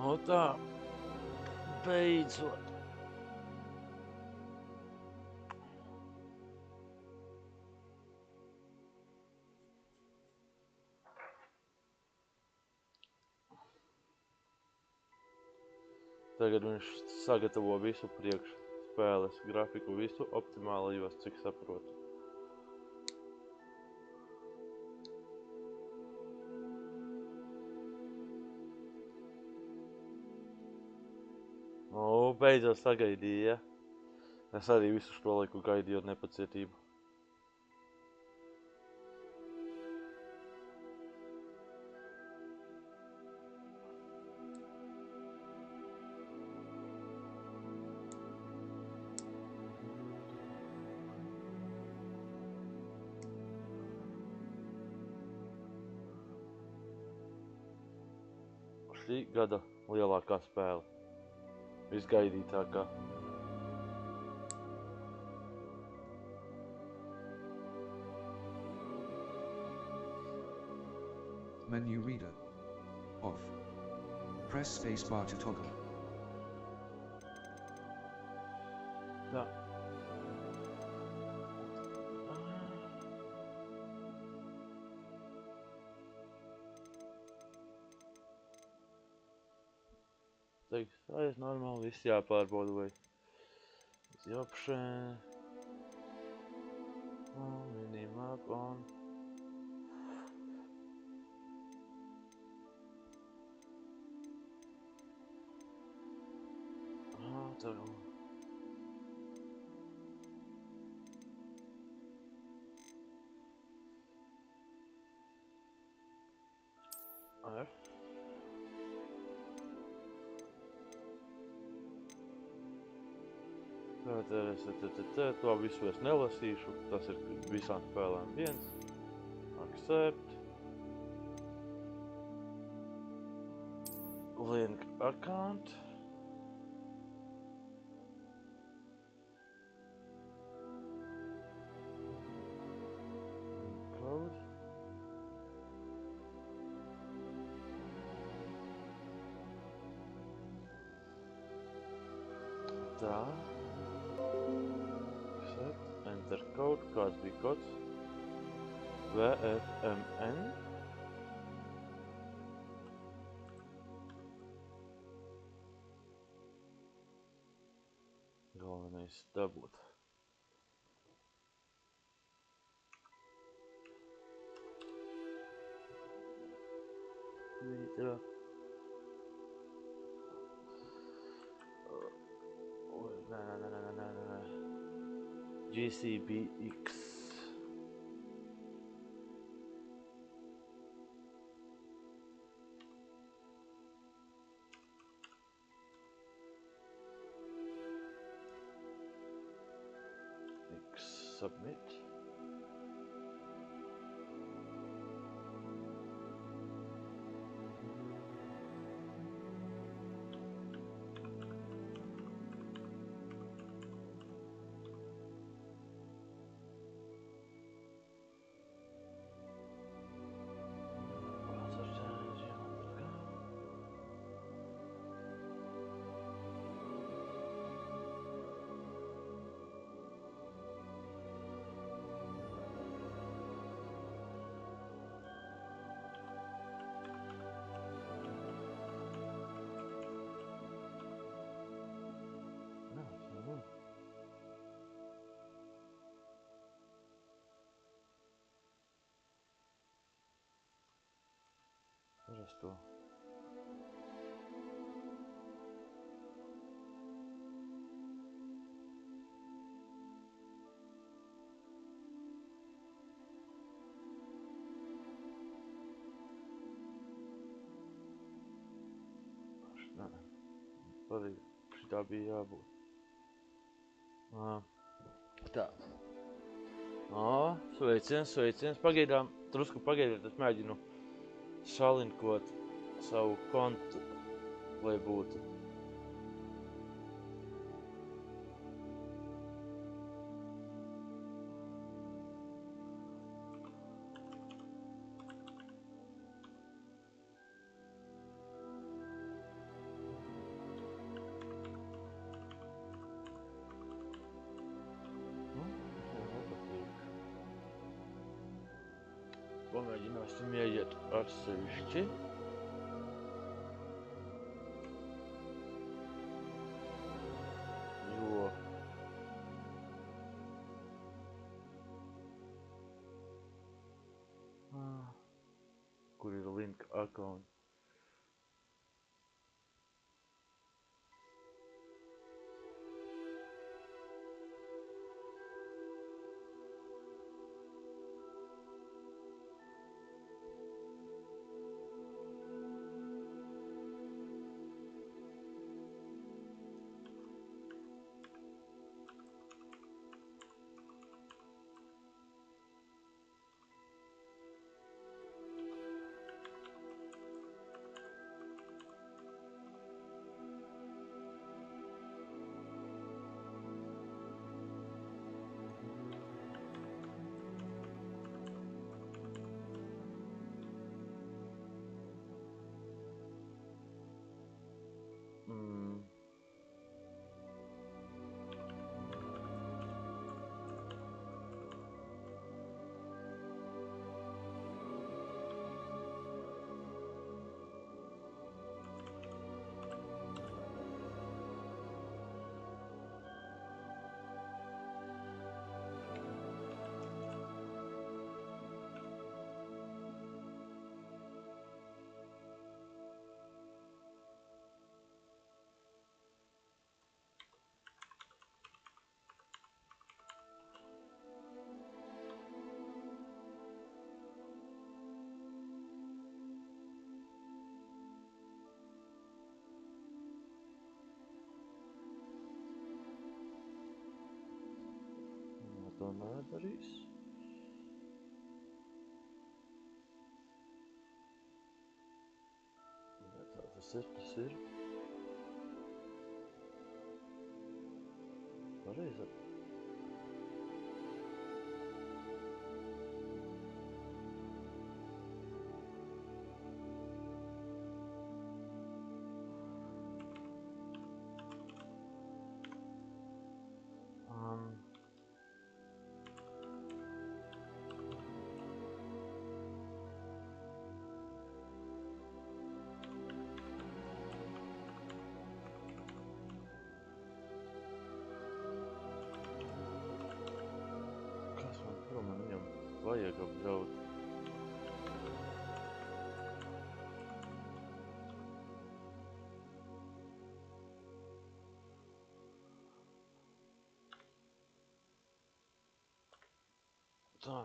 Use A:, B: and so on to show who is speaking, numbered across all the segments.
A: O tā, beidzot. Tagad viņš sagatavo visu priekš spēles grafiku, visu optimālajos, cik saprotu. O, beidzot sagaidīja, ja? Es arī visu šo laiku gaidīju ar nepacietību. Šī gada lielākā spēle. Visgaidītākā.
B: Menu reader. Off. Press spacebar to toggle.
A: Tā. Teiks, aiz normāli, viss jāpārbauda, vai is option, minimap on. Tā. F. To visu es nelasīšu, tas ir visām spēlēm viens. Accept. Link account. Code. Tā. Enter code, kāds bija kods? VFMN. Galvenais dabūt. Video. Nē. GCBX. X submit. Parasto. Nē, arī šitā bija jābūt. Tā. Sveiciens. Pagaidām, drusku pagaidiet, es mēģinu salinkot savu kontu, lai būtu. Pamēģināsim ieiet atsevišķi. Jo... Kur ir link account? To nedarīs. Tā tas ir. Pareizi. Ko man viņam vajag apdraud? Tā.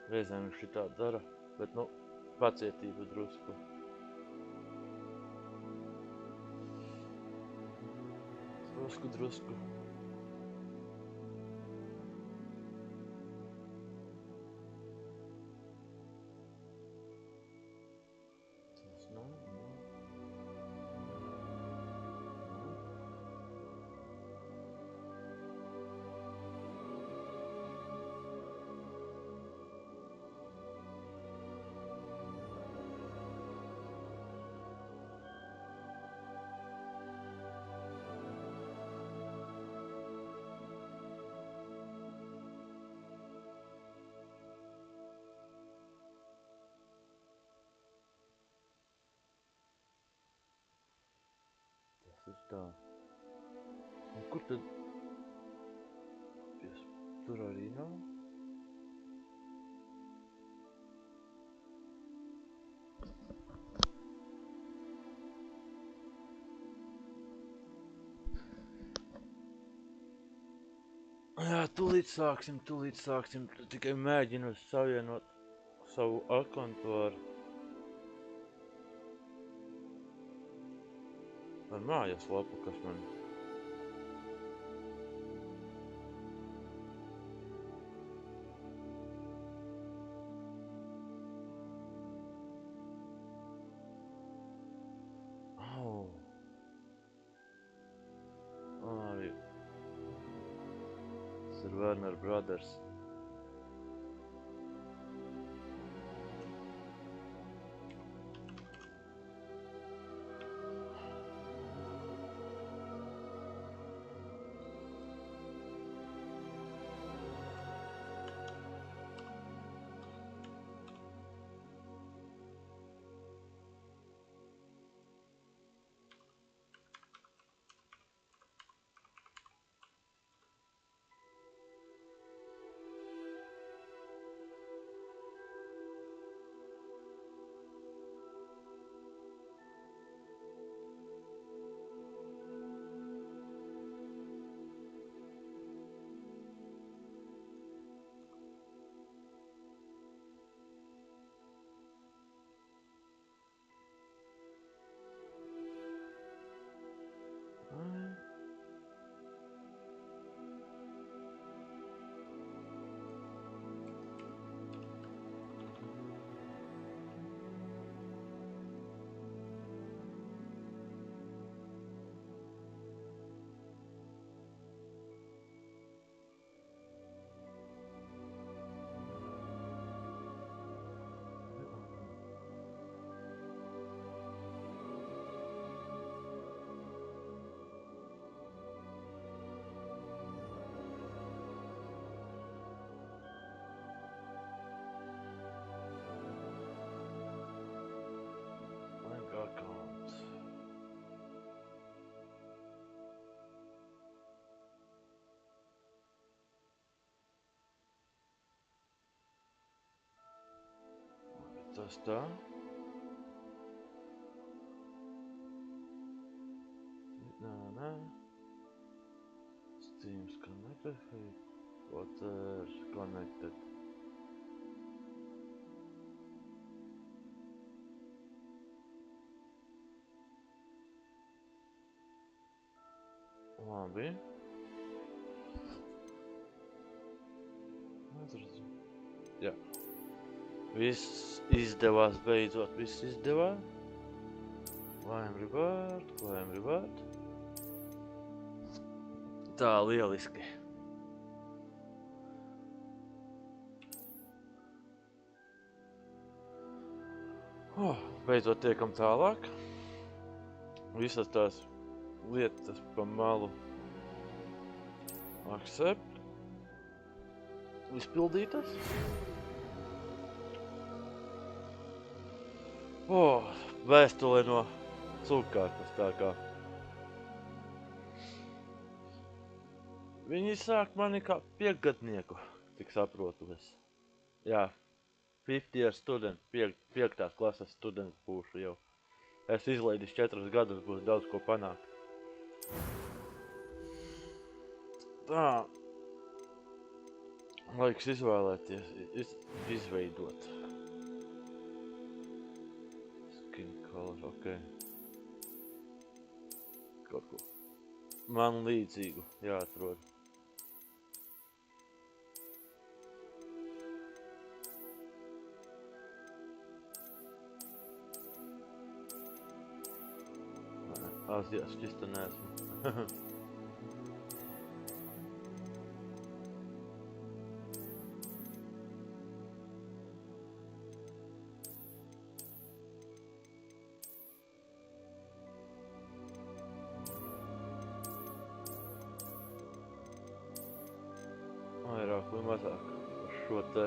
A: Reizēm viņš šitā dara, bet, nu, pacietība drusku. Drusku. Tas nav. Tas ir tā. Un kur tad? Tur arī nav. Jā, tūlīt sāksim. Tikai mēģinu savienot savu akontu ar mājas lapu, kas man... Warner Brothers. Accounts. Tas tā. Nē. Steam's connected. Water connected. Labi. Jā. Viss izdevās beidzot. Viss izdevās. Climb reward. Tā, lieliski. Beidzot tiekam tālāk. Visas tās lietas pa malu accept. Izpildītas. Vēstule no cūkārtas tā kā. Viņi sāk mani kā piekgadnieku, tik saprotu es. Jā, 50 year student, 5. klases students būšu jau. Es izlaidis 4 gadus, būs daudz ko panākt. Tā. Laiks izvēlēties, izveidot. Skin color, ok. Kaut ko man līdzīgu jāatrod. Azijas šķista neesmu. Vairāk vai mazāk ar šo te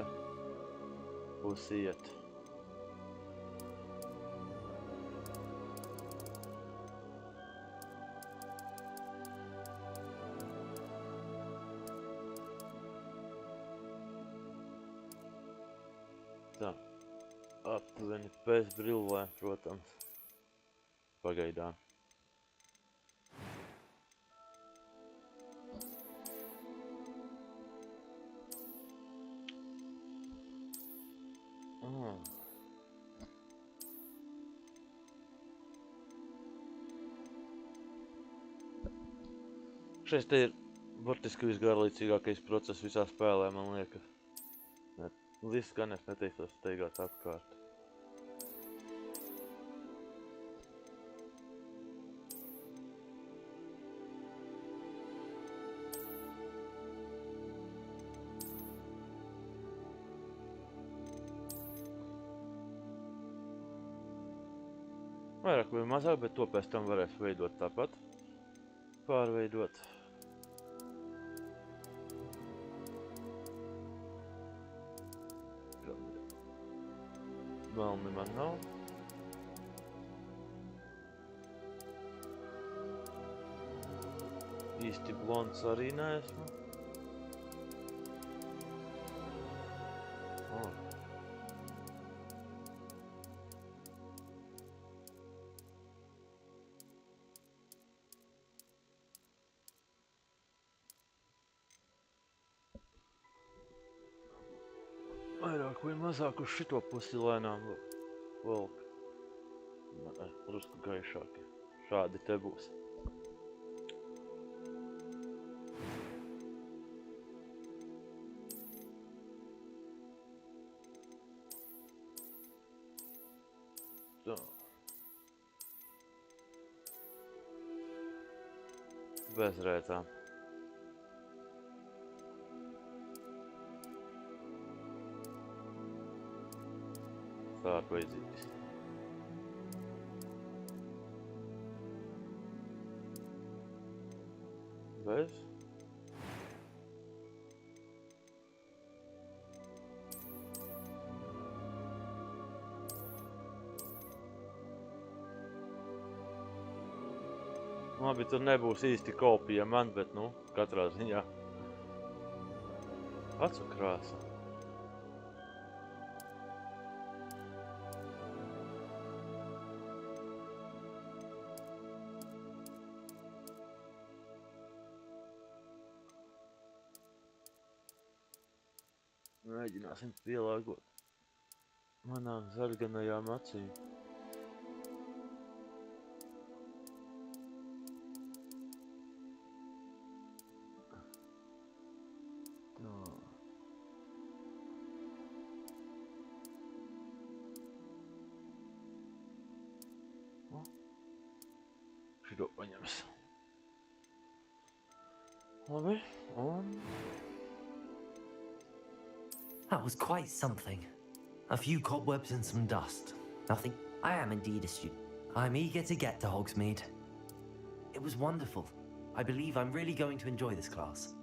A: būs iet. Tā, aptuveni pēc brillēm, protams, pagaidām. Šeit te ir burtiski visgarlaicīgākais process visā spēlē, man liekas. Viss gan es neteicos steigāt apkārt. Vairāk vai mazāk, bet to pēc tam varēs veidot tāpat. Pārveidot. Melni man nav. Īsti blonds arī neesmu. Vairāk vai mazāk uz šito pusi lēnām velk. Drusku gaišāki. Šādi te būs. Tā. Bez rētām. Sāk vajadzīgs. Bez. Labi, tur nebūs īsti kopija man, bet, nu, katrā ziņā. Acu krāsa. Mēģināsim pielāgot manām zaļganajām acīm. Šito paņems. Labi, un...
C: That was quite something. A few cobwebs and some dust. Nothing. I am indeed a student. I'm eager to get to Hogsmeade. It was wonderful. I believe I'm really going to enjoy this class.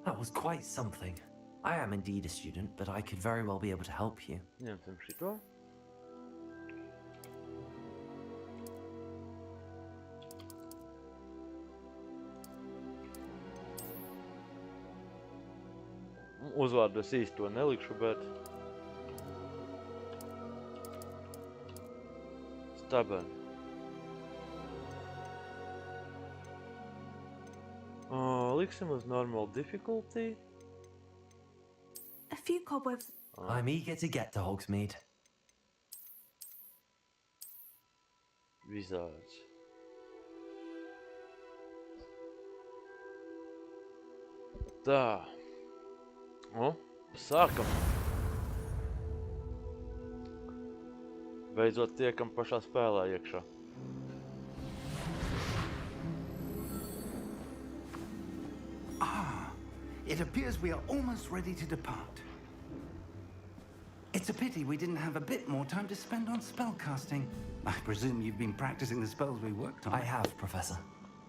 C: That was quite something. I am indeed a student, but I could very well be able to help you.
A: Ņemsim šito. Uzvārdu es īsti to nelikšu, bet... Stubborn. Liksim uz normal difficulty.
D: A few cobwebs.
C: I'm eager to get to Hogsmeade.
A: Visāds. Tā. O, sākam. Beidzot tiekam pašā spēlē iekšā.
E: It appears we are almost ready to depart. It's a pity we didn't have a bit more time to spend on spellcasting. I presume you've been practicing the spells we worked on.
C: I have, Professor.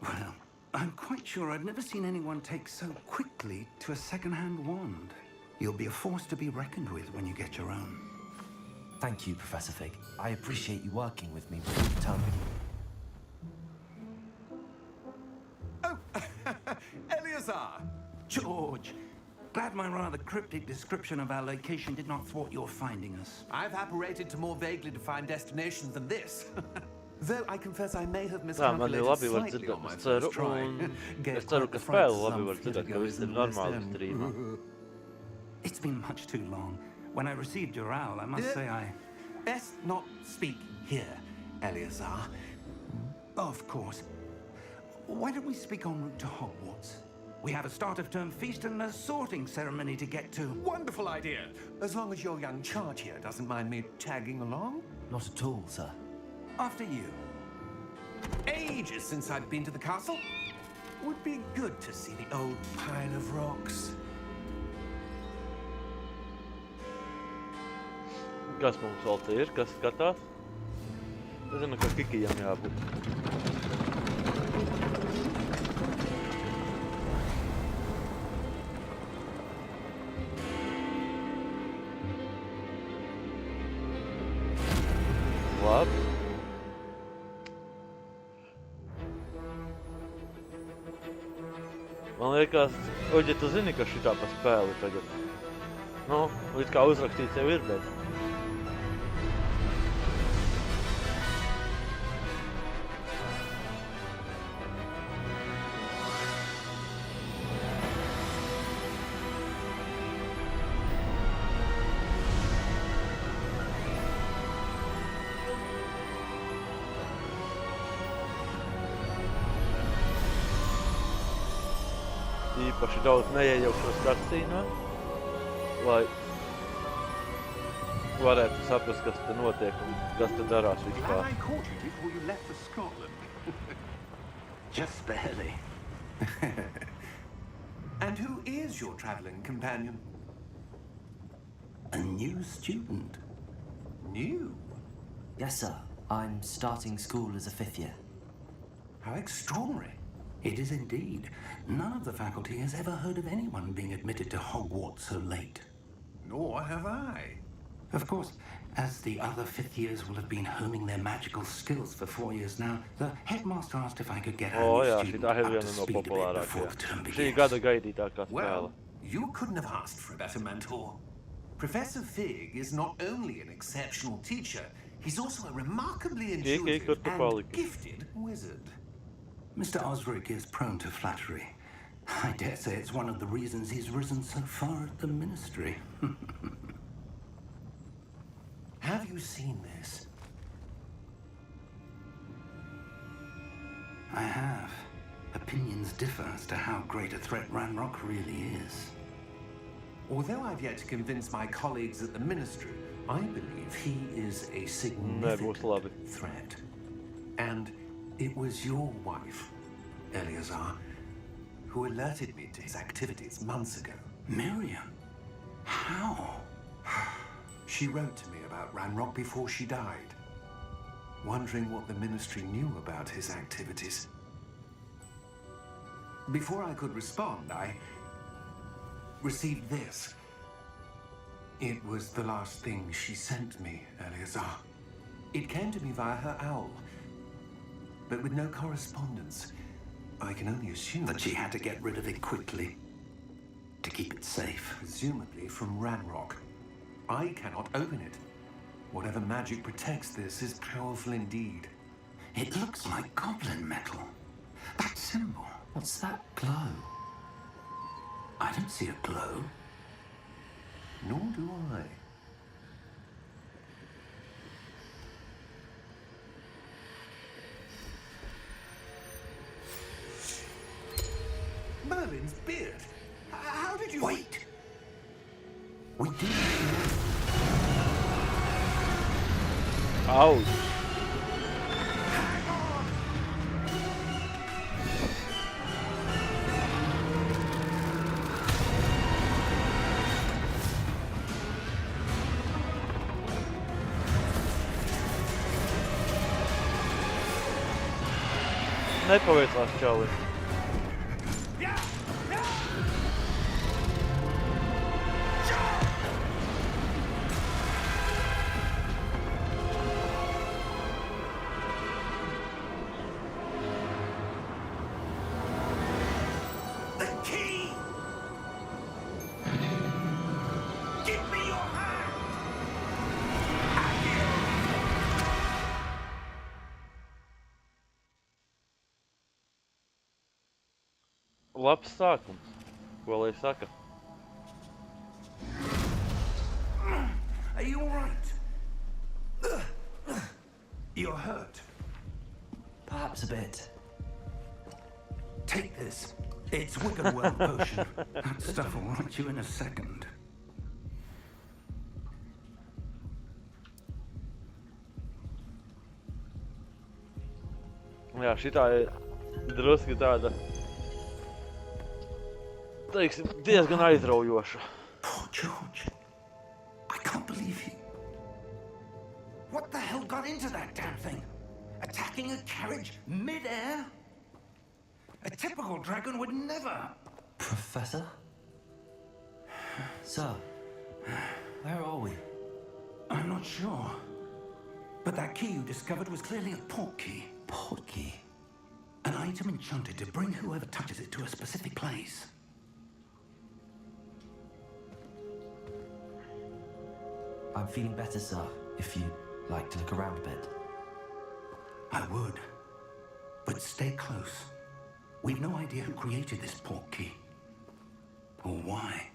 E: Well, I'm quite sure I've never seen anyone take so quickly to a second-hand wand. You'll be a force to be reckoned with when you get your own.
C: Thank you, Professor Fig. I appreciate you working with me before you turn me.
E: Oh, Eleazar! George, glad my rather cryptic description of our location did not thwart your finding us.
F: I've apparated to more vaguely defined destinations than this. Though I confess I may have
A: Tā, man ir
F: miscalculated
A: labi var
F: slightly on my
A: dzirdēt, es
F: first
A: ceru,
F: try.
A: un
E: Gave
A: es ceru,
E: quite
A: ka
E: the fright
A: spēle labi
E: some
A: var dzirdēt, ka viss ir
E: flitigos
A: normāli
E: in the
A: strīmā.
E: It's been much too long. When I received your owl, I must say I...
F: Best not speak here, Eleazar.
E: Of course. Why don't we speak en route to Hogwarts? We have a start-of-term feast and a sorting ceremony to get to.
F: Wonderful idea. As long as your young charge here doesn't mind me tagging along.
C: Not at all, sir.
E: After you.
F: Ages since I've been to the castle. Would be good to see the old pile of rocks.
A: Kas mums vēl te ir? Kas skatās? Es zinu, ka Kikijam jābūt. Labi. Man liekas, Oģi, tu zini, ka šitā pa spēli tagad? Nu, līdz kā uzrakstīts jau ir, bet... īpaši daudz neiejaukšos cutscene, lai varētu saprast, kas te notiek un kas te darās vispār.
E: Glad I caught you before you left for Scotland. Just barely.
F: And who is your traveling companion?
E: A new student.
F: New?
C: Yes, sir. I'm starting school as a 5th year.
F: How extraordinary.
E: It is indeed. None of the faculty has ever heard of anyone being admitted to Hogwarts so late.
F: Nor have I.
E: Of course, as the other 5th years will have been honing their magical skills for 4 years now, the headmaster asked if I could get
A: O,
E: our
A: jā,
E: new student
A: šitā ir
E: up to
A: viena no
E: speed a bit before the term
A: populārākajām. Šī
E: begins.
A: gada gaidītākā spēle.
F: Well, you couldn't have asked for a better mentor. Professor Fig is not only an exceptional teacher, he's also a remarkably intuitive and gifted wizard.
E: Mr. Osric is prone to flattery. I dare say it's one of the reasons he's risen so far at the ministry.
F: Have you seen this?
E: I have. Opinions differ as to how great a threat Ranrock really is.
F: Although I've yet to convince my colleagues at the ministry, I believe he is a significant threat. And it was your wife, Eleazar, who alerted me to his activities months ago.
E: Miriam? How?
F: She wrote to me about Ranrock before she died, wondering what the ministry knew about his activities. Before I could respond, I received this. It was the last thing she sent me, Eleazar. It came to me via her owl, but with no correspondence. I can only assume
E: That she had to get rid of it quickly to keep it safe.
F: presumably from Ranrock. I cannot open it. Whatever magic protects this is powerful indeed.
E: It looks like goblin metal. That symbol.
C: What's that glow?
E: I don't see a glow.
F: Nor do I. Merlin's beard. How did you...
E: Wait! We did.
A: Ouch. Nepaveicās čalim.
F: The key! Give me your hand!
A: Labs sākums. Ko lai saka?
E: Are you all right? You're hurt.
C: Perhaps a bit.
E: Take this. It's Wiccanworld potion. That stuff will right you in a second.
A: Jā, šitā ir drusku tāda, teiksim, diezgan aizraujoša.
E: Poor George. I can't believe he... What the hell got into that damn thing? Attacking a carriage mid-air? A typical dragon would never.
C: Professor? Sir, where are we?
E: I'm not sure. But that key you discovered was clearly a port key.
C: Port key?
E: An item enchanted to bring whoever touches it to a specific place.
C: I'm feeling better, sir, if you'd like to look around a bit.
E: I would. But stay close. We've no idea who created this port key. Or why.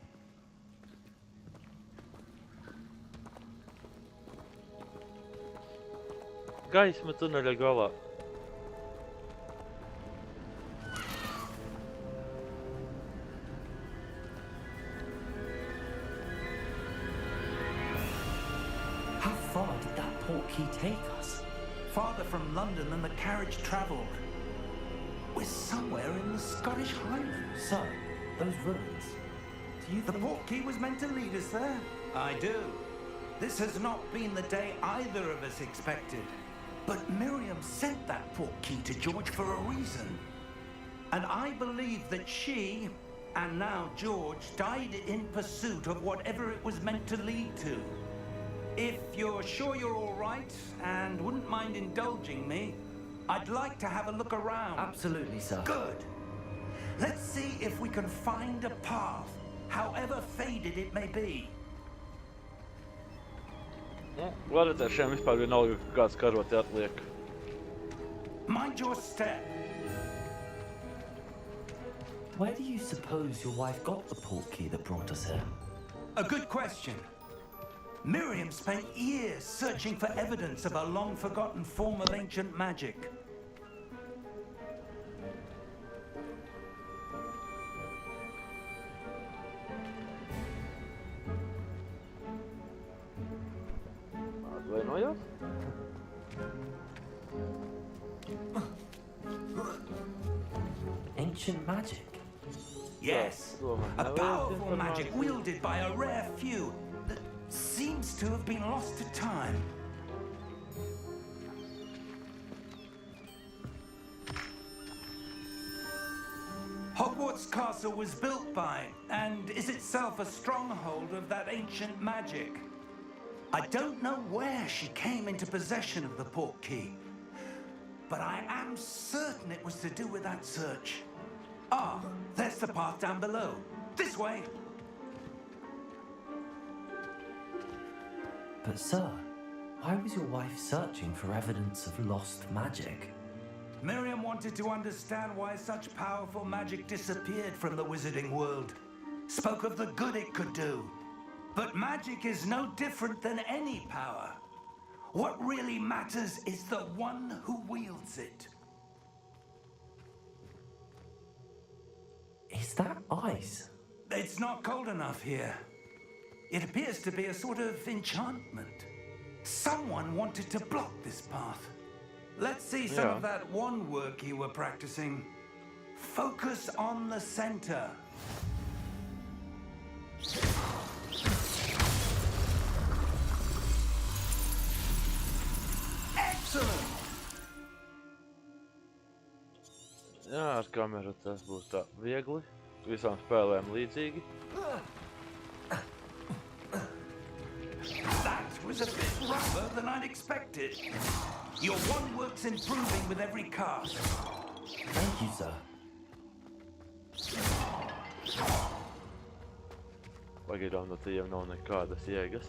A: Gaisma tuneļa galā.
C: How far did that port key take us?
E: Farther from London than the carriage travelled. We're somewhere in the Scottish Highlands.
C: Sir, those ruins. Do you
E: The
C: think...
E: port key was meant to lead us there? I do. This has not been the day either of us expected. But Miriam sent that port key to George for a reason. And I believe that she, and now George, died in pursuit of whatever it was meant to lead to. If you're sure you're all right, and wouldn't mind indulging me, I'd like to have a look around.
C: Absolutely, sir.
E: Good. Let's see if we can find a path, however faded it may be.
A: Var redzēt, šiem vispār vienalga, kāds karoti atliek.
E: Mind your step.
C: Where do you suppose your wife got the port key that brought us here?
E: A good question. Miriam spent years searching for evidence of a long-forgotten form of ancient magic.
A: Atvainojos?
C: Ancient magic?
E: Yes, a powerful magic wielded by a rare few that seems to have been lost to time. Hogwarts Castle was built by, and is itself a stronghold of that ancient magic. I don't know where she came into possession of the port key, but I am certain it was to do with that search. Ah, there's the path down below. This way.
C: But sir, why was your wife searching for evidence of lost magic?
E: Miriam wanted to understand why such powerful magic disappeared from the wizarding world. Spoke of the good it could do. But magic is no different than any power. What really matters is the one who wields it.
C: Is that ice?
E: It's not cold enough here. It appears to be a sort of enchantment. Someone wanted to block this path. Let's see some of that wand work you were practicing. Focus on the center. Excellent!
A: Jā, ar kameru tas būs tā viegli. Visām spēlēm līdzīgi.
E: That was a bit rougher than I'd expected. Your wand work's improving with every cast.
C: Thank you, sir.
A: Pagaidām no tiem nav nekādas jēgas.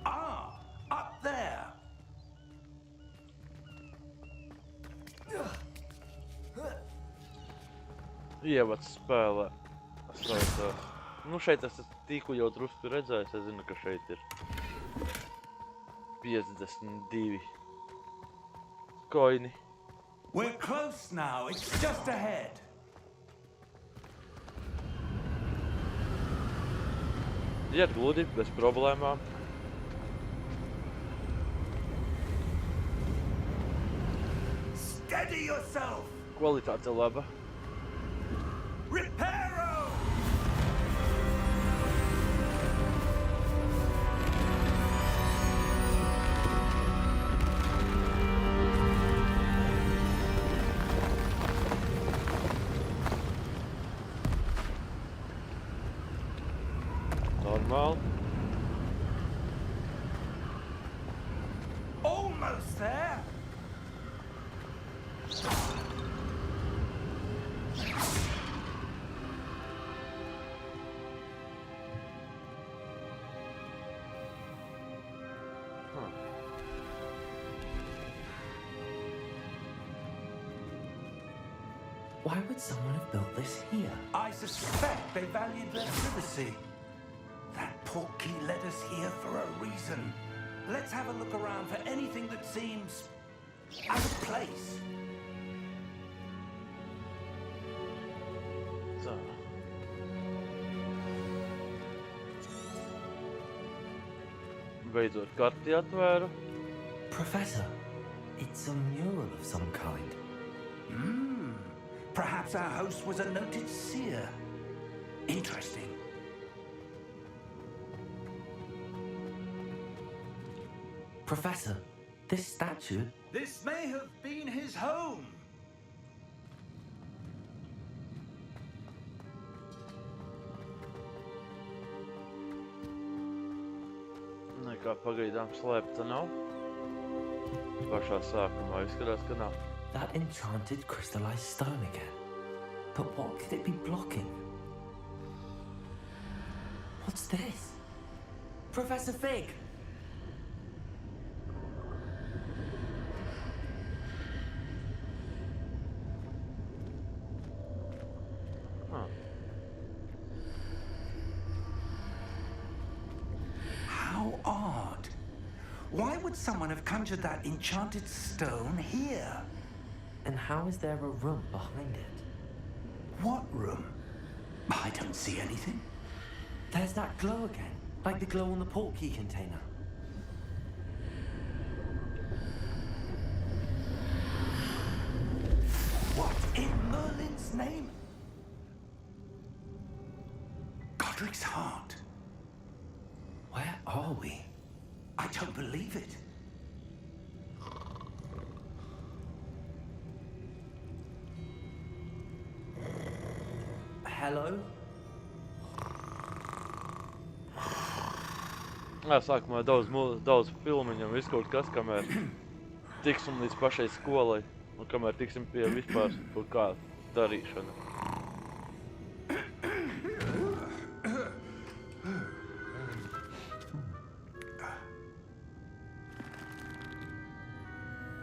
E: Ah, up there.
A: Ievads spēlē. Saucās. Nu, šeit es tikko jau drusku redzējis, es zinu, ka šeit ir 52 koini.
E: We're close now. It's just ahead.
A: Iet gludi, bez problēmām.
E: Steady yourself.
A: Kvalitāte ir laba.
E: Reparo!
A: Normāli.
E: Almost there.
C: Why would someone have built this here?
E: I suspect they valued their privacy. That portkey led us here for a reason. Let's have a look around for anything that seems out of place.
A: Tā. Beidzot karti atvēru.
C: Professor, it's a mural of some kind.
E: Perhaps our host was a noted seer. Interesting.
C: Professor, this statue...
E: This may have been his home.
A: Nekā pagaidām slēpta nav. Pašā sākumā izskatās, ka nav.
C: That enchanted crystallized stone again. But what could it be blocking? What's this? Professor Fig!
A: Huh.
E: How odd. Why would someone have conjured that enchanted stone here?
C: And how is there a room behind it?
E: What room? I don't see anything.
C: There's that glow again, like the glow on the portkey container.
E: What in Merlin's name? Godric's heart.
C: Where are we?
E: I don't believe it.
C: Hello?
A: Jā, sākumā daudz filmiņam, viss kaut kas, kamēr tiksim līdz pašai skolai un kamēr tiksim pie vispār kaut kā darīšana.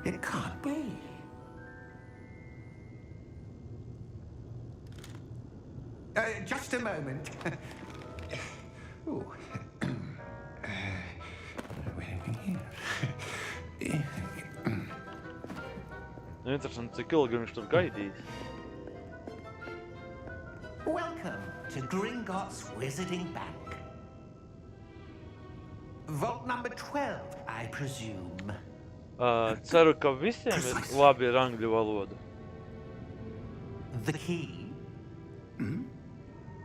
E: It can't be. Just a moment. Ooh. What have we here?
A: Interesanti, cik ilgi viņš tur gaidīs.
E: Welcome to Gringotts Wizarding Bank. Vault number 12, I presume.
A: Ceru, ka visiem ir labi ar angļu valodu.
E: The key?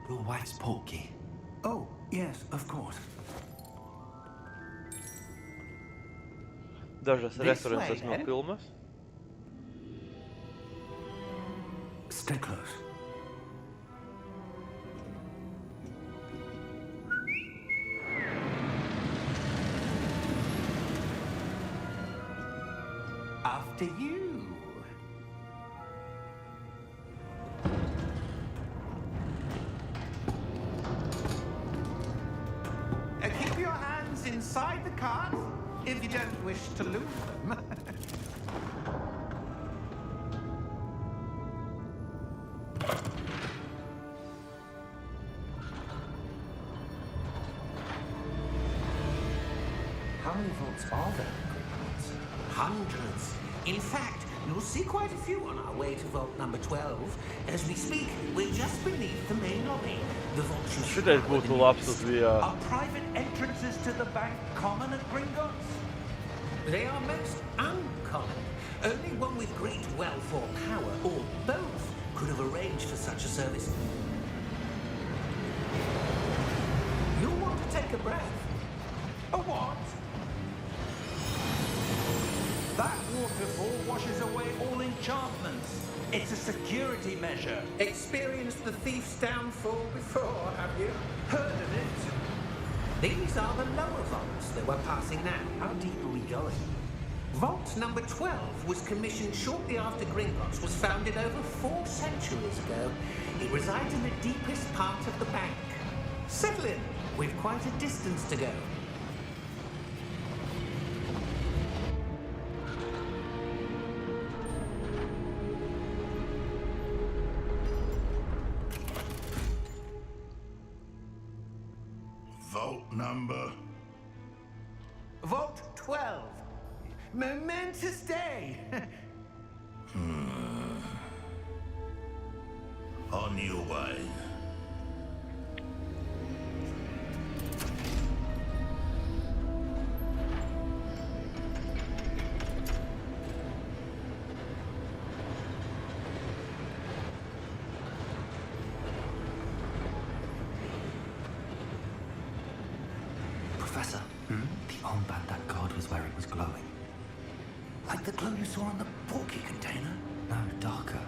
C: Your wife's portkey.
E: Oh, yes, of course.
A: Dažas
E: This
A: references
E: way,
A: no
E: eh?
A: filmas.
E: Stay close. After you. Keep your hands inside the cart if you don't wish to lose them.
C: How many vaults are there in Gringotts?
G: Hundreds. In fact, you'll see quite a few on our way to vault number 12. As we speak, we're just beneath the main lobby. The vault should
A: Šitais būtu labs uz VR.
E: Are private entrances to the bank common at Gringotts?
G: They are most uncommon. Only when we with great wealth or power, or both, could have arranged for such a service. You'll want to take a breath.
E: A what? That waterfall washes away all enchantments. It's a security measure.
G: Experienced the thief's downfall before, have you?
E: Heard of it?
G: These are the lower vaults that we're passing now.
C: How deep are we going?
G: Vault number 12 was commissioned shortly after Gringotts was founded over 4 centuries ago. It resides in the deepest part of the bank. Settle in. We've quite a distance to go.
H: Vault number.
E: Vault 12. Momentous day.
H: On your way.
C: Professor, the armband that guard was wearing was glowing.
E: Like the glow you saw on the porky container?
C: No, darker.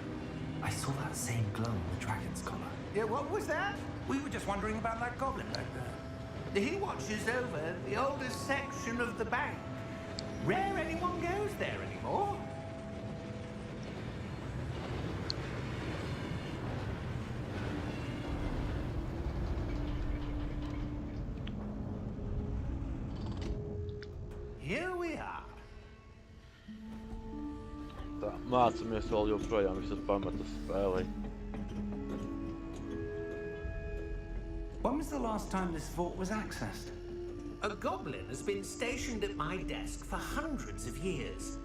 C: I saw that same glow on the dragon's collar.
E: Yeah, what was that? We were just wondering about that goblin back there.
G: He watches over the oldest section of the bank. Rare anyone goes there anymore. Here we are.
A: Tā, mācamies vēl joprojām visas pamatas spēlei.
E: When was the last time this vault was accessed?
G: A goblin has been stationed at my desk for hundreds of years.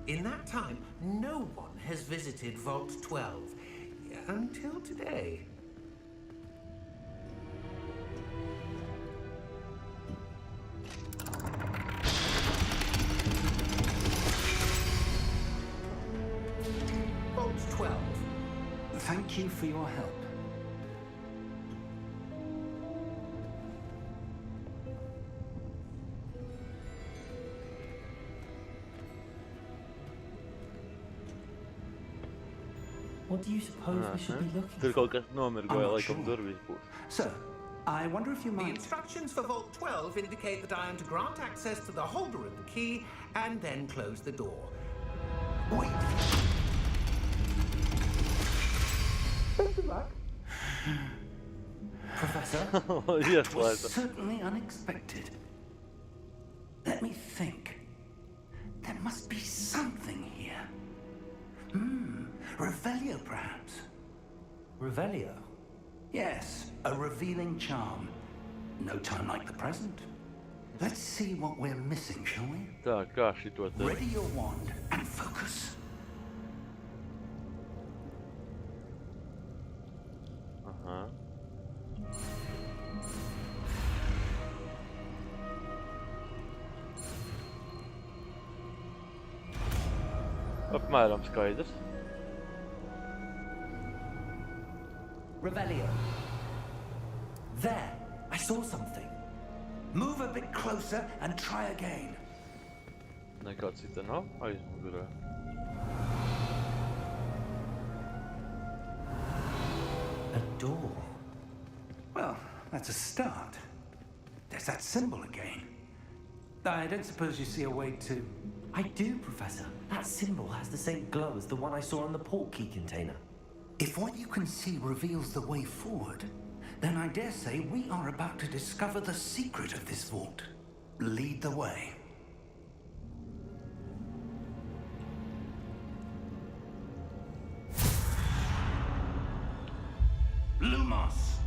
G: In that time, no one has visited Vault 12 until today. Vault 12.
E: Thank you for your help.
C: What do you suppose we should be looking
A: Tur
C: for?
A: kaut kas nomirgoja,
E: I'm not
A: laikam
E: sure.
A: durvīs būs.
E: Sir, I wonder if you
G: The
E: might...
G: instructions for Vault 12 indicate that I am to grant access to the holder of the key and then close the door.
E: Wait!
C: Professor?
A: Yes,
E: Was
A: laita.
E: certainly unexpected. Let me think. There must be something here. Revelio, perhaps.
C: Revelio?
E: Yes, a revealing charm. No time like the present. Let's see what we're missing, shall we?
A: Tā, kā šito te...
E: Ready your wand and focus.
A: Aha. Apmēram skaidrs.
C: Revelio. There! I saw something.
E: Move a bit closer and try again.
A: Nekā cita nav aizmugurē.
C: A door.
E: Well, that's a start. There's that symbol again. I don't suppose you see a way to...
C: I do, Professor. That symbol has the same glow as the one I saw on the port key container.
E: If what you can see reveals the way forward, then I dare say we are about to discover the secret of this vault. Lead the way. Lumos!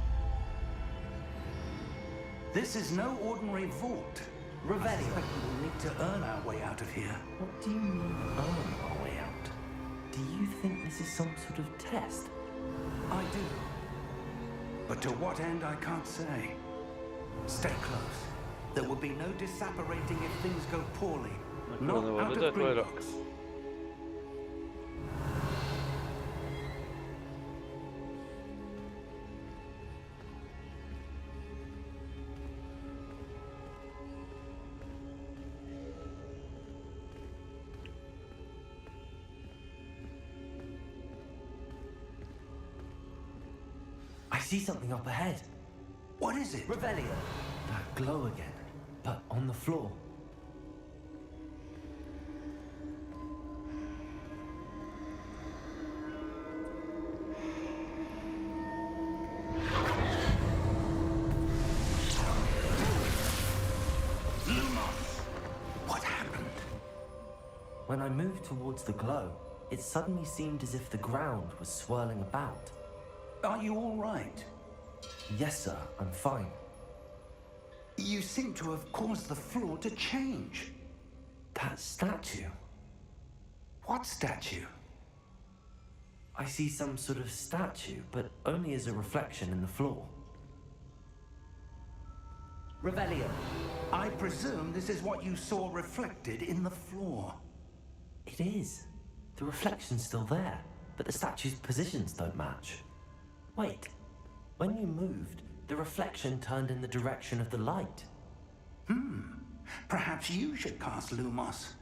E: This is no ordinary vault.
C: Revelio.
E: We'll need to earn our way out of here.
C: What do you mean, earn our way out? Do you think this is some sort of test?
E: I do. But to what end, I can't say. Stay close. There will be no disapparating if things go poorly. Not out of
A: Neko nevar redzēt vairāk.
E: Gringotts.
C: Professor, see something up ahead.
E: What is it?
C: Revelio. That glow again, but on the floor.
E: What happened?
C: When I moved towards the glow, it suddenly seemed as if the ground was swirling about.
E: Are you all right?
C: Yes, sir, I'm fine.
E: You seem to have caused the floor to change.
C: That statue.
E: What statue?
C: I see some sort of statue, but only as a reflection in the floor. Revelio.
E: I presume this is what you saw reflected in the floor.
C: It is. The reflection's still there, but the statue's positions don't match. Wait. When you moved, the reflection turned in the direction of the light.
E: Perhaps you should cast Lumos.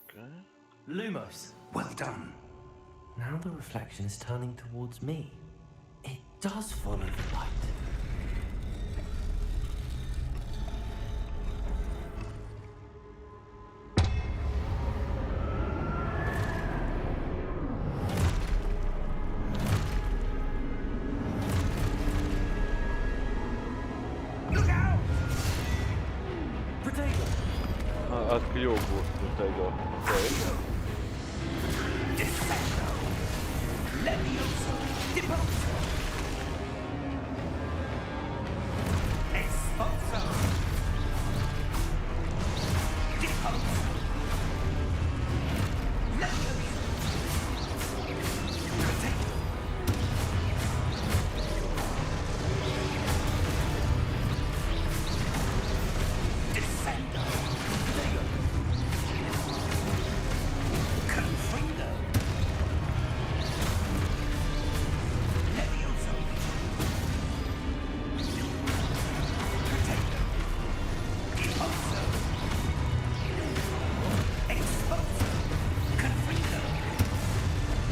A: Okay.
C: Lumos.
E: Well done.
C: Now the reflection is turning towards me. It does follow the light.
A: Открыл вот tego. Okej.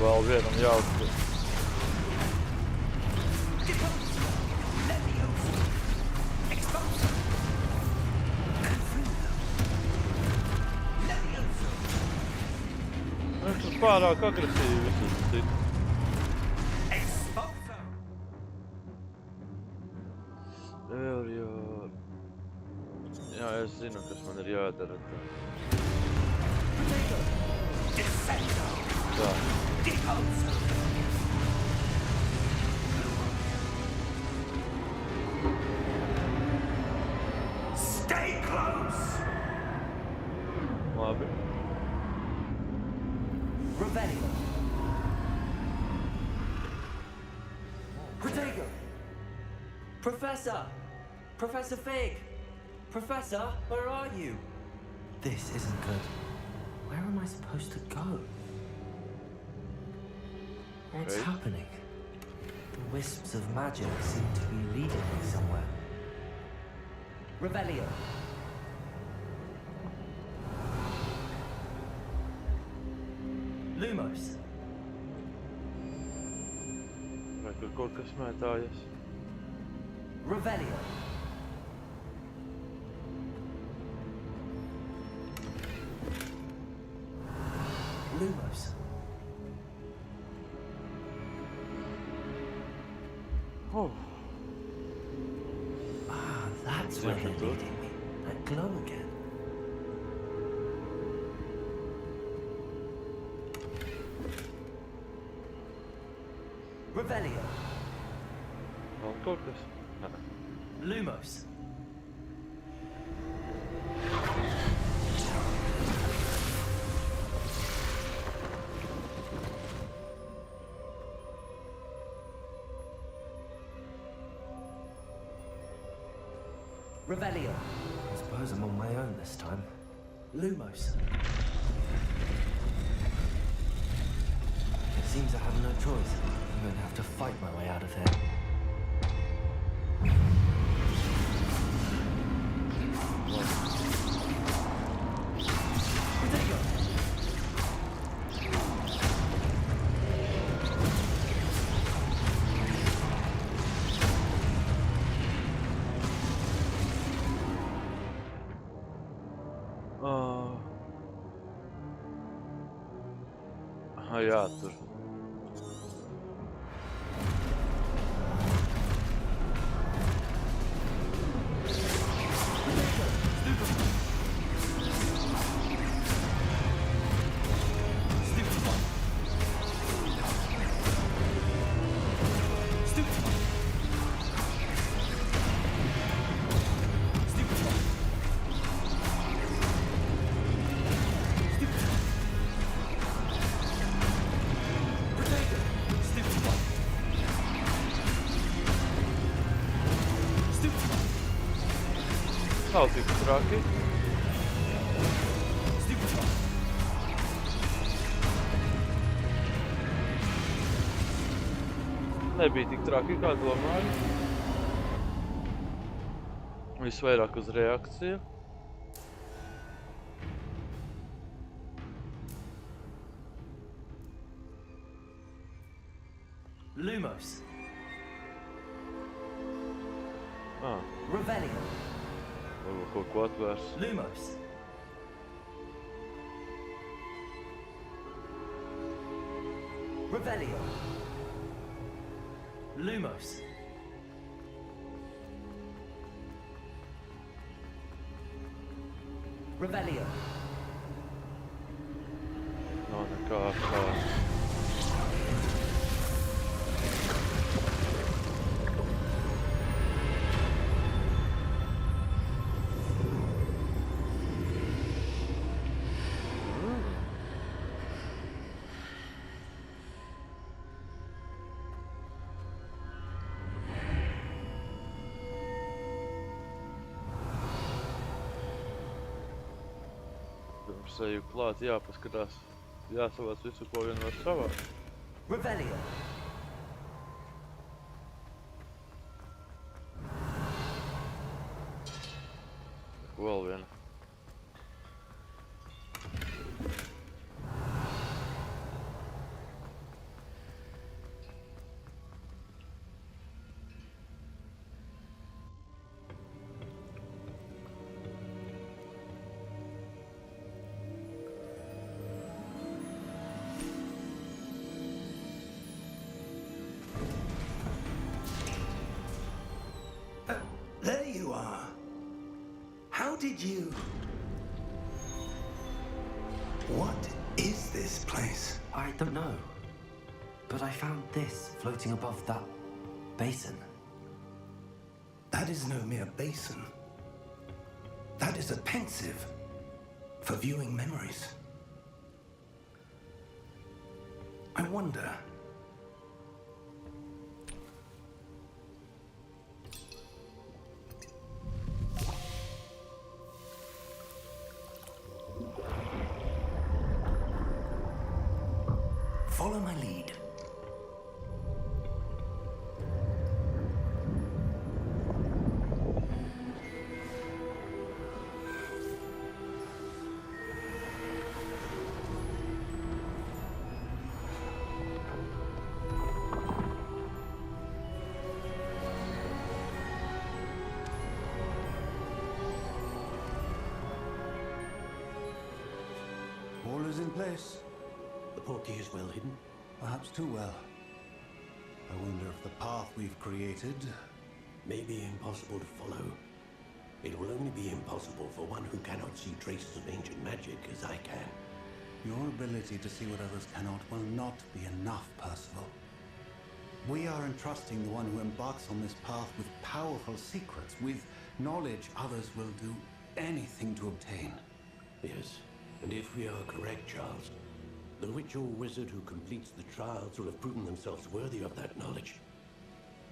A: Wel weer aan jou. Het is pārāk agresīvi viss šis. Vēl jā... Jā, es zinu, kas man ir jādara. Tā.
E: Stay close!
A: Labi.
C: Revelio. Protego. Professor! Professor Fig! Professor, where are you? This isn't good. Where am I supposed to go? What's
A: Okay.
C: happening? The wisps of magic seem to be leading me somewhere. Revelio. Lumos.
A: Vai tur kaut kas mētājas?
C: Revelio. Lumos.
A: Oh.
C: Ah, that's where they're leading me. That glow again. Revelio.
A: Vēl kaut kas? Nē.
C: Lumos. Revelio. I suppose I'm on my own this time. Lumos. seems I have no choice. I'm going to have to fight my way out of here.
A: Aha, jā, tur. Nav tik traki. Nebija tik traki, kā domāju. Visvairāk uz reakciju.
C: Lumos.
A: Ah,
C: Revelio.
A: varbūt kaut ko atvērs.
C: Lumos. Revelio. Lumos. Revelio.
A: Nav nekā atvērs. Pirms eju klāt, jāpaskatās, jāsavāc visu, ko vien var savākt.
C: Revelio.
A: Vēl viena.
E: There you are. How did you... What is this place?
C: I don't know. But I found this floating above that basin.
E: That is no mere basin. That is a pensive for viewing memories. I wonder... Follow my lead.
I: All is in place.
J: The portkey is well hidden.
I: Perhaps too well. I wonder if the path we've created...
J: May be impossible to follow. It will only be impossible for one who cannot see traces of ancient magic as I can.
I: Your ability to see what others cannot will not be enough, Percival. We are entrusting the one who embarks on this path with powerful secrets, with knowledge others will do anything to obtain.
J: Yes, and if we are correct, Charles, the witch or wizard who completes the trials will have proven themselves worthy of that knowledge,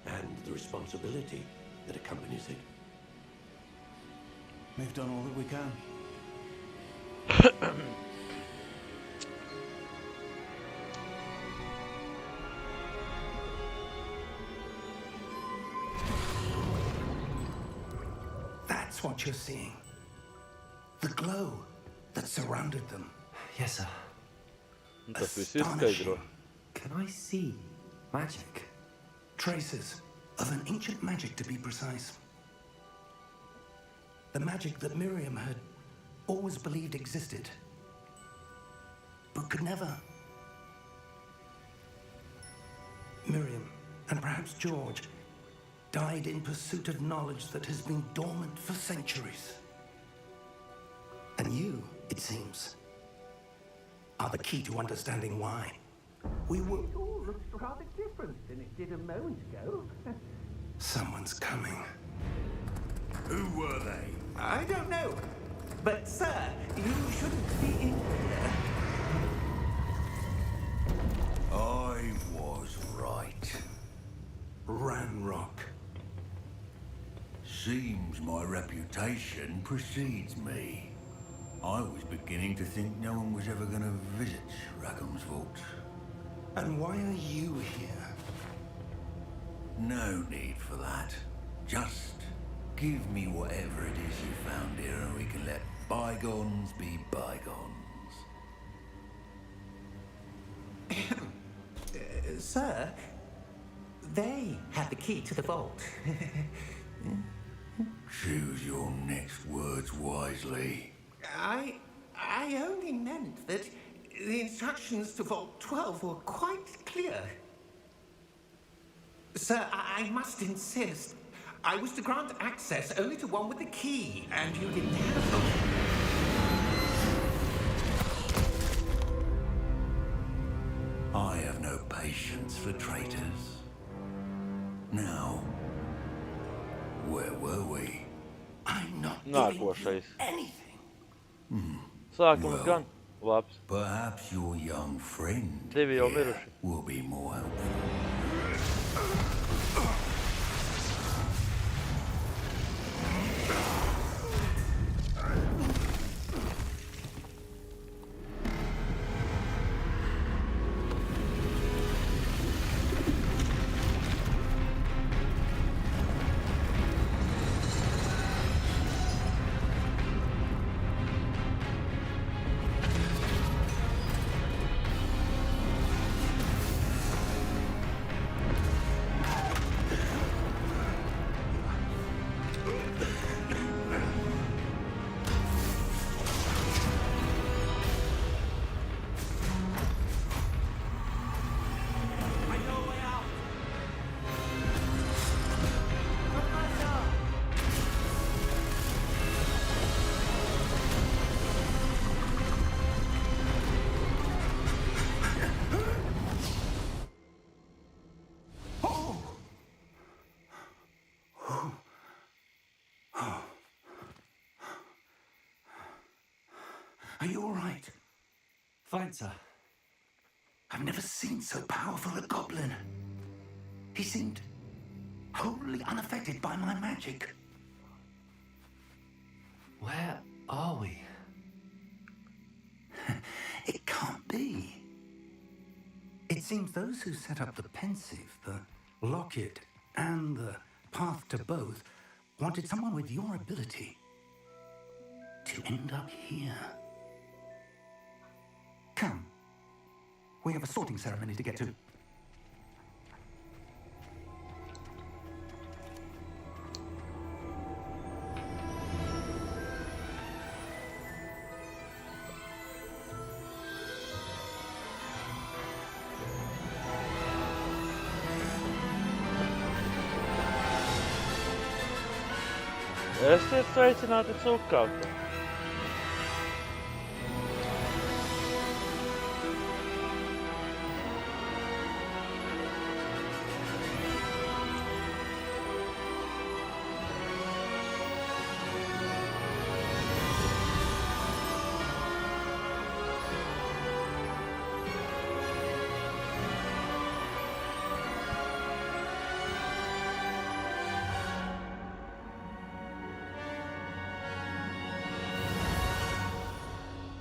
J: and the responsibility that accompanies it.
I: We've done all that we can.
E: That's what you're seeing. The glow that surrounded them.
C: Yes, sir.
A: Tas viss
E: Astonishing.
A: izskaidro.
C: Can I see magic?
E: Traces of an ancient magic, to be precise. The magic that Miriam had always believed existed, but could never. Miriam, and perhaps George, died in pursuit of knowledge that has been dormant for centuries. And you, it seems, are the key to understanding why. We will.
G: It all looks rather different than it did a moment ago.
E: Someone's coming.
H: Who were they?
G: I don't know. But, sir, you shouldn't be in here.
H: I was right.
E: Ranrock.
H: Seems my reputation precedes me. I was beginning to think no one was ever going to visit Rackham's vault.
E: And why are you here?
H: No need for that. Just give me whatever it is you found here and we can let bygones be bygones.
G: Sir, they had the key to the vault.
H: Choose your next words wisely.
G: I only meant that the instructions to Vault 12 were quite clear. Sir, I must insist. I was to grant access only to one with the key, and you didn't have them.
H: I have no patience for traitors. Now, where were we?
E: I'm not
A: Nākošais.
E: anything.
A: Sākums gan labs.
H: Perhaps your young friend
A: Divi jau
H: here
A: miruši.
H: will be more helpful.
E: Are you all right?
C: Fine, sir.
E: I've never seen so powerful a goblin. He seemed wholly unaffected by my magic.
C: Where are we?
E: It can't be. It seems those who set up the pensive, the locket, and the path to both wanted someone with your ability to end up here. Come. We have a sorting ceremony to get to.
A: Esiet sveicināti cukauta.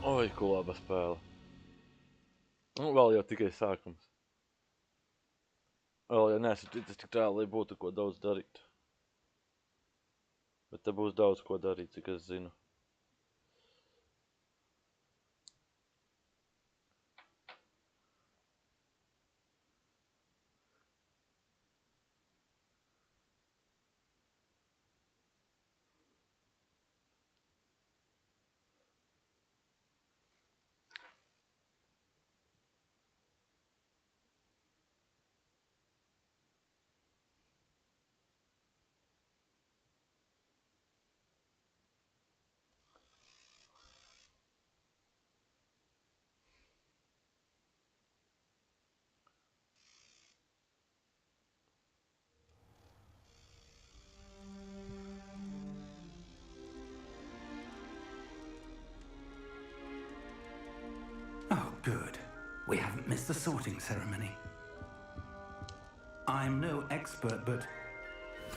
A: Oi, ko laba spēle. Nu, vēl jau tikai sākums. Vēl jau neesmu ticis tik tālu, lai būtu ko daudz darīt. Bet te būs daudz ko darīt, cik es zinu.
E: Oh, good. We haven't missed the sorting ceremony. I'm no expert, but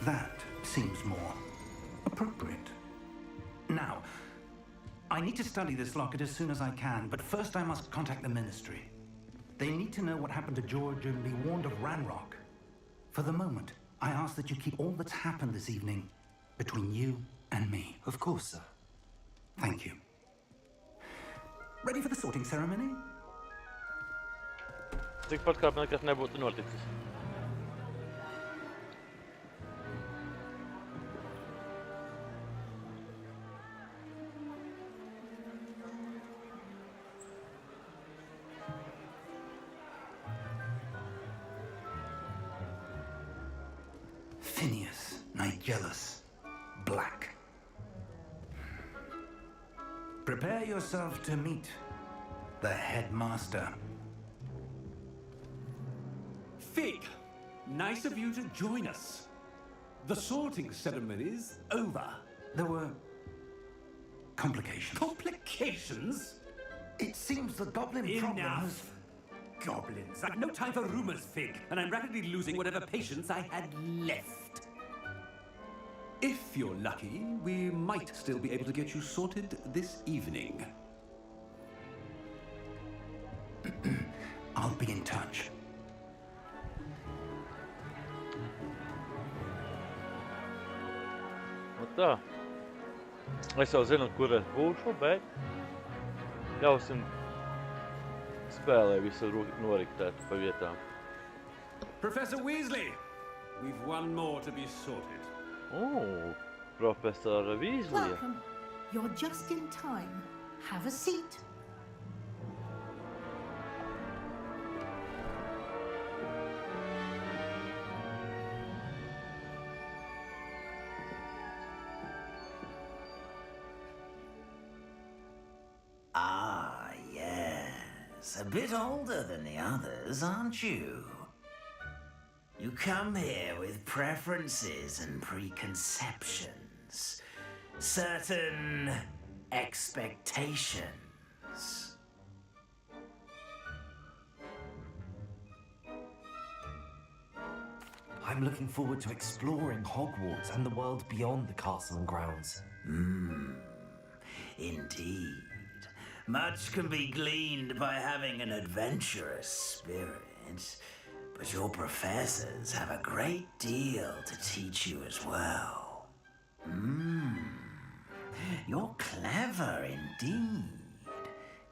E: that seems more appropriate. Now, I need to study this locket as soon as I can, but first I must contact the Ministry. They need to know what happened to George and be warned of Ranrock. For the moment, I ask that you keep all that's happened this evening between you and me.
C: Of course, sir.
E: Thank you. Ready for the sorting ceremony?
A: Tikpat kā nekas nebūtu noticis.
E: Phineas, Nigellus, Black. Prepare yourself to meet the headmaster.
J: Fig, nice of you to join us. The sorting ceremony's over.
E: There were complications.
J: Complications?
E: It seems the goblin problem has...
J: Enough. Goblins. I've no time for rumors, Fig, and I'm rapidly losing whatever patience I had left. If you're lucky, we might still be able to get you sorted this evening.
E: I'll be in touch.
A: Nu tā. Es jau zinu, kur es būšu, bet ļausim spēlē visu noriktēt pa vietām.
J: Professor Weasley, we've one more to be sorted.
A: Profesora Weasley.
K: Welcome. You're just in time. Have a seat.
L: Ah, yes. A bit older than the others, aren't you? You come here with preferences and preconceptions. Certain expectations.
C: I'm looking forward to exploring Hogwarts and the world beyond the castle and grounds.
L: Indeed. Much can be gleaned by having an adventurous spirit, but your professors have a great deal to teach you as well. You're clever indeed.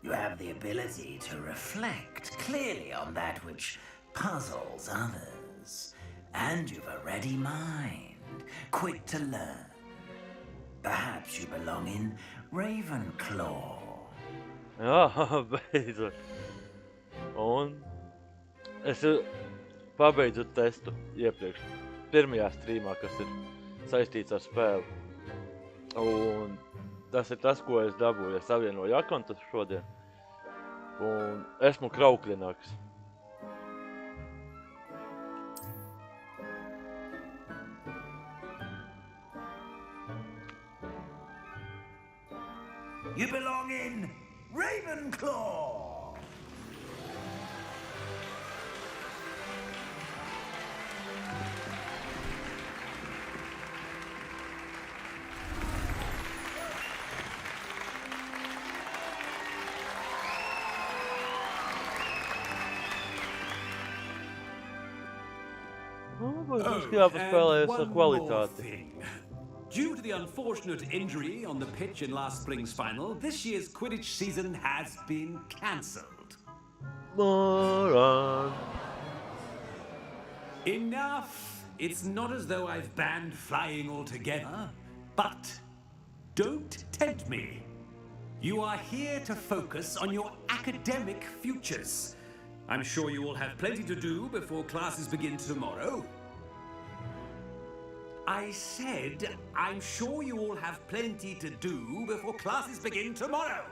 L: You have the ability to reflect clearly on that which puzzles others, and you've a ready mind, quick to learn. Perhaps you belong in Ravenclaw.
A: Jā, beidzot. Un es pabeidzu testu iepriekš, pirmajā strīmā, kas ir saistīts ar spēli. Un tas ir tas, ko es dabūju. Es savienoju akontus šodien. Un esmu kraukļināks.
L: You belong in Ravenclaw!
A: Mums jāpaspēlējas ar kvalitāti.
M: Due to the unfortunate injury on the pitch in last spring's final, this year's Quidditch season has been cancelled.
A: Moron.
M: Enough! It's not as though I've banned flying altogether, but don't tempt me. You are here to focus on your academic futures. I'm sure you all have plenty to do before classes begin tomorrow. I said, I'm sure you all have plenty to do before classes begin tomorrow.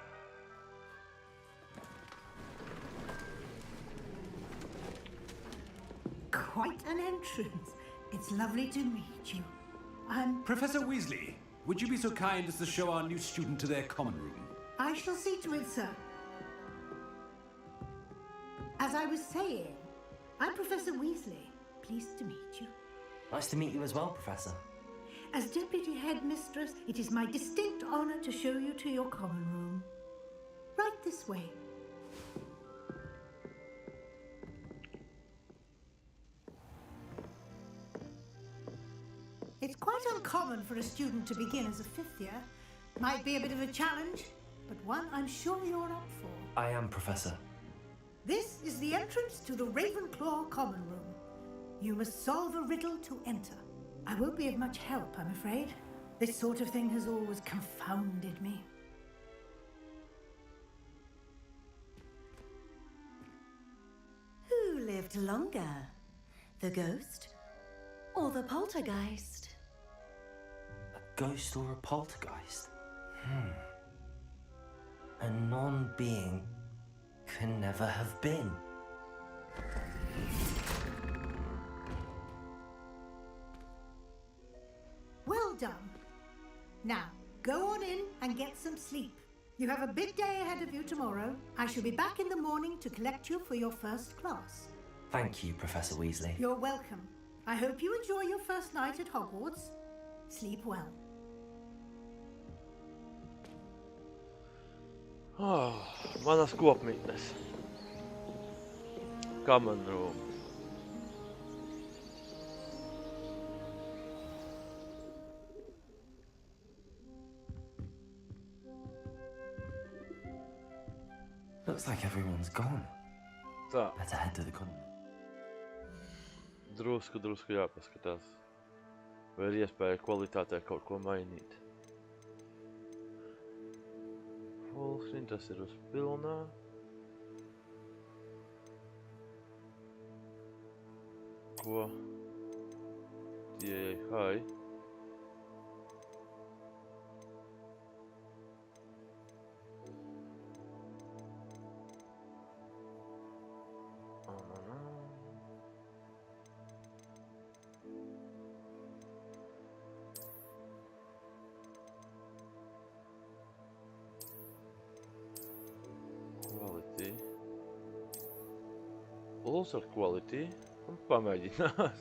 K: Quite an entrance. It's lovely to meet you. I'm...
M: Professor Weasley, would you be so kind as to show our new student to their common room?
K: I shall see to it, sir. As I was saying, I'm Professor Weasley. Pleased to meet you.
C: Nice to meet you as well, Professor.
K: As Deputy Headmistress, it is my distinct honor to show you to your common room. Right this way. It's quite uncommon for a student to begin as a fifth year. Might be a bit of a challenge, but one I'm sure you're up for.
C: I am, Professor.
K: This is the entrance to the Ravenclaw common room. You must solve a riddle to enter. I won't be of much help, I'm afraid. This sort of thing has always confounded me.
N: Who lived longer? The ghost or the poltergeist?
C: A ghost or a poltergeist? A non-being can never have been.
K: Well done. Now, go on in and get some sleep. You have a big day ahead of you tomorrow. I shall be back in the morning to collect you for your first class.
C: Thank you, Professor Weasley.
K: You're welcome. I hope you enjoy your first night at Hogwarts. Sleep well.
A: Oh, manas kopmītnes. Common room.
C: Looks like everyone's gone.
A: Tā.
C: Better head to the convent.
A: Drusku jāpaskatās. Vai ir iespēja kvalitātē kaut ko mainīt. Full screen, tas ir uz pilnā. Ko? Tie, hi. Pulse ar quality un pamēģinās.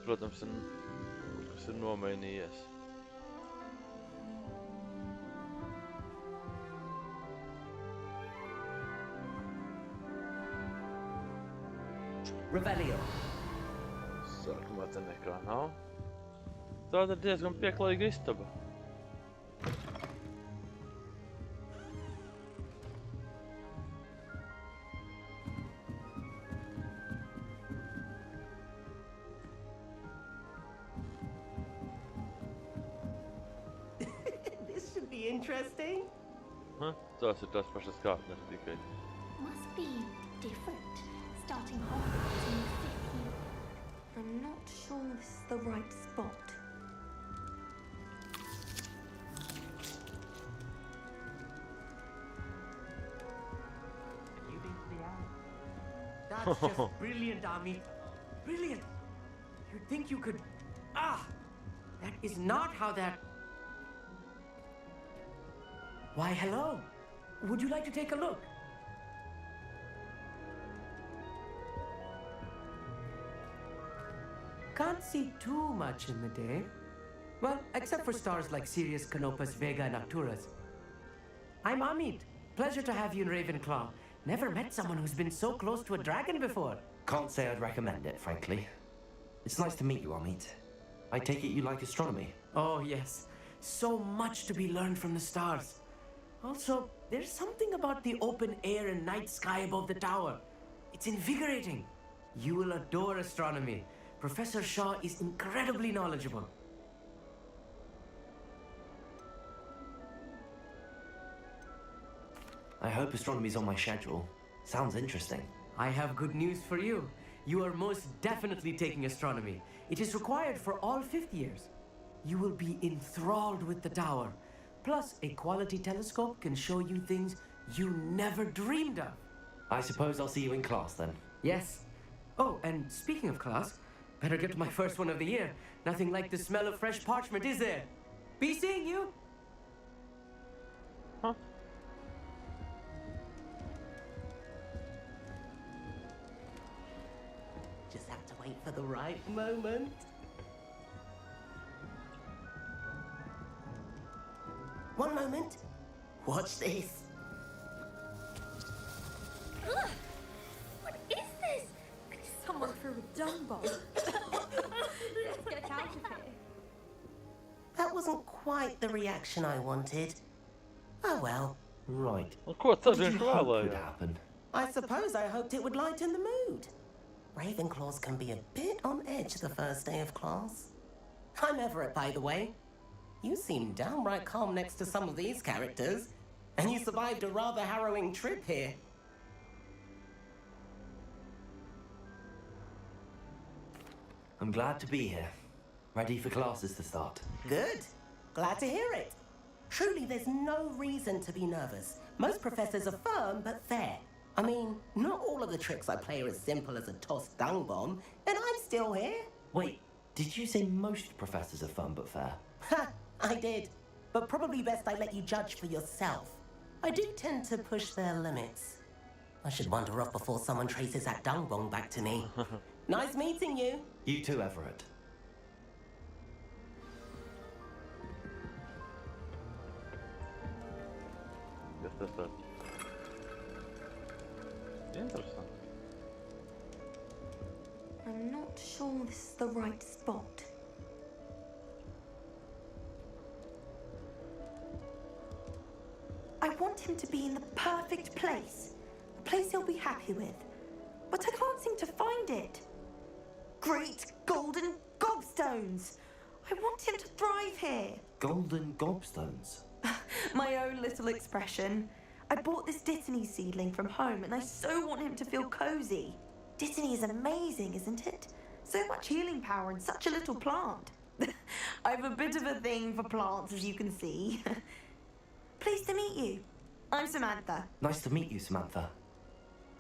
A: Protams, kas ir nomainījies.
C: Revelio.
A: Sākumā te nekā nav. Tāda ir diezgan pieklājīga istaba.
N: Interesting.
A: Tas ir tās pašas kārtnes tikai.
O: Must be different, starting Hogwarts in the 5th year. I'm not sure this is the right spot.
P: You beat me out. That's just brilliant, Ami. Brilliant. You'd think you could... That is not how that... Why, hello. Would you like to take a look? Can't see too much in the day. Well, except for stars like Sirius, Canopus, Vega, and Arcturus. I'm Amit. Pleasure to have you in Ravenclaw. Never met someone who's been so close to a dragon before.
C: Can't say I'd recommend it, frankly. It's nice to meet you, Amit. I take it you like astronomy?
P: Oh, yes. So much to be learned from the stars. Also, there's something about the open air and night sky above the tower. It's invigorating. You will adore astronomy. Professor Shaw is incredibly knowledgeable.
C: I hope astronomy's on my schedule. Sounds interesting.
P: I have good news for you. You are most definitely taking astronomy. It is required for all fifth years. You will be enthralled with the tower. Plus, a quality telescope can show you things you never dreamed of.
C: I suppose I'll see you in class then.
P: Yes. Oh, and speaking of class, better get to my first one of the year. Nothing like the smell of fresh parchment, is there? Be seeing you.
A: Huh?
P: Just have to wait for the right moment.
Q: One moment. Watch this.
O: Ugh! What is this? Someone threw a dung bomb. Let's get out of here.
Q: That wasn't quite the reaction I wanted. Oh well.
C: Right.
A: Of course,
C: What did you hope would happen?
Q: I suppose I hoped it would lighten the mood. Ravenclaws can be a bit on edge the first day of class. I'm Everett, by the way. You seem downright calm next to some of these characters, and you survived a rather harrowing trip here.
C: I'm glad to be here. Ready for classes to start.
Q: Good. Glad to hear it. Truly, there's no reason to be nervous. Most professors are firm but fair. I mean, not all of the tricks I play are as simple as a tossed dung bomb, and I'm still here.
C: Wait, did you say most professors are fun but fair?
Q: Ha! I did. But probably best I let you judge for yourself. I do tend to push their limits. I should wander off before someone traces that dung bomb back to me. Nice meeting you.
C: You too, Everett.
A: Guess that's that. Interesting.
O: I'm not sure this is the right spot.
D: I want him to be in the perfect place. A place he'll be happy with. But I can't seem to find it. Great golden gobstones! I want him to thrive here.
C: Golden gobstones?
D: My own little expression. I bought this Dittany seedling from home and I so want him to feel cozy. Dittany is amazing, isn't it? So much healing power in such a little plant. I've a bit of a thing for plants, as you can see. Pleased to meet you. I'm Samantha.
C: Nice to meet you, Samantha.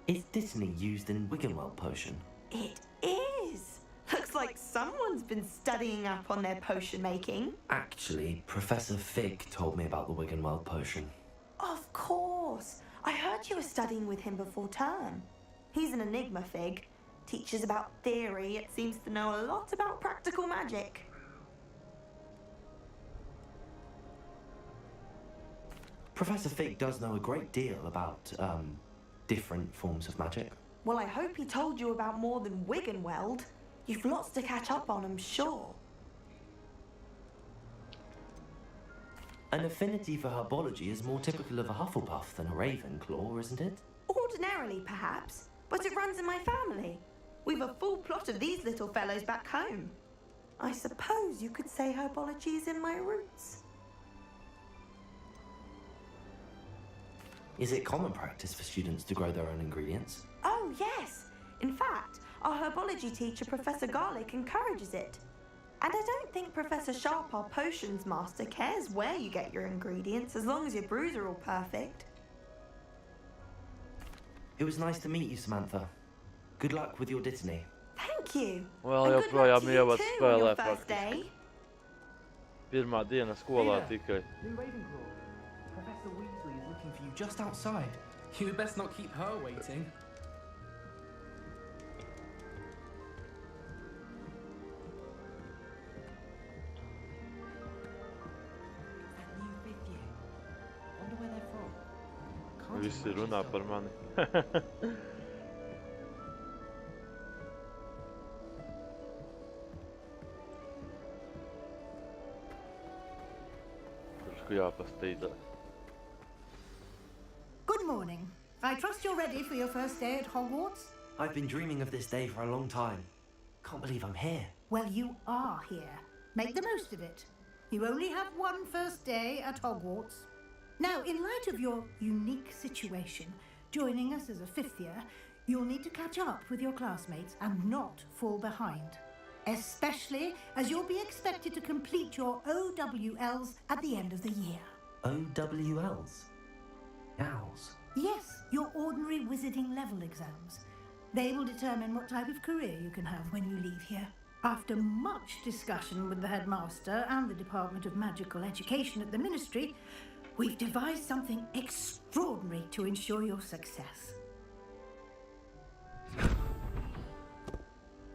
C: Is Dittany used in Wiggenweld potion?
D: It is. Looks like someone's been studying up on their potion making.
C: Actually, Professor Fig told me about the Wiggenweld potion.
D: Of course. I heard you were studying with him before term. He's an enigma, Fig. Teaches about theory, yet seems to know a lot about practical magic.
C: Professor Fig does know a great deal about, different forms of magic.
D: Well, I hope he told you about more than Wiggenweld. You've lots to catch up on, I'm sure.
C: An affinity for herbology is more typical of a Hufflepuff than a Ravenclaw, isn't it?
D: Ordinarily, perhaps, but it runs in my family. We've a full plot of these little fellows back home. I suppose you could say herbology is in my roots.
C: Is it common practice for students to grow their own ingredients?
D: Oh, yes. In fact, our herbology teacher, Professor Garlick, encourages it. And I don't think Professor Sharp, our potions master, cares where you get your ingredients, as long as your brews are all perfect.
C: It was nice to meet you, Samantha. Good luck with your Dittany.
D: Thank you.
A: Vēl joprojām ievada spēlē
D: First
A: praktiski.
D: day.
A: Pirmā diena skolā
R: Peter,
A: tikai.
R: New Ravenclaw. Professor Weasley is looking for you just outside. You best not keep her waiting.
P: That new fifth year. Wonder where they're from. Can't
A: Visi
P: imagine
A: runā
P: so.
A: par mani. drusku jāpastrīdās.
K: Good morning. I trust you're ready for your first day at Hogwarts?
C: I've been dreaming of this day for a long time. Can't believe I'm here.
K: Well, you are here. Make the most of it. You only have one first day at Hogwarts. Now, in light of your unique situation, joining us as a fifth year, you'll need to catch up with your classmates and not fall behind. Especially as you'll be expected to complete your OWLs at the end of the year.
C: OWLs? Owls?
K: Yes, your ordinary wizarding level exams. They will determine what type of career you can have when you leave here. After much discussion with the headmaster and the Department of Magical Education at the Ministry, we've devised something extraordinary to ensure your success.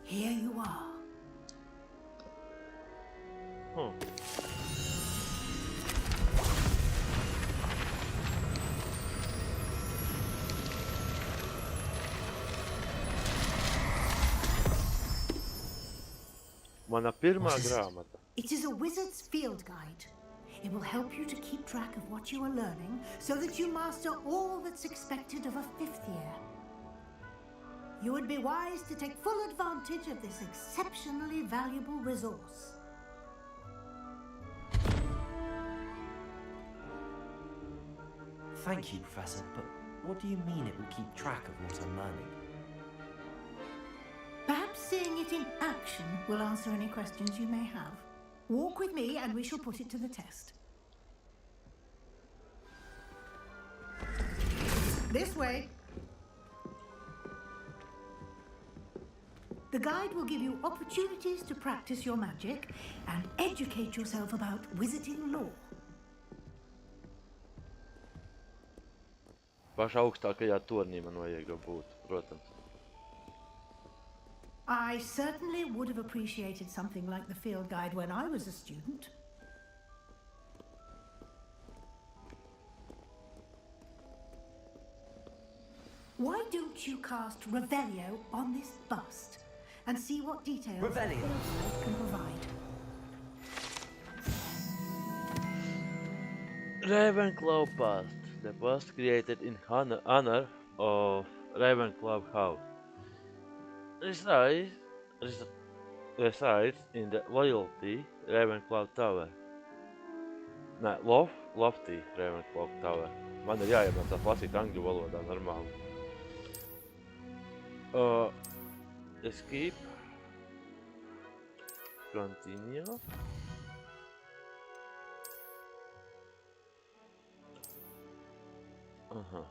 K: Here you are.
A: Mana pirmā grāmata.
K: It is a wizard's field guide. It will help you to keep track of what you are learning so that you master all that's expected of a fifth year. You would be wise to take full advantage of this exceptionally valuable resource.
C: Thank you, Professor, but what do you mean it will keep track of what I'm learning?
K: Perhaps seeing it in action will answer any questions you may have. Walk with me and we shall put it to the test. This way. The guide will give you opportunities to practice your magic and educate yourself about wizarding lore.
A: Pašā augstākajā tornī man vajag būt, protams.
K: I certainly would have appreciated something like the field guide when I was a student. Why don't you cast Revelio on this bust and see what details
C: Revelio
K: the field guide can provide?
A: Ravenclaw past. The past created in honor of Ravenclaw House. Resides in the Loyalty Ravenclaw Tower. Nē, Lofty Ravenclaw Tower. Man ir jāiemācās lasīt angļu valodā normāli. Escape. Continue. Aha.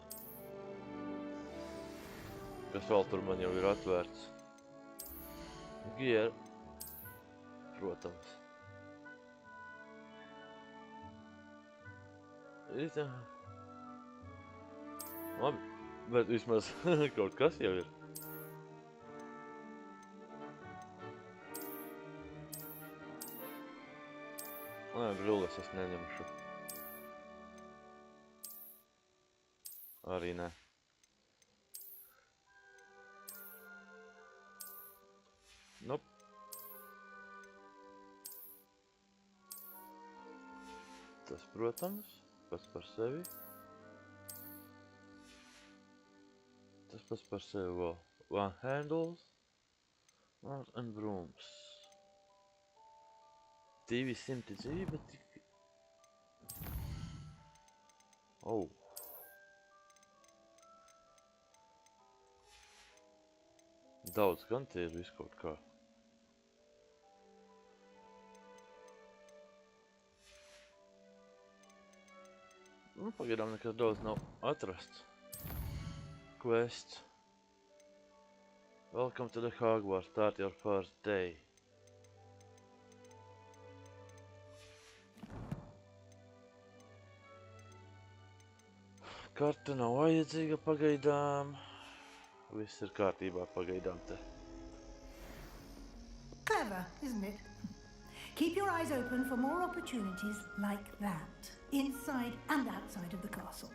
A: Kas vēl tur man jau ir atvērts? Gear. Protams. Labi, bet vismaz kaut kas jau ir. Nē, brilles es neņemšu. Arī ne. Nope. Tas, protams, pats par sevi. Tas pats par sevi vēl. One handles. Art and brooms. 200 dzīve tik... Oh. Daudz gan tie ir visu kaut kā. Nu, pagaidām nekas daudz nav atrasts. Quests. Welcome to the Hogwarts. Start your first day. Karte nav vajadzīga pagaidām. Viss ir kārtībā pagaidām te.
K: Clever, isn't it? Keep your eyes open for more opportunities like that, inside and outside of the castle.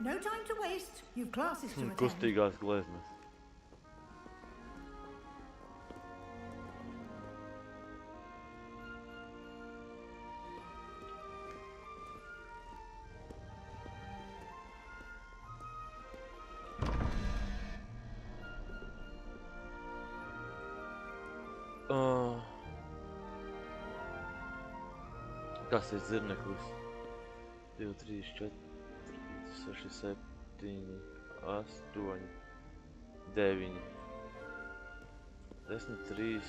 K: No time to waste. You've classes to attend.
A: Kustīgās gleznas. Kas ir zirneklis? 2, 3, 4, 6, 7, 8, 9, 10, 3.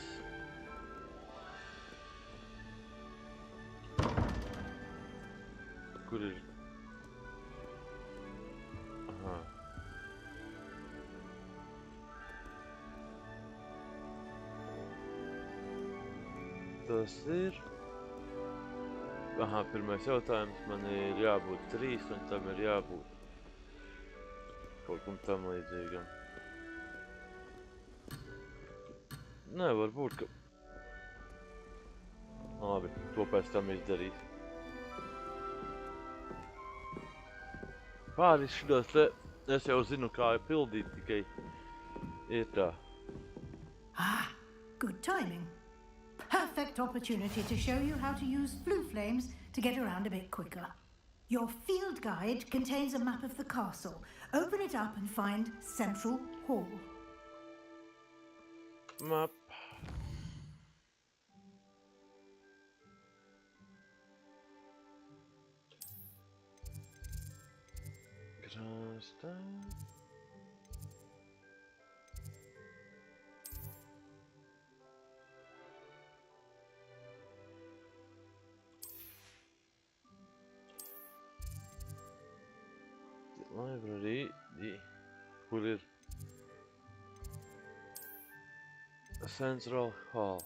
A: Kur ir? Aha. Tas ir... Aha, pirmais jautājums, man ir jābūt 3 un tam ir jābūt kaut kam tam līdzīgam. Nē, varbūt, ka... Labi, to pēc tam izdarīt. Pāris šitos te, es jau zinu, kā pildīt, tikai ir tā.
K: Ah, good timing. Perfect opportunity to show you how to use flue flames to get around a bit quicker. Your field guide contains a map of the castle. Open it up and find Central Hall.
A: Map. Krāstā. Library, kur ir Central Hall.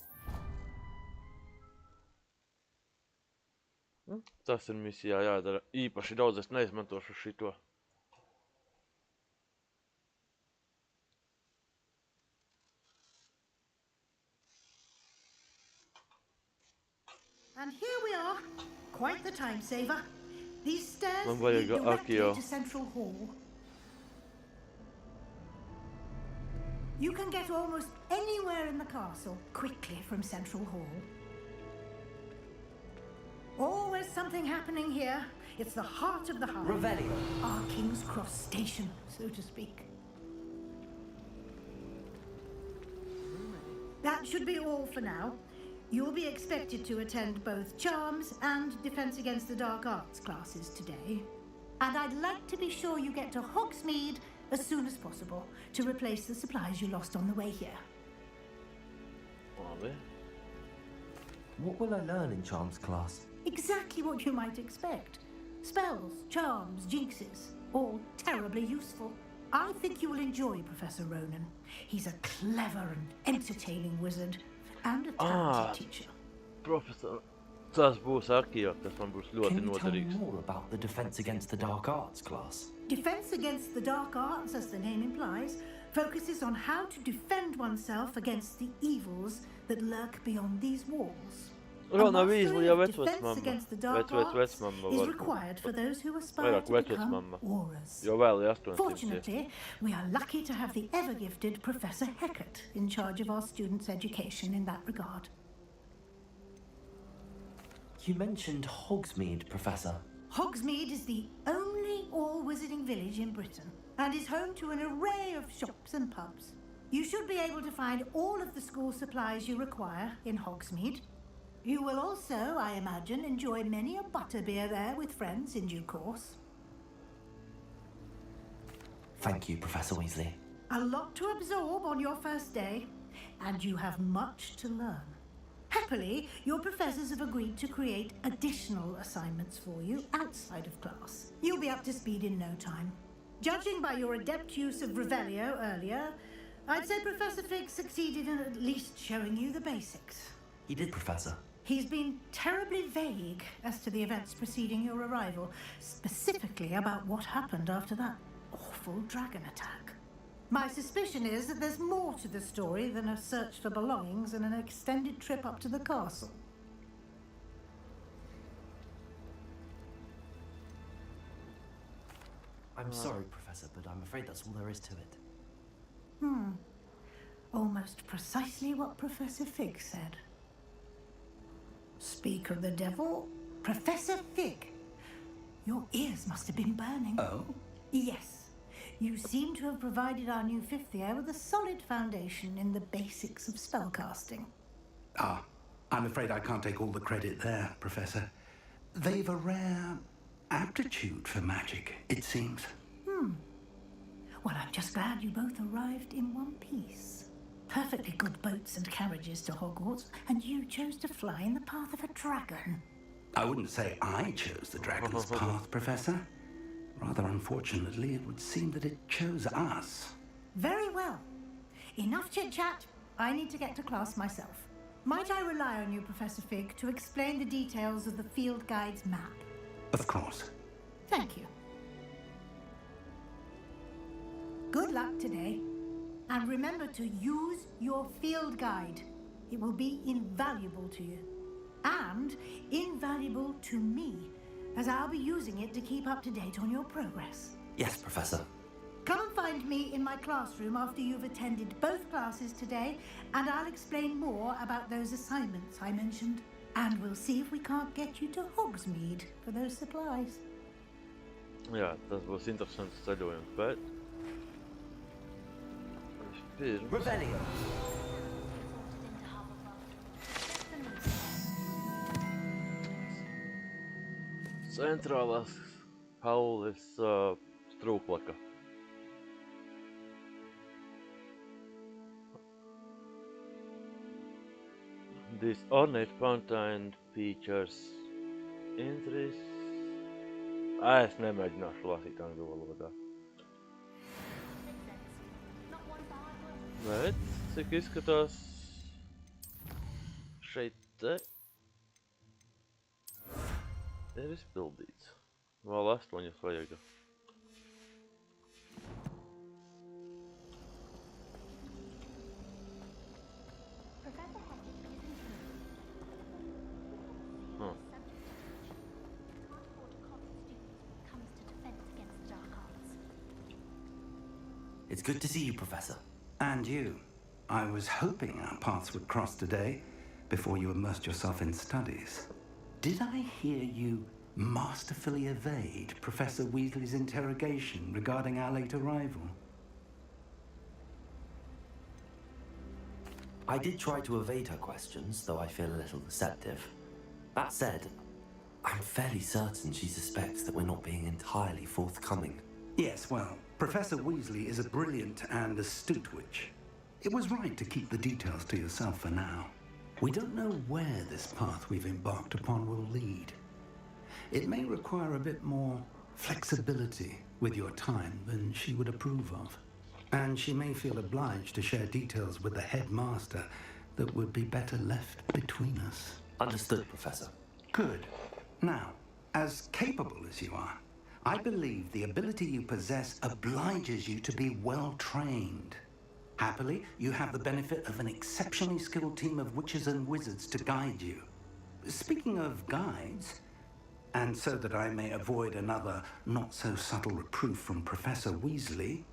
A: Tas ir misijā jādara. Īpaši daudz es neizmantošu šito.
K: And here we are. Quite the time saver. These stairs
A: Man
K: lead
A: vajag
K: directly
A: Akio.
K: to Central Hall. You can get almost anywhere in the castle quickly from Central Hall. Always something happening here. It's the heart of the Hive.
C: Revelio.
K: Our King's Cross station, so to speak. That should be all for now. You'll be expected to attend both Charms and Defense Against the Dark Arts classes today. And I'd like to be sure you get to Hogsmeade as soon as possible to replace the supplies you lost on the way here.
A: Labi.
C: What will I learn in Charms class?
K: Exactly what you might expect. Spells, charms, jinxes, all terribly useful. I think you will enjoy Professor Ronan. He's a clever and entertaining wizard and a talented teacher.
A: Professor, tas būs Akio, tas man būs ļoti
C: Can you tell me
A: noderīgs.
C: more about the Defense Against the Dark Arts class?
K: Defense Against the Dark Arts, as the name implies, focuses on how to defend oneself against the evils that lurk beyond these walls.
A: Rona
K: A mastery
A: Weasley jau
K: of Defense
A: vecmamma.
K: Against the Dark Arts
A: Vecmamma
K: is
A: var
K: required for those who aspire
A: vairāk
K: to become
A: vecmamma.
K: aurors.
A: Jo vēl ir 800.
K: Fortunately, we are lucky to have the ever-gifted Professor Hecat in charge of our students' education in that regard.
C: You mentioned Hogsmeade, Professor.
K: Hogsmeade is the only all-wizarding village in Britain and is home to an array of shops and pubs. You should be able to find all of the school supplies you require in Hogsmeade. You will also, I imagine, enjoy many a butterbeer there with friends in due course.
C: Thank you, Professor Weasley.
K: A lot to absorb on your first day, and you have much to learn. Happily, your professors have agreed to create additional assignments for you outside of class. You'll be up to speed in no time. Judging by your adept use of Revelio earlier, I'd say Professor Fig succeeded in at least showing you the basics.
C: He did, Professor.
K: He's been terribly vague as to the events preceding your arrival, specifically about what happened after that awful dragon attack. My suspicion is that there's more to the story than a search for belongings and an extended trip up to the castle.
C: I'm sorry, Professor. Professor, but I'm afraid that's all there is to it.
K: Almost precisely what Professor Fig said. Speak of the devil, Professor Fig. Your ears must have been burning.
F: Oh?
K: Yes. You seem to have provided our new fifth year with a solid foundation in the basics of spellcasting.
F: Ah, I'm afraid I can't take all the credit there, Professor. They've a rare aptitude for magic, it seems.
K: Well, I'm just glad you both arrived in one piece. Perfectly good boats and carriages to Hogwarts, and you chose to fly in the path of a dragon.
F: I wouldn't say I chose the dragon's path, Professor. Rather unfortunately, it would seem that it chose us.
K: Very well. Enough chit-chat. I need to get to class myself. Might I rely on you, Professor Fig, to explain the details of the field guide's map?
F: Of course.
K: Thank you. Good luck today. And remember to use your field guide. It will be invaluable to you. And invaluable to me, as I'll be using it to keep up to date on your progress.
C: Yes, Professor.
K: Come and find me in my classroom after you've attended both classes today, and I'll explain more about those assignments I mentioned. And we'll see if we can't get you to Hogsmeade for those supplies.
A: Jā, tas būs interesants ceļojums, bet...
C: Revelio.
A: Centrālās haules strūklaka. This ornate fountain features entries. Es nemēģināšu lasīt angļu valodā. Bet, cik izskatās šeit te ir izpildīts. Vēl 8 vajag.
C: It's good to see you, Professor.
F: And you. I was hoping our paths would cross today, before you immersed yourself in studies. Did I hear you masterfully evade Professor Weasley's interrogation regarding our late arrival?
C: I did try to evade her questions, though I feel a little deceptive. That said, I'm fairly certain she suspects that we're not being entirely forthcoming.
F: Yes, well, Professor Weasley is a brilliant and astute witch. It was right to keep the details to yourself for now. We don't know where this path we've embarked upon will lead. It may require a bit more flexibility with your time than she would approve of. And she may feel obliged to share details with the headmaster that would be better left between us.
C: Understood, Professor.
F: Good. Now, as capable as you are, I believe the ability you possess obliges you to be well trained. Happily, you have the benefit of an exceptionally skilled team of witches and wizards to guide you. Speaking of guides, and so that I may avoid another not-so-subtle reproof from Professor Weasley,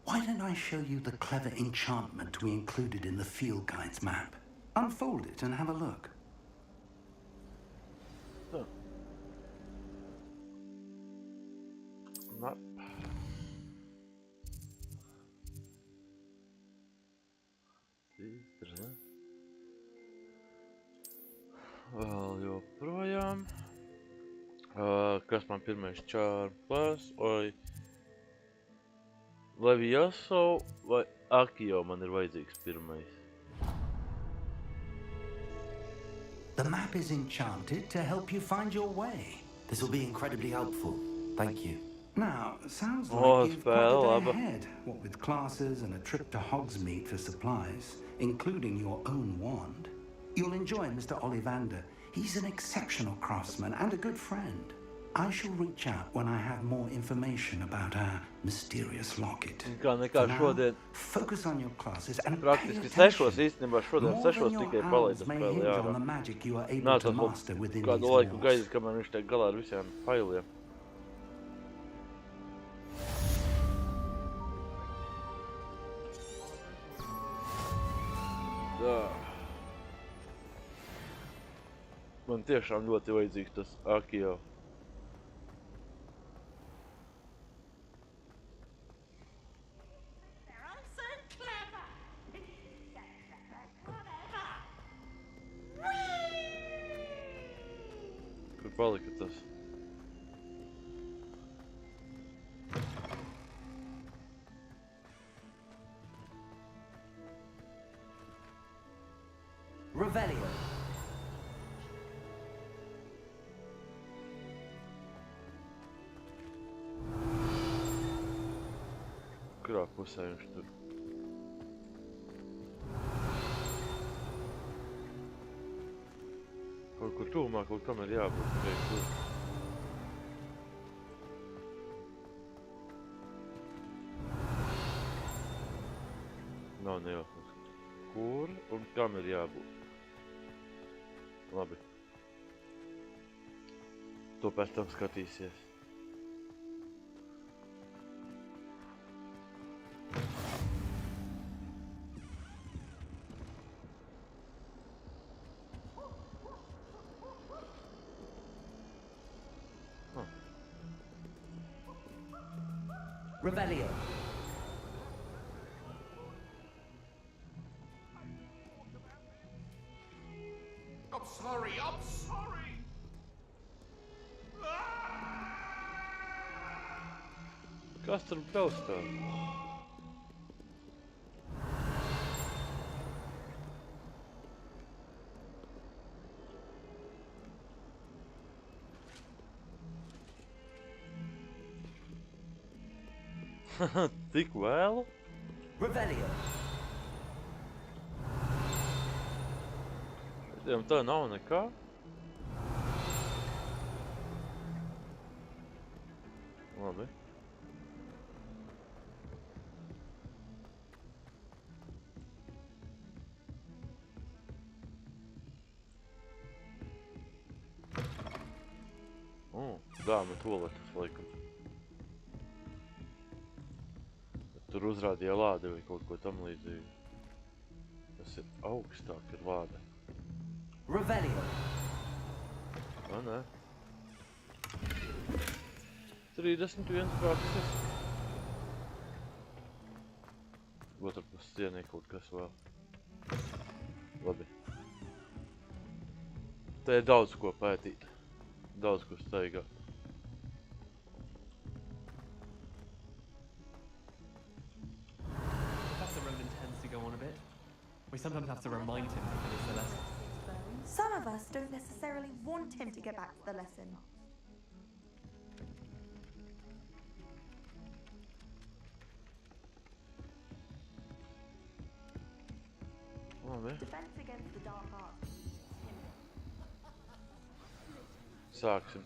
F: why don't I show you the clever enchantment we included in the field guide's map? Unfold it and have a look.
A: So. Map. Vēl joprojām. Kas man pirmais charm class? Vai Levioso vai Akio man ir vajadzīgs pirmais?
F: The map is enchanted to help you find your way.
C: This will be incredibly helpful. Thank you.
F: Now, sounds like you've quite a day ahead, what with classes and a trip to Hogsmeade for supplies, including your own wand. You'll enjoy Mr. Ollivander. He's an exceptional craftsman and a good friend. I shall reach out when I have more information about our mysterious locket. For now, focus on your classes and pay attention.
A: Īstenībā šodien
F: More
A: 6
F: than your
A: tikai
F: hours
A: palaida
F: may
A: spēli
F: hinge
A: ārā.
F: on the magic you are able
A: Nā,
F: to
A: tas
F: master within these
A: kādu laiku
F: walls.
A: gaidīt, kamēr viņš tiek galā ar visiem failiem. Man tiešām ļoti vajadzīgs tas Akio. Kur palika tas?
C: Revelio.
A: Kurā pusē viņš tur? Kaut kur tūmā, kaut kam ir jābūt priekš tur. Nav nejausmas. Kur un kam ir jābūt? Labi. To pēc tam skatīsies.
C: Revelio.
G: I'm sorry, I'm sorry!
A: Kas tur braustā? Tik vēlu?
C: Revelio.
A: Tiem tā nav nekā? Labi. Dāma toaletes, laikam. Tur uzrādīja lādi vai kaut ko tam līdzīgi. Tas ir augstāk ir lāde.
C: Revelio.
A: Nē. 31 prakses. Otrpus cienī kaut kas vēl. Labi. Te ir daudz ko pētīt. Daudz ko staigāt.
R: Professor Ronan tends to go on a bit. We sometimes have to remind him to finish the lesson.
D: Some of us don't necessarily want him to get back to the lesson.
A: Labi.
D: Defense against the dark arts.
A: Sāksim.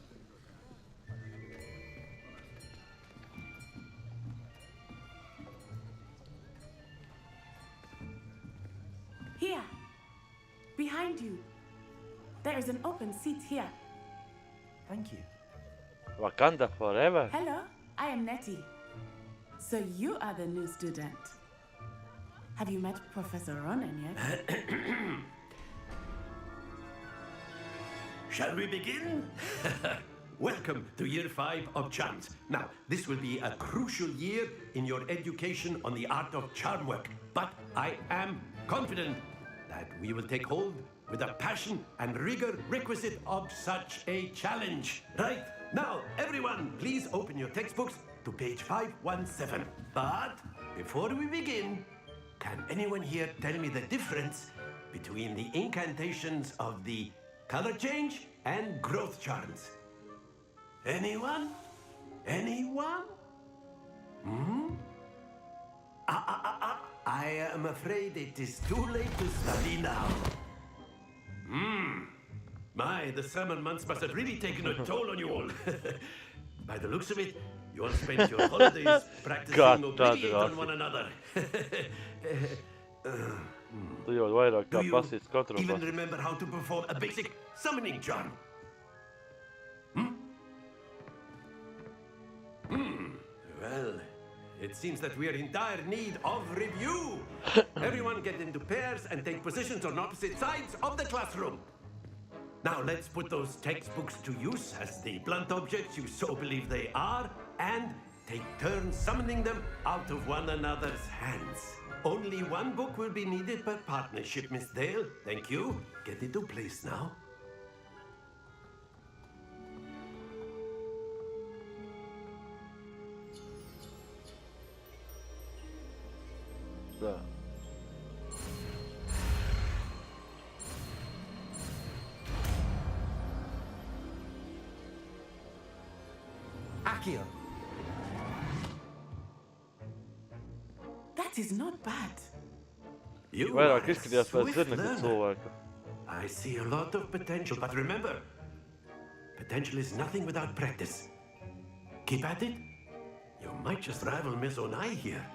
S: Here, behind you. There is an open seat here.
C: Thank you.
A: Wakanda forever.
S: Hello, I am Nettie. So you are the new student. Have you met Professor Ronan yet?
J: Shall we begin? Welcome to Year 5 of Charms. Now, this will be a crucial year in your education on the art of charm work. But I am confident that we will take hold with the passion and rigor requisite of such a challenge. Right, now, everyone, please open your textbooks to page 517. But before we begin, can anyone here tell me the difference between the incantations of the color change and growth charms? Anyone? Anyone? I am afraid it is too late to study now. My, the summer months must have really taken a toll on you all. By the looks of it, you all spent your holidays practicing obliviate on one another.
A: Tu jau vairāk kā
J: Do
A: pasīts
J: you
A: katru
J: even
A: pasīts.
J: remember how to perform a basic summoning charm? Well, it seems that we are in dire need of review. Everyone get into pairs and take positions on opposite sides of the classroom. Now let's put those textbooks to use as the blunt objects you so believe they are, and take turns summoning them out of one another's hands. Only one book will be needed per partnership, Miss Dale. Thank you. Get into place now.
A: Da.
P: Akio.
S: That is not bad.
J: You
A: Vairāk
J: are a
A: izskatījās pēc
J: swift
A: zirnekļa
J: learner.
A: cilvēka.
J: I see a lot of potential, but remember, potential is nothing without practice. Keep at it. You might just rival Miss Onai here.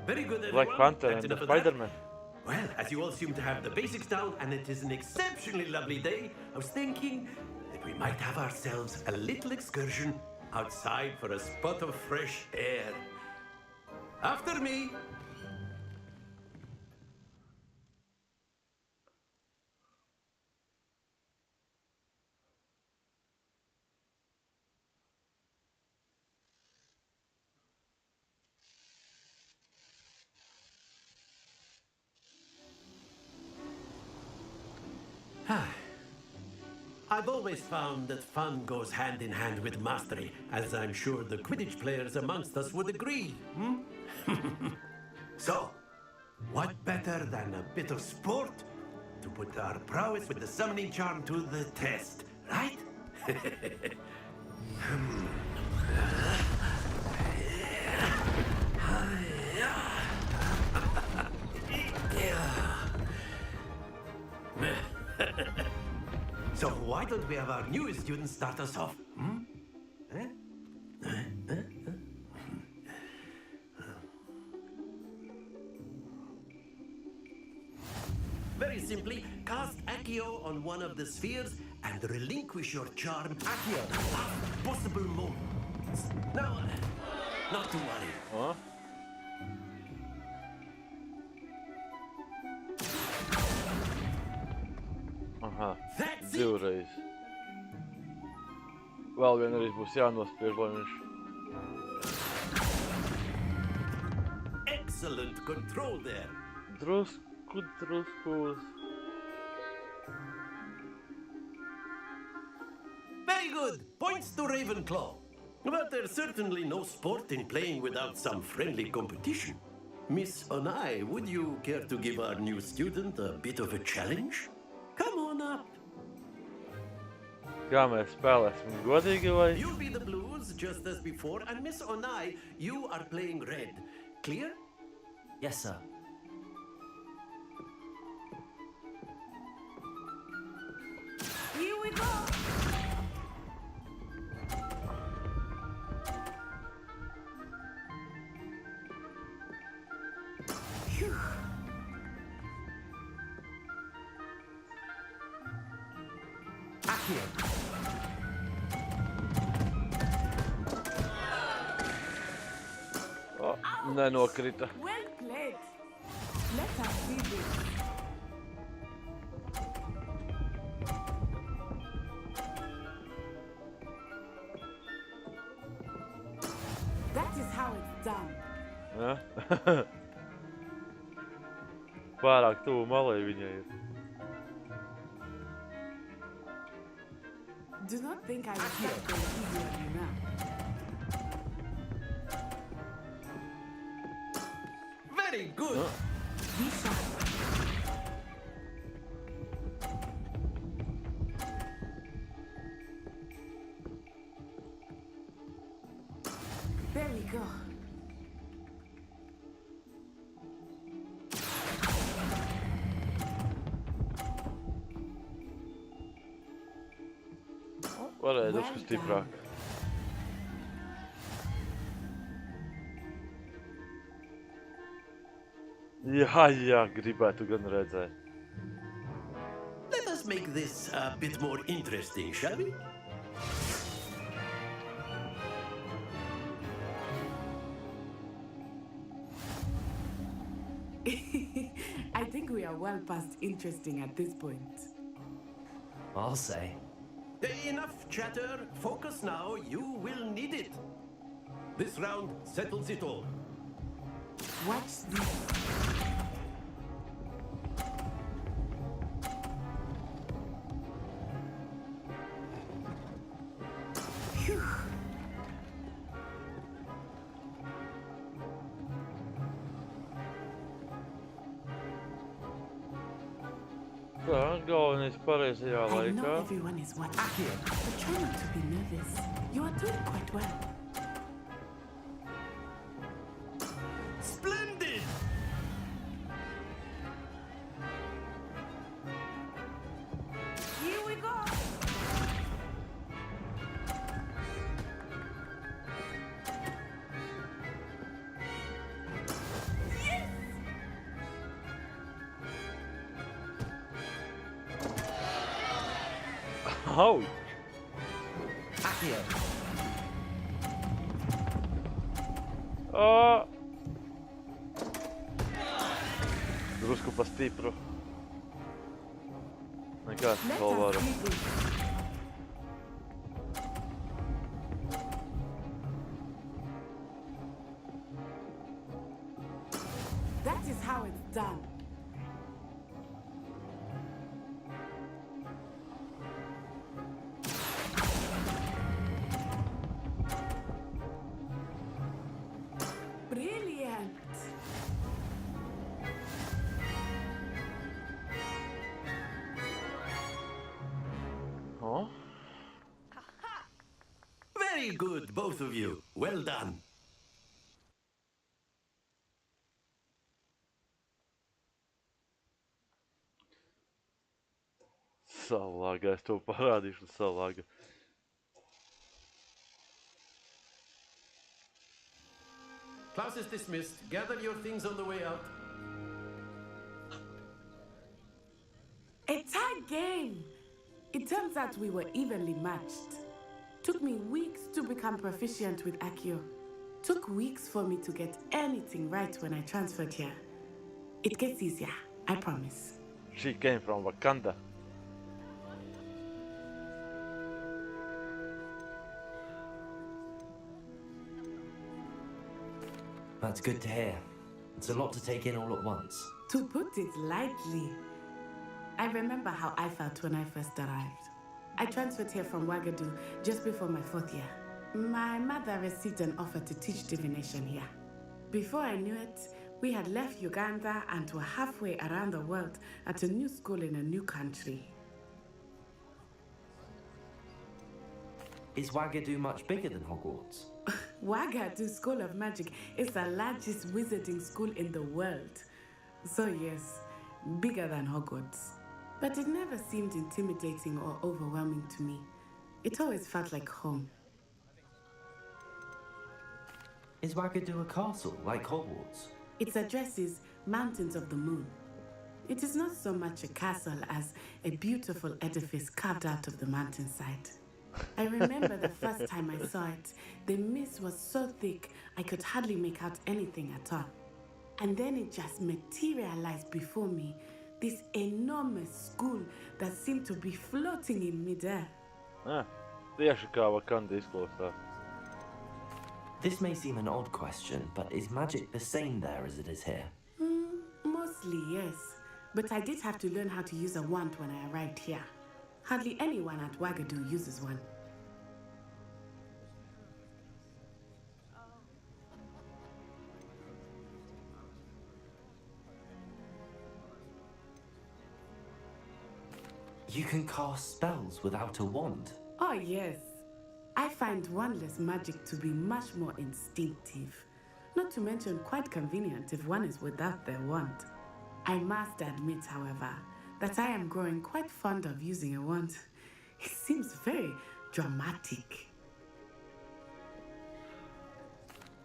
J: Very good, everyone.
A: Black Panther
J: That's
A: and
J: enough of
A: Spider-Man.
J: that. Well, as you all seem to have the basics down, and it is an exceptionally lovely day, I was thinking that we might have ourselves a little excursion outside for a spot of fresh air. After me. I've always found that fun goes hand in hand with mastery, as I'm sure the Quidditch players amongst us would agree. So, what better than a bit of sport to put our prowess with the summoning charm to the test, right? So why don't we have our newest student start us off? Very simply, cast Accio on one of the spheres and relinquish your charm Accio at last possible moments. Now, not to worry.
A: Huh? Aha, divreiz. Vēl vienreiz būs jānospiež, lai viņš...
J: Excellent control there.
A: Drusku.
J: Very good. Points to Ravenclaw. But there's certainly no sport in playing without some friendly competition. Miss Onai, would you care to give our new student a bit of a challenge? Come on up.
A: Kā mēs spēlēsim godīgi vai?
J: You'll be the blues just as before, and Miss Onai, you are playing red. Clear?
C: Yes, sir.
S: Here we go. Phew.
P: Akio.
A: O, nenokrita.
S: Well played. Let us see this. That is how it's done.
A: Ja? Pārāk tuvu malai viņai ir.
S: Do not think I will stop going easy on you now.
J: Very good.
S: Be sharp. There we go.
A: Varēja drusku stiprāk. Jā, gribētu gan redzēt.
J: Let us make this a bit more interesting, shall we?
S: I think we are well past interesting at this point.
C: I'll say.
J: Enough chatter. Focus now. You will need it. This round settles it all.
S: Watch this. Phew.
A: Tā, galvenais pareizajā
S: I know
A: laikā.
S: everyone is watching, but try not to be nervous. You are doing quite well.
J: Splendid!
K: Here we go.
A: Au!
C: Accio.
A: Ā! Drusku pa stipru. Nekas, vēl varu.
S: That is how it's done. Brilliant.
A: Huh?
J: Very good, both of you. Well done.
A: Salāga, es to parādīšu salāga.
J: Class is dismissed. Gather your things on the way out.
S: A tight game. It turns out we were evenly matched. Took me weeks to become proficient with Accio. Took weeks for me to get anything right when I transferred here. It gets easier, I promise.
A: She came from Wakanda.
C: That's good to hear. It's a lot to take in all at once.
S: To put it lightly, I remember how I felt when I first arrived. I transferred here from Ouagadougou just before my 4th year. My mother received an offer to teach divination here. Before I knew it, we had left Uganda and were halfway around the world at a new school in a new country.
C: Is Ouagadougou much bigger than Hogwarts?
S: Ouagadougou School of Magic is the largest wizarding school in the world. So yes, bigger than Hogwarts. But it never seemed intimidating or overwhelming to me. It always felt like home.
C: Is Ouagadougou a castle, like Hogwarts?
S: Its address is Mountains of the Moon. It is not so much a castle as a beautiful edifice carved out of the mountainside. I remember the first time I saw it, the mist was so thick I could hardly make out anything at all. And then it just materialized before me, this enormous school that seemed to be floating in midair.
A: Tieši kā Wakanda izklausās.
C: This may seem an odd question, but is magic the same there as it is here?
S: Mostly, yes. But I did have to learn how to use a wand when I arrived here. Hardly anyone at Ouagadougou uses one.
C: You can cast spells without a wand?
S: Oh, yes. I find wandless magic to be much more instinctive. Not to mention quite convenient if one is without their wand. I must admit, however, that I am growing quite fond of using a wand. It seems very dramatic.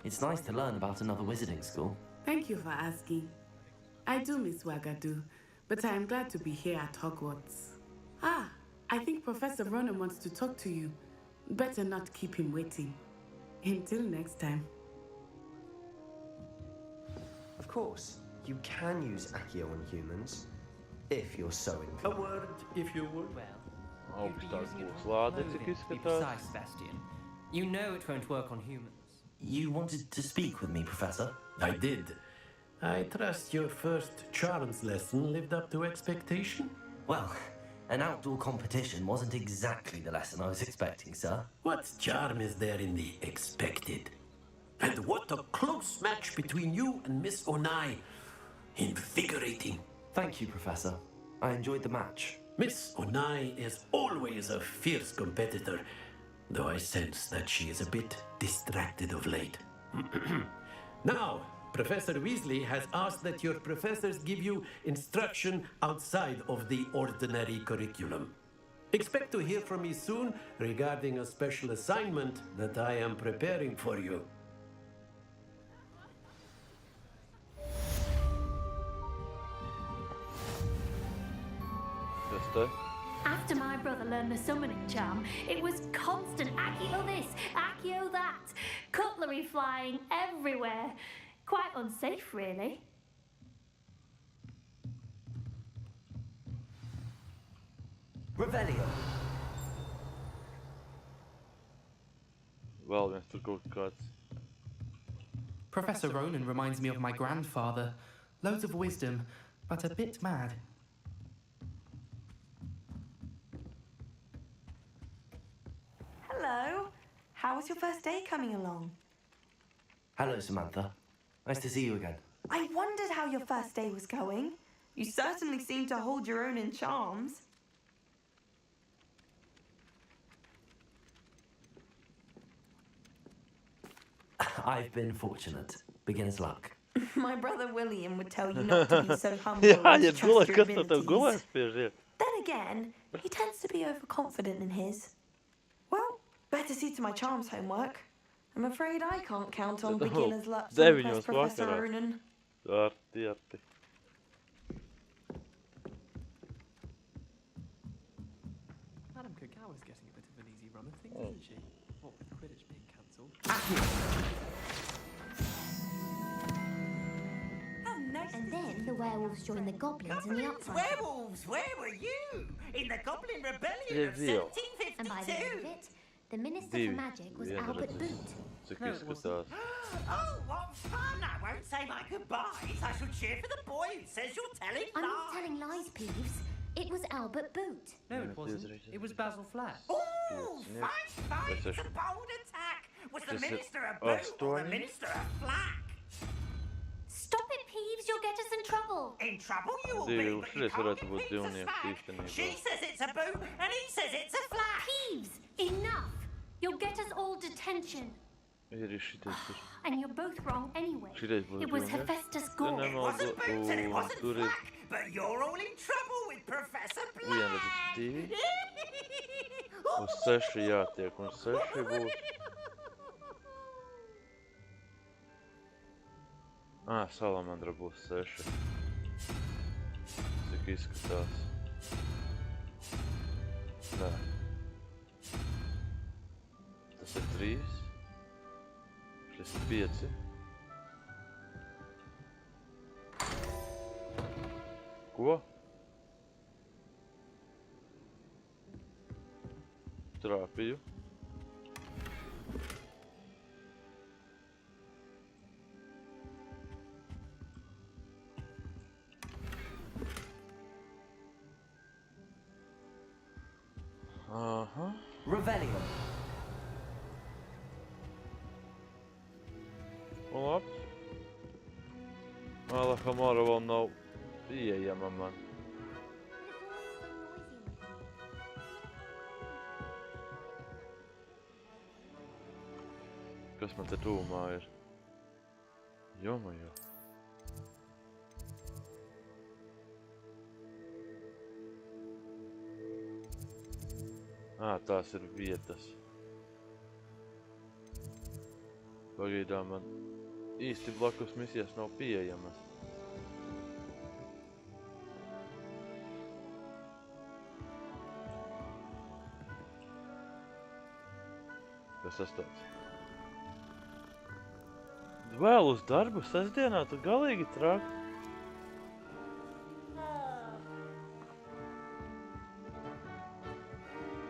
C: It's nice to learn about another wizarding school.
S: Thank you for asking. I do miss Ouagadougou, but I am glad to be here at Hogwarts. Ah, I think Professor Ronan wants to talk to you. Better not keep him waiting. Until next time.
T: Of course, you can use Accio on humans, if you're so
J: A
T: inclined.
J: word, if you would.
C: Well,
A: Augstāk būs lāde, cik
C: Be
A: izskatās.
C: precise, Sebastian. You know it won't work on humans. You wanted to speak with me, Professor?
J: I did. I trust your first charms lesson lived up to expectation?
C: Well, an outdoor competition wasn't exactly the lesson I was expecting, sir.
J: What charm is there in the expected? And what a close match between you and Miss Onai. Invigorating.
C: Thank you, Professor. I enjoyed the match.
J: Miss Onai is always a fierce competitor, though I sense that she is a bit distracted of late. Now, Professor Weasley has asked that your professors give you instruction outside of the ordinary curriculum. Expect to hear from me soon regarding a special assignment that I am preparing for you.
O: After my brother learned the summoning charm, it was constant Accio this, Accio that, cutlery flying everywhere. Quite unsafe, really.
C: Revelio.
A: Vēl viens tur kaut kāds.
R: Professor Ronan reminds me of my grandfather. Loads of wisdom, but a bit mad.
D: Hello. How was your first day coming along?
C: Hello, Samantha. Nice to see you again.
D: I wondered how your first day was going. You certainly seem to hold your own in charms.
C: I've been fortunate. Beginner's luck.
D: My brother William would tell you not to be so humble
A: Jā,
D: and
A: ja
D: to trust your
A: kas tev
D: abilities.
A: gulēs pie
D: Then again, he tends to be overconfident in his. Well, better see to my charms homework. I'm afraid I can't count on beginner's luck to impress Professor Ronan.
A: Arti.
R: Madam Kogawa's getting a bit of an easy run of things, isn't she? What with Quidditch being cancelled.
O: And then the werewolves joined the goblins in the uprising.
Q: Werewolves, where were you? In the Goblin Rebellion of
A: Reveal.
Q: 1752?
O: And by the end of it, the Minister for Magic was Albert Boot.
A: Cik izskatās.
Q: Oh, what fun! I won't say my goodbyes. I shall cheer for the boy who says you're telling
O: I'm
Q: lies.
O: not telling lies, Peeves. It was Albert Boot.
R: No, it wasn't. It was Basil Flat.
Q: Ooh, fight! It's a bold attack! Was the Minister a boot or the Minister a flack?
O: Stop it, Peeves. You'll get us in trouble.
Q: In trouble you will
A: Divi,
Q: be, but you
A: šis
Q: can't
A: varētu
Q: give
A: būt
Q: Peeves a
A: divnieks
Q: smack.
A: īstenībā.
Q: She says it's a boot and he says it's a flack.
O: Peeves, enough. You'll get us all detention.
A: Ir šitais tur.
O: And you're both wrong anyway.
A: Šitais būs
O: It was
A: divnieks.
O: Hephaestus Gore.
Q: It wasn't boots and it wasn't
A: tur ir
Q: flack, but you're all in trouble with Professor Black.
A: viena, divi. Uz 6 jātiek, un 6 būs. Salamandra būs 6. Cik izskatās. Nē. Tas ir 3. Šis ir 5. Ko? Trāpīju. Aha.
C: Revelio.
A: Un labi. Alahamara vēl nav pieejama man. Kas man te tūmā ir? Jomajo. Tās ir vietas. Pagaidām man īsti blakus misijas nav pieejamas. Kas tas tāds? Vēl uz darbu sestdienā, tu galīgi traki.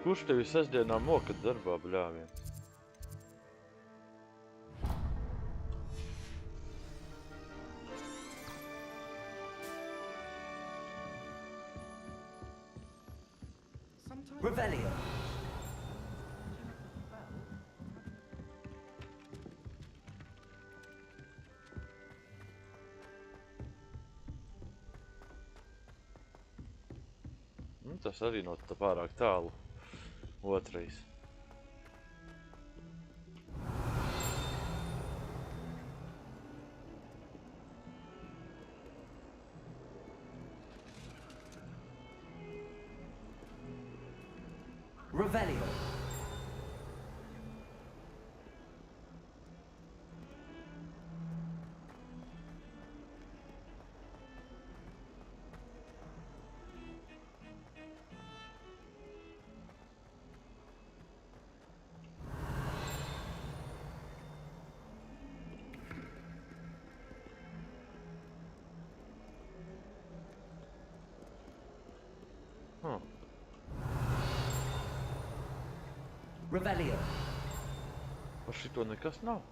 A: Kurš tevi sestdienā mokat darbā, bļāvien?
C: Revelio.
A: Tas arī nav tā pārāk tālu. Otrais.
C: Revelio. Revelio.
A: Par šito nekas nav?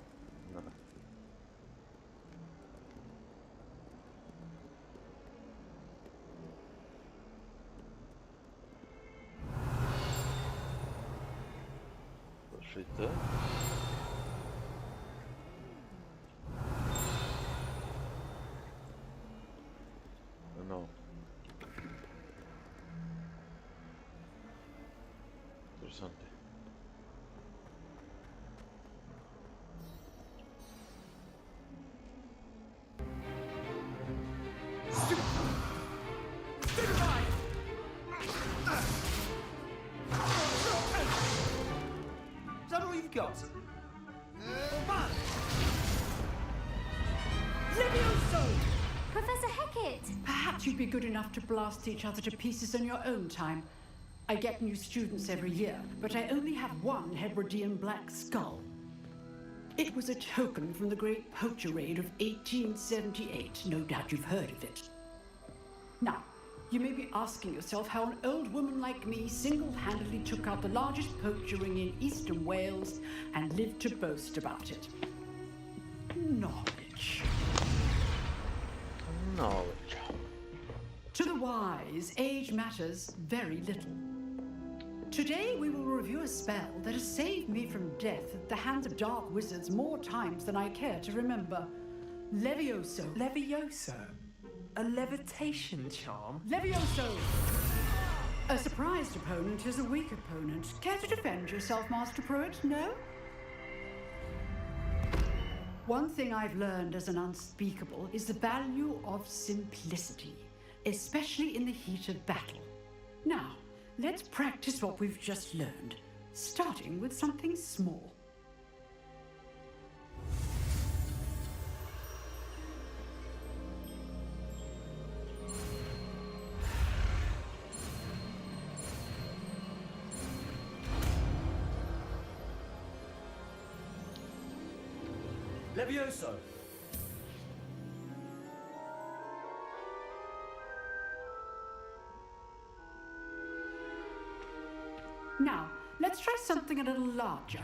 A: Nē. Par šitā? Nav. Interesanti.
P: Got.
O: Levioso! Professor Hecat!
U: Perhaps you'd be good enough to blast each other to pieces on your own time. I get new students every year, but I only have one Hebridean black skull. It was a token from the Great Poacher Raid of 1878. No doubt you've heard of it. Now, you may be asking yourself how an old woman like me single-handedly took out the largest poacher ring in eastern Wales and lived to boast about it. Knowledge.
A: Knowledge.
U: To the wise, age matters very little. Today we will review a spell that has saved me from death at the hands of dark wizards more times than I care to remember. Levioso.
P: Levioso? A levitation charm?
U: Levioso! A surprised opponent is a weak opponent. Care to defend yourself, Master Pruitt? No? One thing I've learned as an unspeakable is the value of simplicity, especially in the heat of battle. Now, let's practice what we've just learned, starting with something small.
C: Levioso.
U: Now, let's try something a little larger.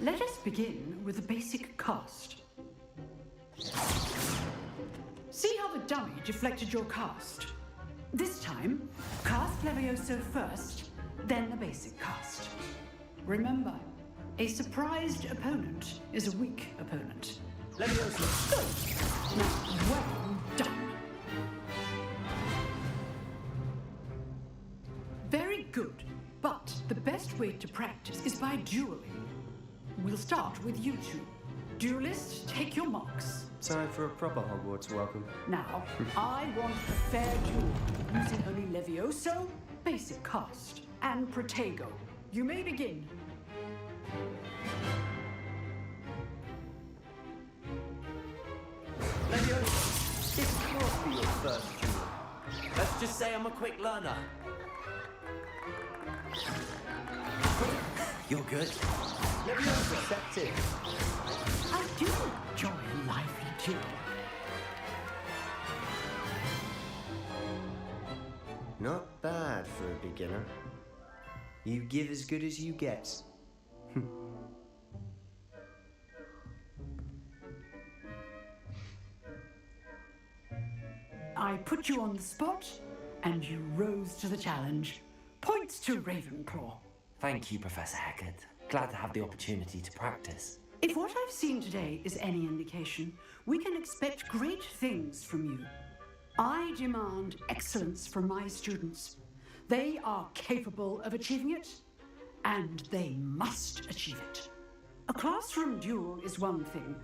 U: Let us begin with the basic cast. See how the dummy deflected your cast? This time, cast Levioso first, then the basic cast. Remember, a surprised opponent is a weak opponent.
C: Levioso.
U: Good. Now, well done. Very good, but the best way to practice is by dueling. We'll start with you two. Duelists, take your marks.
T: Time for a proper Hogwarts welcome.
U: Now, I want a fair duel, using only Levioso, basic cast, and Protego. You may begin.
T: Levioso, this must be your first duel.
P: Let's just say I'm a quick learner. You're good. Leviosa accepted.
U: I do enjoy a lively duel.
B: Not bad for a beginner. You give as good as you get.
U: I put you on the spot, and you rose to the challenge. Points to Ravenclaw.
C: Thank you, Professor Hecat. Glad to have the opportunity to practice.
U: If what I've seen today is any indication, we can expect great things from you. I demand excellence from my students. They are capable of achieving it, and they must achieve it. A classroom duel is one thing,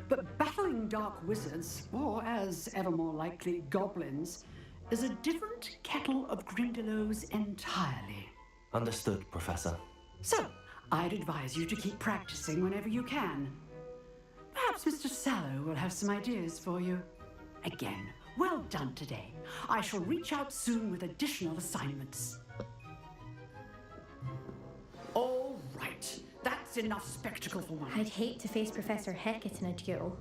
U: but battling dark wizards, or as ever more likely, goblins, is a different kettle of Grindylows entirely.
C: Understood, Professor.
U: So, I'd advise you to keep practicing whenever you can. Perhaps Mr. Sallow will have some ideas for you. Again, well done today. I shall reach out soon with additional assignments. All right, that's enough spectacle for one.
O: I'd hate to face Professor Hecat in a duel.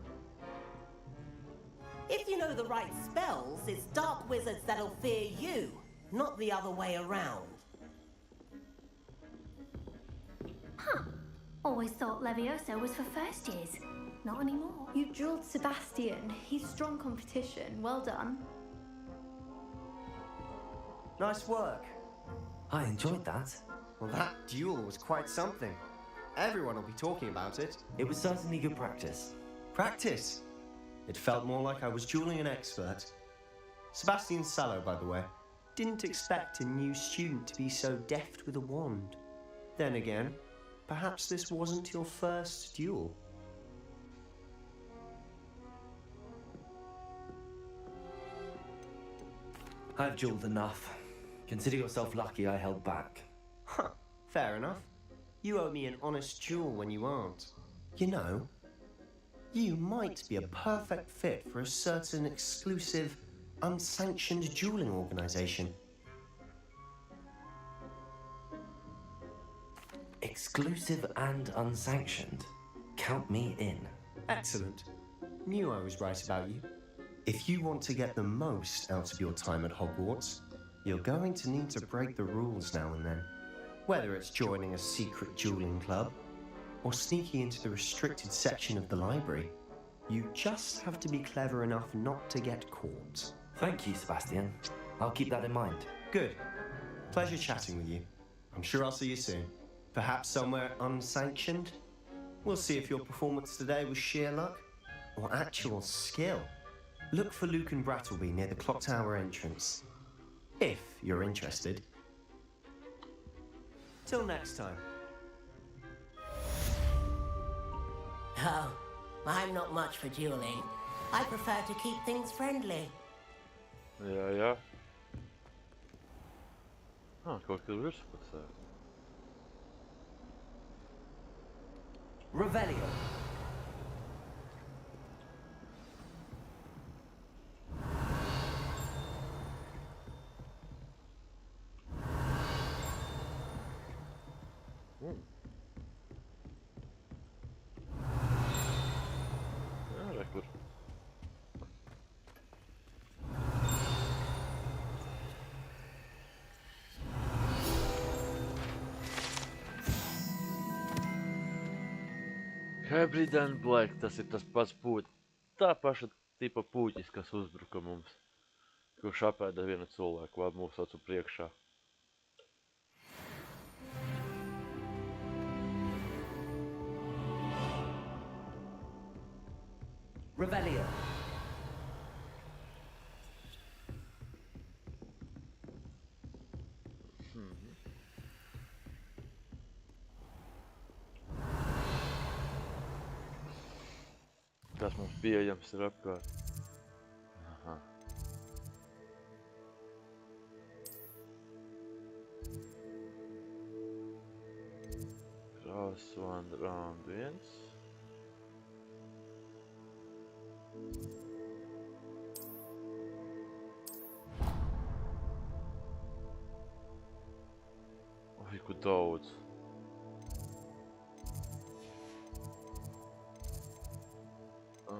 Q: If you know the right spells, it's dark wizards that'll fear you, not the other way around.
O: Huh. Always thought Leviosa was for first years. Not anymore.
D: You drilled Sebastian. He's strong competition. Well done.
B: Nice work.
C: I enjoyed that.
B: Well, that duel was quite something. Everyone will be talking about it.
C: It was certainly good practice.
B: Practice? It felt more like I was dueling an expert. Sebastian Sallow, by the way. Didn't expect a new student to be so deft with a wand. Then again, perhaps this wasn't your first duel.
C: I've dueled enough. Consider yourself lucky I held back.
B: Huh, fair enough. You owe me an honest duel when you aren't. You know, you might be a perfect fit for a certain exclusive, unsanctioned dueling organization.
C: Exclusive and unsanctioned? Count me in.
B: Excellent. Knew I was right about you. If you want to get the most out of your time at Hogwarts, you're going to need to break the rules now and then. Whether it's joining a secret dueling club, or sneaking into the restricted section of the library, you just have to be clever enough not to get caught.
C: Thank you, Sebastian. I'll keep that in mind.
B: Good. Pleasure chatting with you. I'm sure I'll see you soon. Perhaps somewhere unsanctioned? We'll see if your performance today was sheer luck, or actual skill. Look for Luke and Brattleby near the Clock Tower entrance. If you're interested. Till next time.
Q: Oh, I'm not much for dueling. I prefer to keep things friendly.
A: Ja, ja. Ah, kaut kas virspucē.
P: Revelio.
A: Jā, re, kur. Hybrid and Black, tas ir tas pats pūķis. Tā paša tipa pūķis, kas uzbruka mums. Kurš apēda vienu cilvēku, vēl mūsu acu priekšā.
P: Revelio.
A: Kas mums pieejams ir apkārt. Aha. Crosswand round 1. daudz.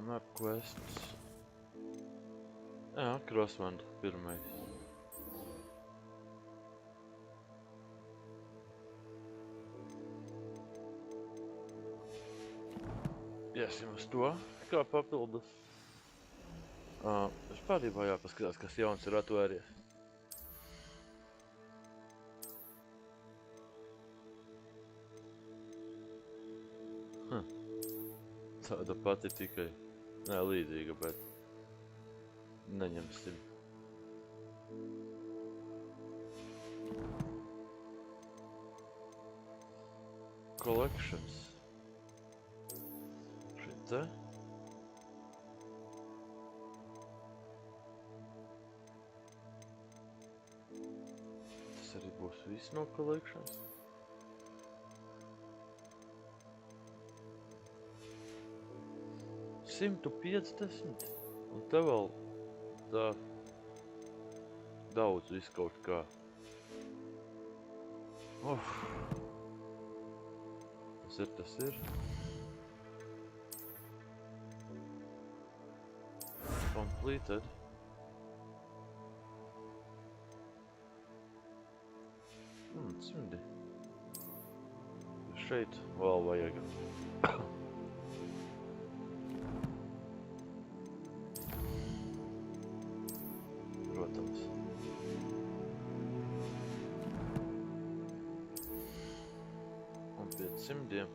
A: Map quests. Jā, Crossman pirmais. Iesim uz to, kā papildus. Es pārībā jāpaskatās, kas jauns ir atvēries. Tāda pati tikai, nē, līdzīga, bet neņemsim. Collections. Šitā. Tas arī būs viss no collections. $150, un te vēl tā daudz visu kaut kā. Tas ir. Completed. Cimdi. Šeit vēl vajag. Protams. Un pie cimdiem.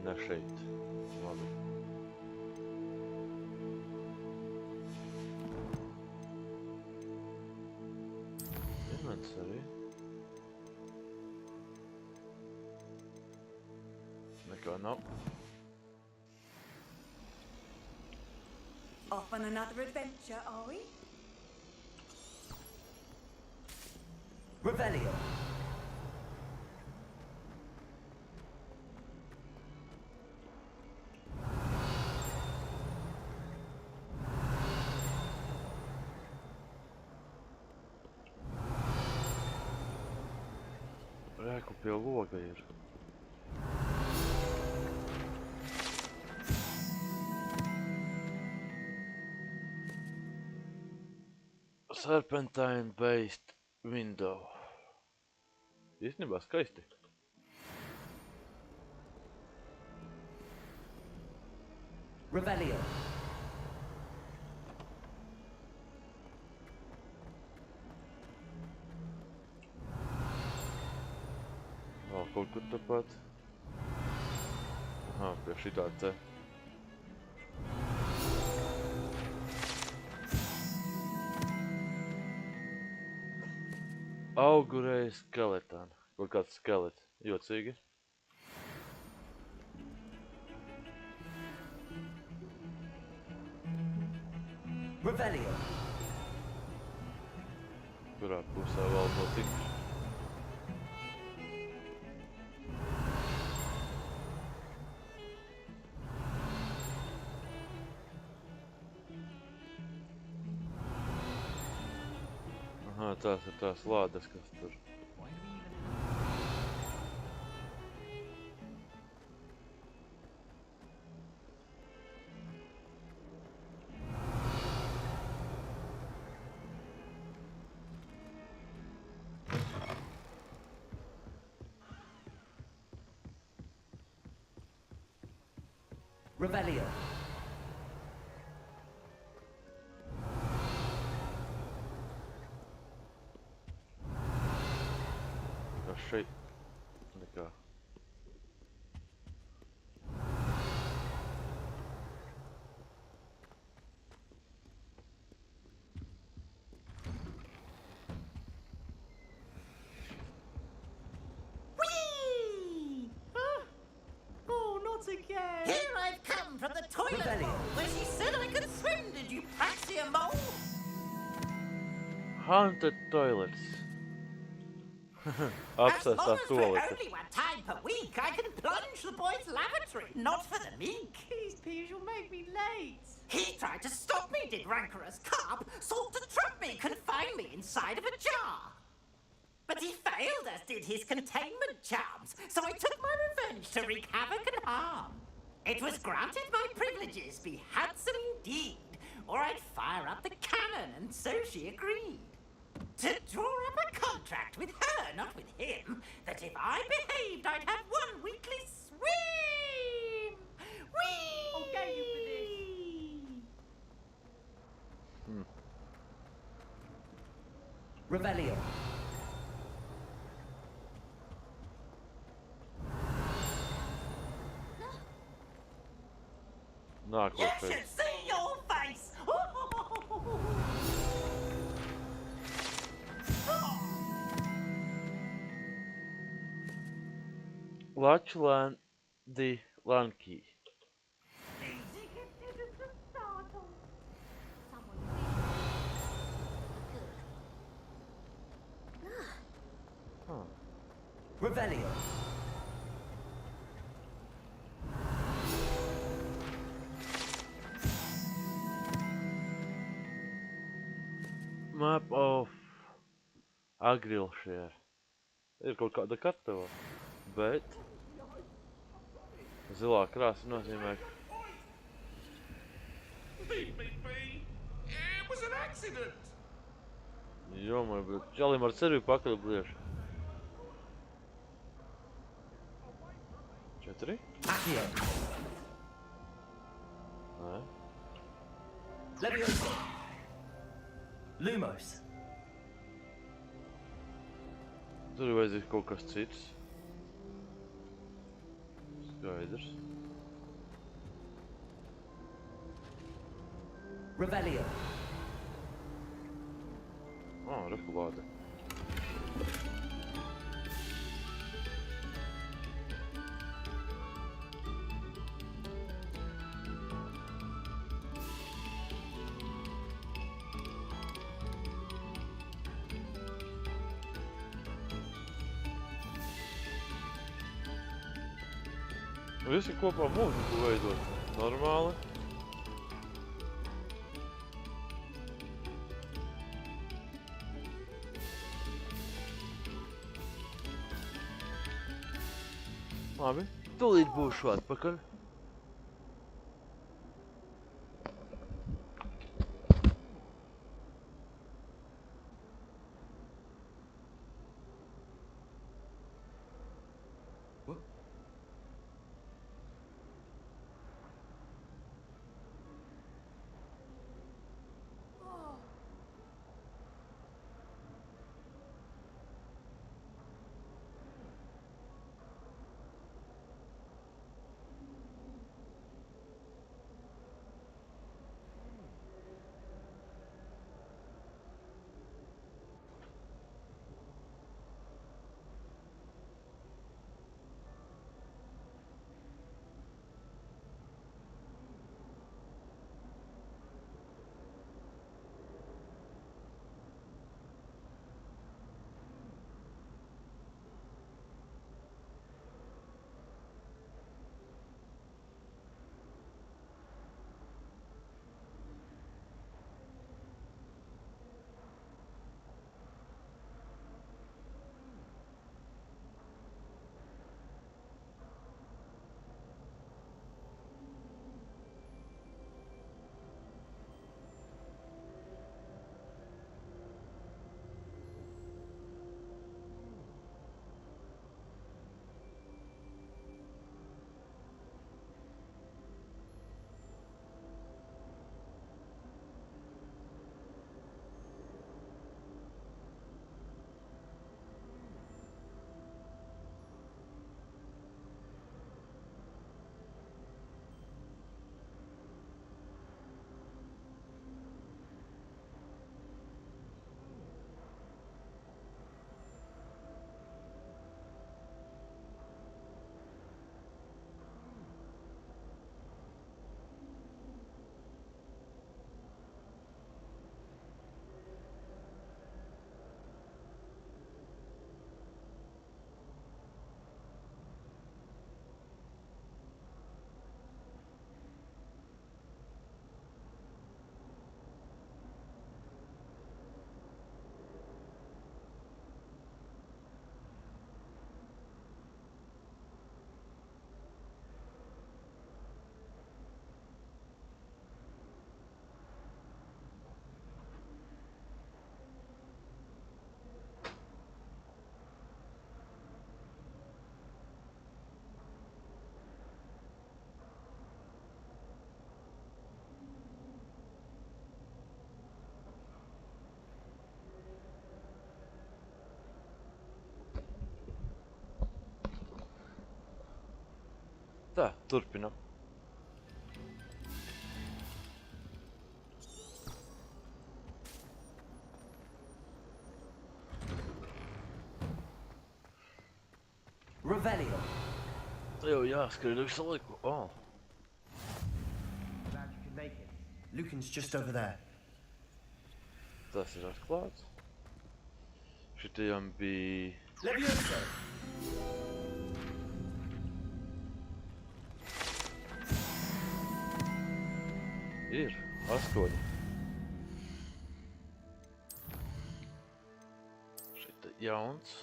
A: Ne šeit. Labi. Inventory. Nekā nav.
N: Off on another adventure, are we?
C: Revelio.
A: Rēku pie loga ir. Serpentine based window. Īstenībā skaisti.
C: Revelio.
A: Vēl kaut kur tāpat. Aha, pie šitā te. Augurēja skeletāna. Kaut kāds skelets. Jocīgi.
C: Revelio.
A: Kurā pusē vēl notiks? Aha, tās ir tās lādes, kas tur.
C: Revelio.
A: Kas šeit? Nekā.
K: Whee! Oh, not again!
G: Here I've come from the toilet bowl where she said I could swim, did you praxia mole?
A: Haunted toilets.
G: As long
A: Apsēstās
G: as we're
A: toaletes.
G: only one time per week, I can plunge the boy's lavatory, not for the meek.
K: Please, please, you'll make me late.
G: He tried to stop me, did rancorous carp, sought to trap me, confine me inside of a jar.
Q: But he failed, as did his containment charms, so I took my revenge to wreak havoc and harm. It was granted my privileges be handsome indeed, or I'd fire up the cannon, and so she agreed. To draw up a contract with her, not with him, that if I behaved, I'd have one weekly swim! Whee!
P: I'll get you for this. Revelio.
A: Nākošais.
Q: You should see your face!
A: The Lanky.
P: Revelio.
A: Map of Agrilshire. Ir kaut kāda kartava, bet zilā krāsa nozīmē, ka...
I: Leave me be! It was an accident!
A: Jomai, bet čalim ar ceļu pakaļ bliež. 4?
P: Accio.
A: Nē.
P: Levioso. Lumos.
A: Tur ir vajadzīgs kaut kas cits. Skaidrs.
P: Revelio.
A: Rekulāde. Visi kopā mūziku veidot. Normāli. Labi, tūlīt būšu atpakaļ. Tā, turpinam.
C: Revelio.
A: Tev jāskrien visu laiku. Oh.
B: Glad you can make it. Lucan's just over there.
A: Tas ir atklāts. Šitajam bija...
B: Levioso!
A: Ir 8. Šita jauns.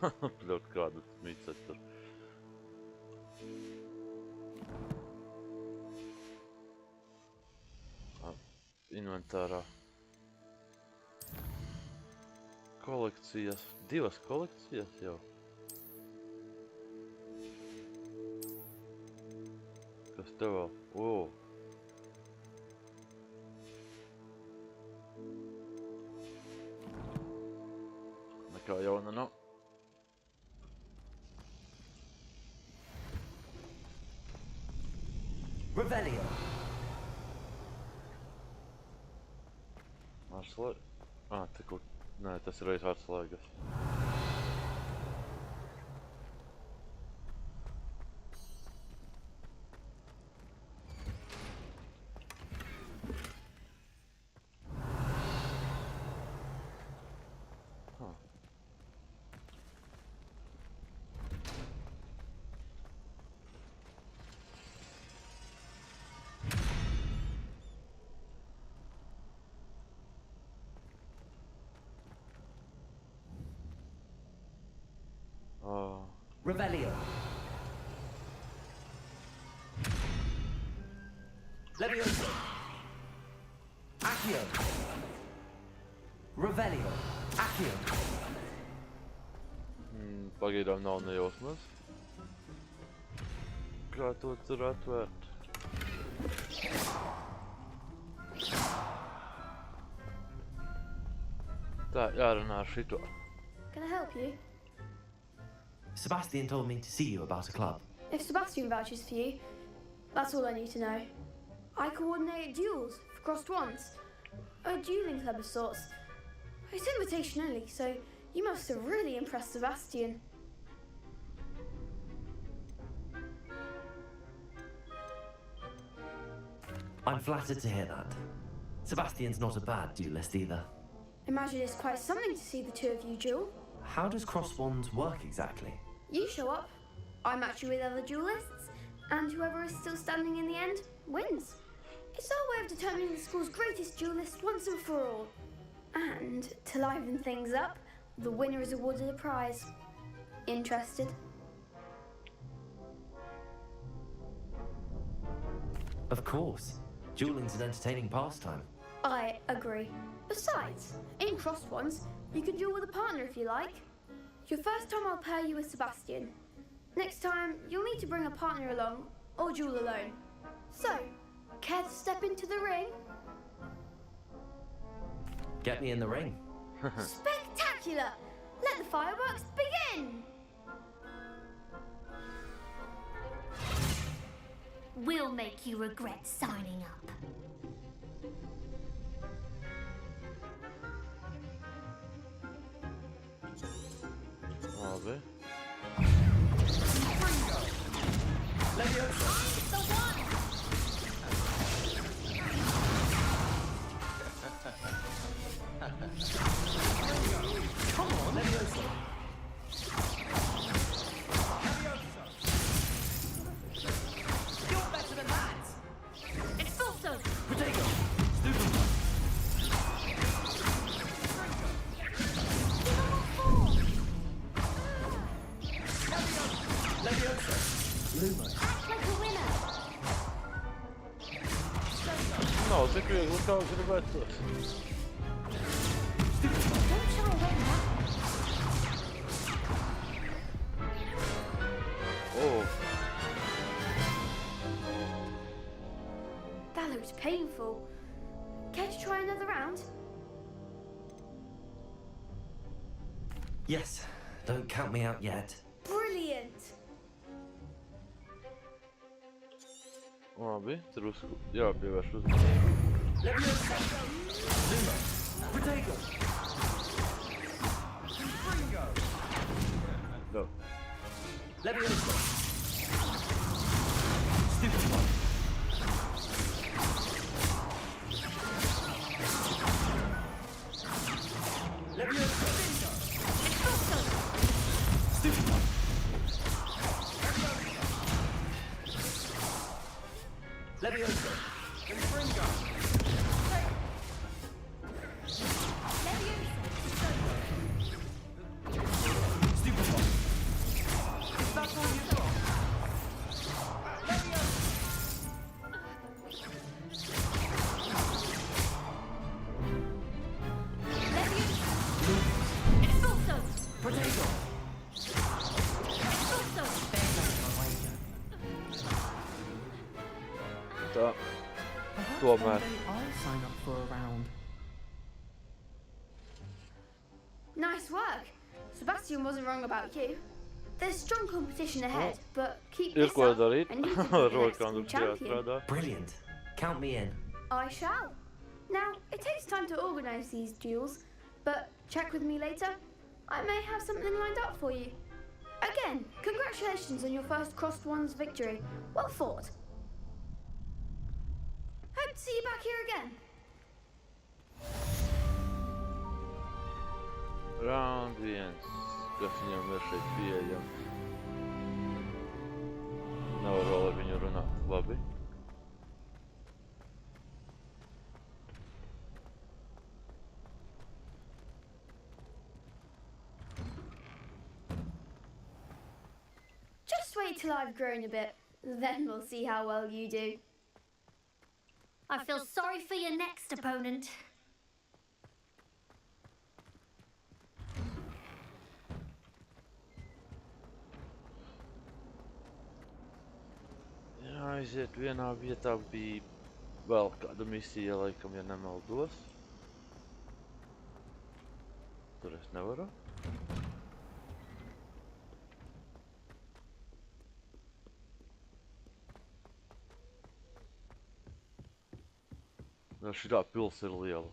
A: Pļaut kādu mīcēt tur. Inventārā. Kolekcijas. 2 kolekcijas jau. Kas tev vēl? O! Nekā jauna nav.
C: Revelio.
A: Atslēgas. Te kur... Nē, tas ir reiz atslēgas.
C: Revelio. Levioso. Accio. Revelio. Accio.
A: Pagaidām nav nejausmas. Kā to tur atvērt? Tā, jārunā ar šito.
O: Can I help you?
C: Sebastian told me to see you about a club.
O: If Sebastian vouches for you, that's all I need to know. I coordinate duels for crossed ones. A dueling club of sorts. It's invitation only, so you must have really impressed Sebastian.
C: I'm flattered to hear that. Sebastian's not a bad duelist either.
O: Imagine it's quite something to see the two of you duel.
C: How does cross wands work exactly?
O: You show up, I match you with other duelists, and whoever is still standing in the end wins. It's our way of determining the school's greatest duelist once and for all. And to liven things up, the winner is awarded a prize. Interested?
C: Of course. Dueling's an entertaining pastime.
O: I agree. Besides, in crossed ones, you can duel with a partner if you like. Your first time I'll pair you with Sebastian. Next time, you'll need to bring a partner along, or duel alone. So, care to step into the ring?
C: Get me in the ring.
O: Spectacular! Let the fireworks begin!
H: We'll make you regret signing up.
A: Labi.
C: Come on, Levioso. You're better than that.
H: Expulso.
C: Protego. Stupid. Levioso. Luma.
H: Act like a winner.
A: Nav tik viegli, kā gribētos.
H: Don't shy away now.
A: Oh.
O: That looked painful. Care to try another round?
C: Yes, don't count me out yet.
O: Brilliant!
A: Labi, drusku jāpievērš uzmanību.
C: Zuma! Protego!
A: Go.
C: Leviosa! Stupid one! Leviosa! Stupid one! Leviosa! Confringo! Stupid one! Is that all you got?
H: Expulso!
C: Protego!
H: Expulso!
A: Tā.
R: Perhaps
A: Tomēr.
R: one day I'll sign up for a round.
O: Nice work. Sebastian wasn't wrong about you. There's strong competition ahead, but keep
A: Ir
O: this
A: ko
O: up
A: darīt.
O: and you could be the next
A: Rokām
O: school
A: tur
O: champion.
A: jāstrādā.
C: Brilliant. Count me in.
O: I shall. Now, it takes time to organise these duels, but check with me later. I may have something lined up for you. Again, congratulations on your first Crossed Ones victory. Well fought. Hope to see you back here again.
A: Round 1. Kas viņam ir šeit pieejams? Nevar vēl ar viņu runāt. Labi.
O: Just wait till I've grown a bit, then we'll see how well you do.
H: I feel sorry for your next opponent.
A: Jāaiziet vienā vietā bija vēl kāda misija, laikam, ja nemaldos. Tur es nevaru. Šitā pils ir liela.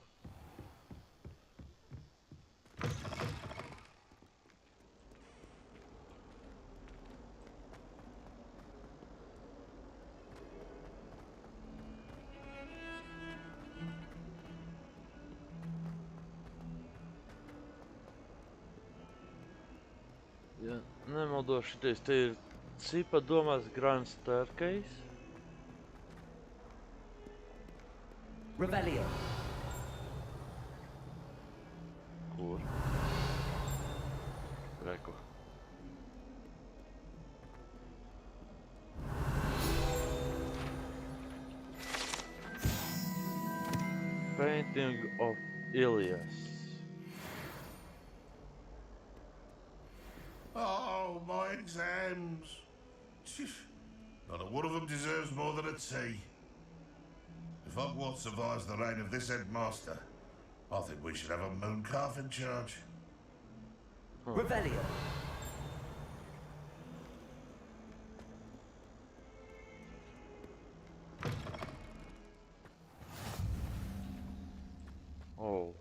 A: Ja nemaldos, šitais te ir cipa domās Grand Staircase.
C: Revelio.
A: Kur? Reku. Painting of Ilias.
I: Oh, my exams. Not a one of them deserves more than a T. If Hogwarts survives the reign of this headmaster, I think we should have a moon calf in charge.
C: Revelio.
A: Oh.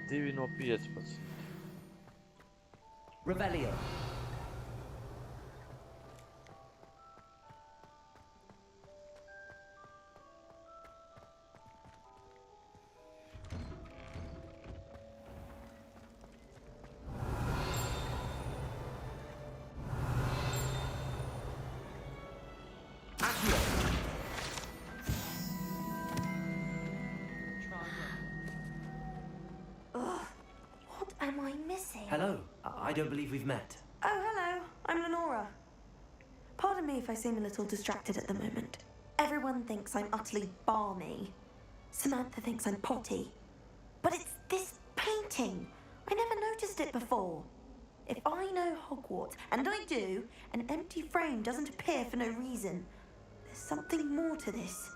A: Divi no 15.
C: Revelio.
D: Am I missing?
C: Hello. I don't believe we've met.
D: Oh, hello. I'm Lenora. Pardon me if I seem a little distracted at the moment. Everyone thinks I'm utterly balmy. Samantha thinks I'm potty. But it's this painting. I never noticed it before. If I know Hogwarts, and I do, an empty frame doesn't appear for no reason. There's something more to this.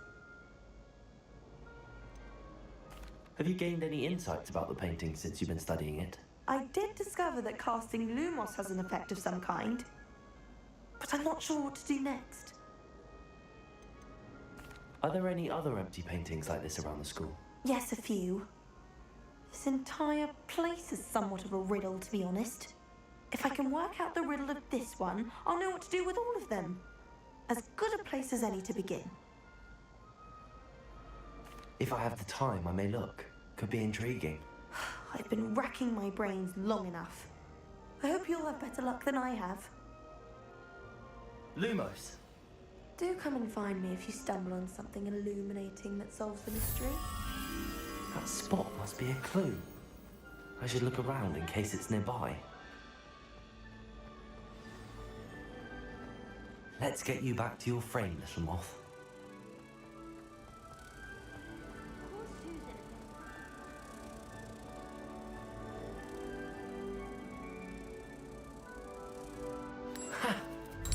C: Have you gained any insights about the painting since you've been studying it?
D: I did discover that casting Lumos has an effect of some kind. But I'm not sure what to do next.
C: Are there any other empty paintings like this around the school?
D: Yes, a few. This entire place is somewhat of a riddle, to be honest. If I can work out the riddle of this one, I'll know what to do with all of them. As good a place as any to begin.
C: If I have the time, I may look. Could be intriguing.
D: I've been racking my brains long enough. I hope you'll have better luck than I have.
C: Lumos!
D: Do come and find me if you stumble on something illuminating that solves the mystery.
C: That spot must be a clue. I should look around in case it's nearby. Let's get you back to your frame, little moth.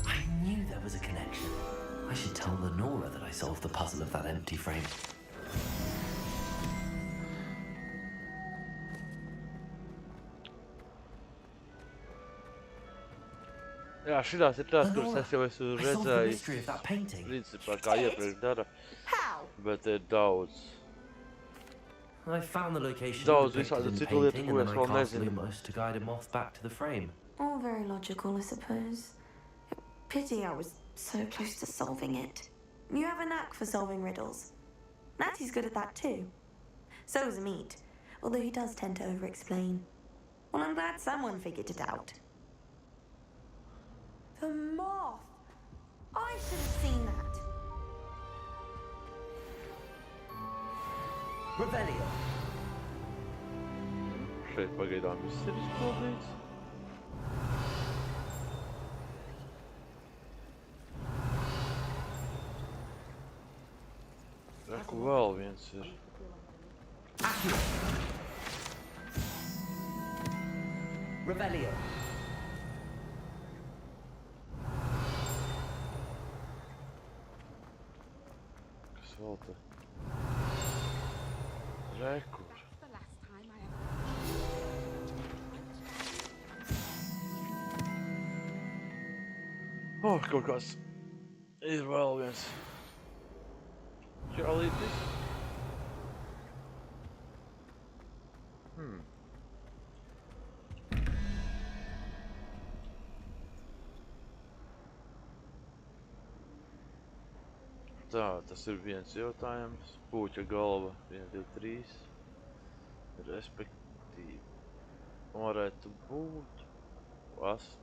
C: I knew there was a connection. I should tell Lenora that I solved the puzzle of that empty frame.
A: Jā, šitās ir tās, kuras es jau esmu
C: I solved the
A: redzējis,
C: mystery of that painting.
A: principā kā iepriekš dara, bet ir daudz.
C: I found the location
A: Daudz
C: depicted
A: visādi
C: in
A: citu lietu,
C: painting,
A: ko
C: and
A: es
C: then I
A: vēl
C: cast
A: nezinu.
C: Lumos to guide a moth back to the frame.
D: All very logical, I suppose. Pity I was so close to solving it. You have a knack for solving riddles. Natty's good at that too. So is Meat, although he does tend to over-explain. Well, I'm glad someone figured it out. The moth! I should have seen that.
C: Revelio!
A: Šeit pagaidām viss ir izpildīts. Reku vēl viens ir.
C: Revelio!
A: Kas vēl te? Reku. Oh, kaut kas ir vēl viens. Čalītis. Tā, tas ir viens jautājums. Puķa galva 1, 2, 3. Respektīvi. Varētu būt 8.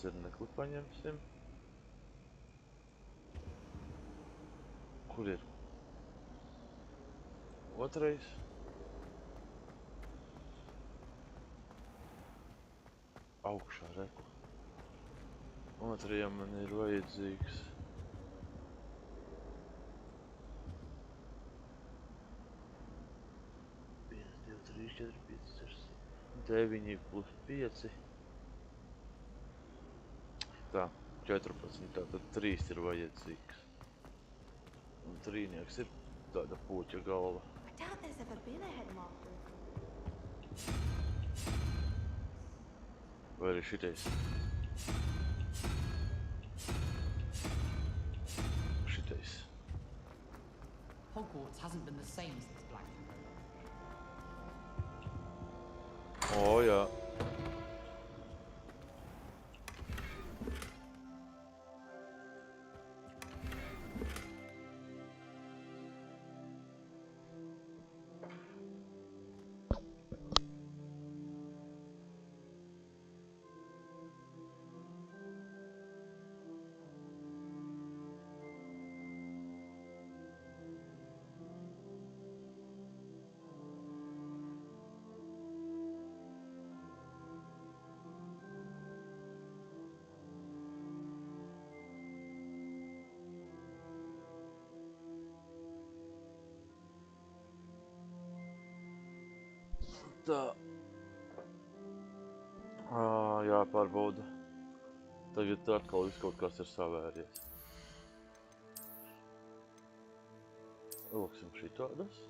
A: Zirnekli paņemsim. Kur ir? Otrais. Augšā, reku. Otrajam man ir vajadzīgs. Viens, 2, 3, 4, 5, 6, 9 plus 5. Tā, 14, tātad 3 ir vajadzīgs. Un trīnieks ir tāda puķa galva.
D: I doubt there's ever been a headmaster.
A: Vai arī šitais? Šitais.
E: Hogwarts hasn't been the same since Black.
A: O, jā. Tā. Jāpārbauda. Tagad atkal viss kaut kas ir savēries. Lūksim šitādas.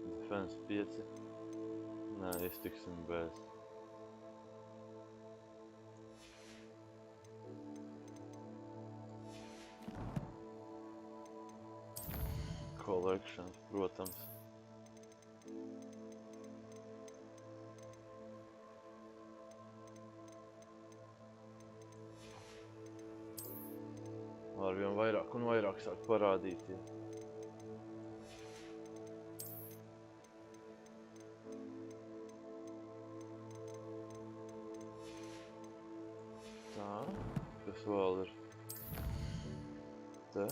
A: Defense 5. Nē, iztiksim bez. Collections, protams. Arvien vairāk un vairāk sāk parādīties. Tā, kas vēl ir? Te.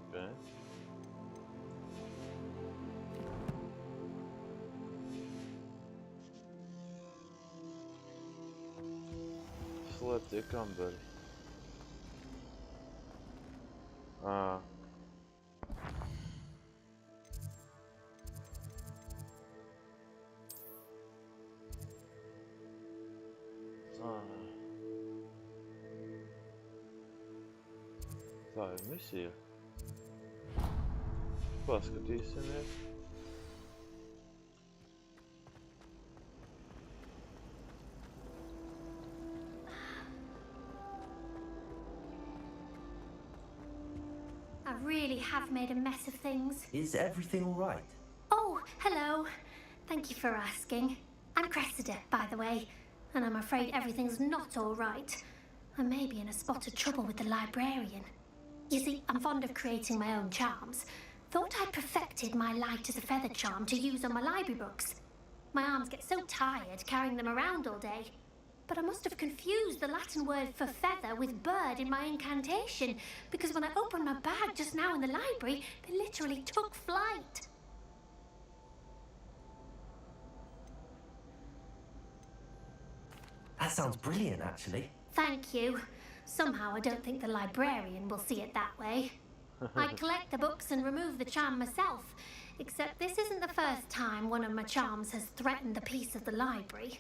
A: Okay. Slēptie kamberi. Tā ir misija. Paskatīsimies.
H: I really have made a mess of things.
C: Is everything all right?
H: Oh, hello. Thank you for asking. I'm Cressida, by the way, and I'm afraid everything's not all right. I may be in a spot of trouble with the librarian. You see, I'm fond of creating my own charms. Thought I'd perfected my light as a feather charm to use on my library books. My arms get so tired carrying them around all day. But I must have confused the Latin word for feather with bird in my incantation, because when I opened my bag just now in the library, they literally took flight.
C: That sounds brilliant, actually.
H: Thank you. Somehow I don't think the librarian will see it that way. I collect the books and remove the charm myself, except this isn't the first time one of my charms has threatened the peace of the library.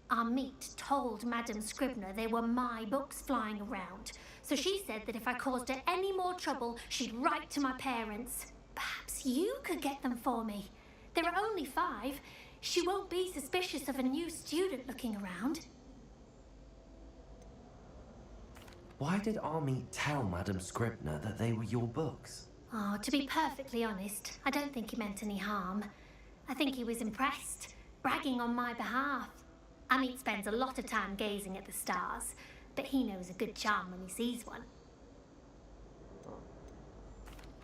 H: Our meet told Madame Scribner they were my books flying around, so she said that if I caused her any more trouble, she'd write to my parents. Perhaps you could get them for me. There are only 5. She won't be suspicious of a new student looking around.
C: Why did Army tell Madame Scribner that they were your books?
H: Oh, to be perfectly honest, I don't think he meant any harm. I think he was impressed, bragging on my behalf. Amit spends a lot of time gazing at the stars, but he knows a good charm when he sees one.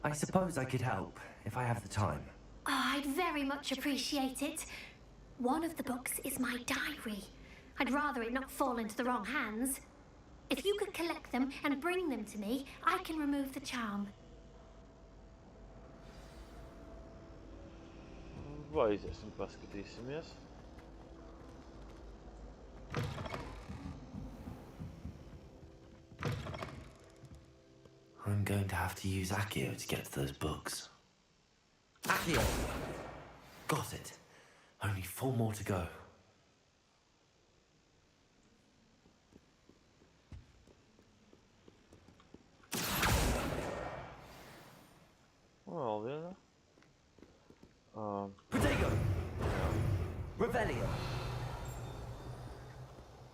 C: I suppose I could help, if I have the time.
H: Oh, I'd very much appreciate it. One of the books is my diary. I'd rather it not fall into the wrong hands. If you could collect them and bring them to me, I can remove the charm.
A: Vai aiziesim, paskatīsimies.
C: I'm going to have to use Accio to get to those books. Accio! Got it. Only 4 more to go.
A: Vēl viena.
C: Protego! Revelio!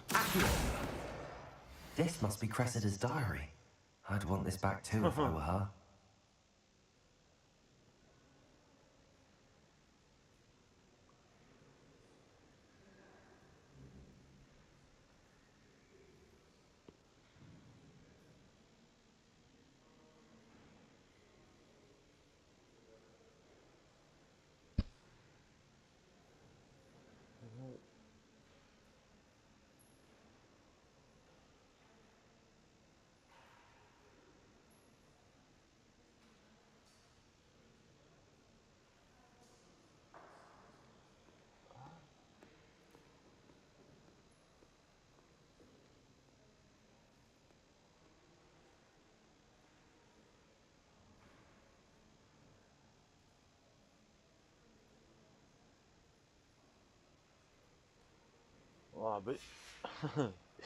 C: Accio! This must be Cressida's diary. I'd want this back too if I were her.
A: Labi.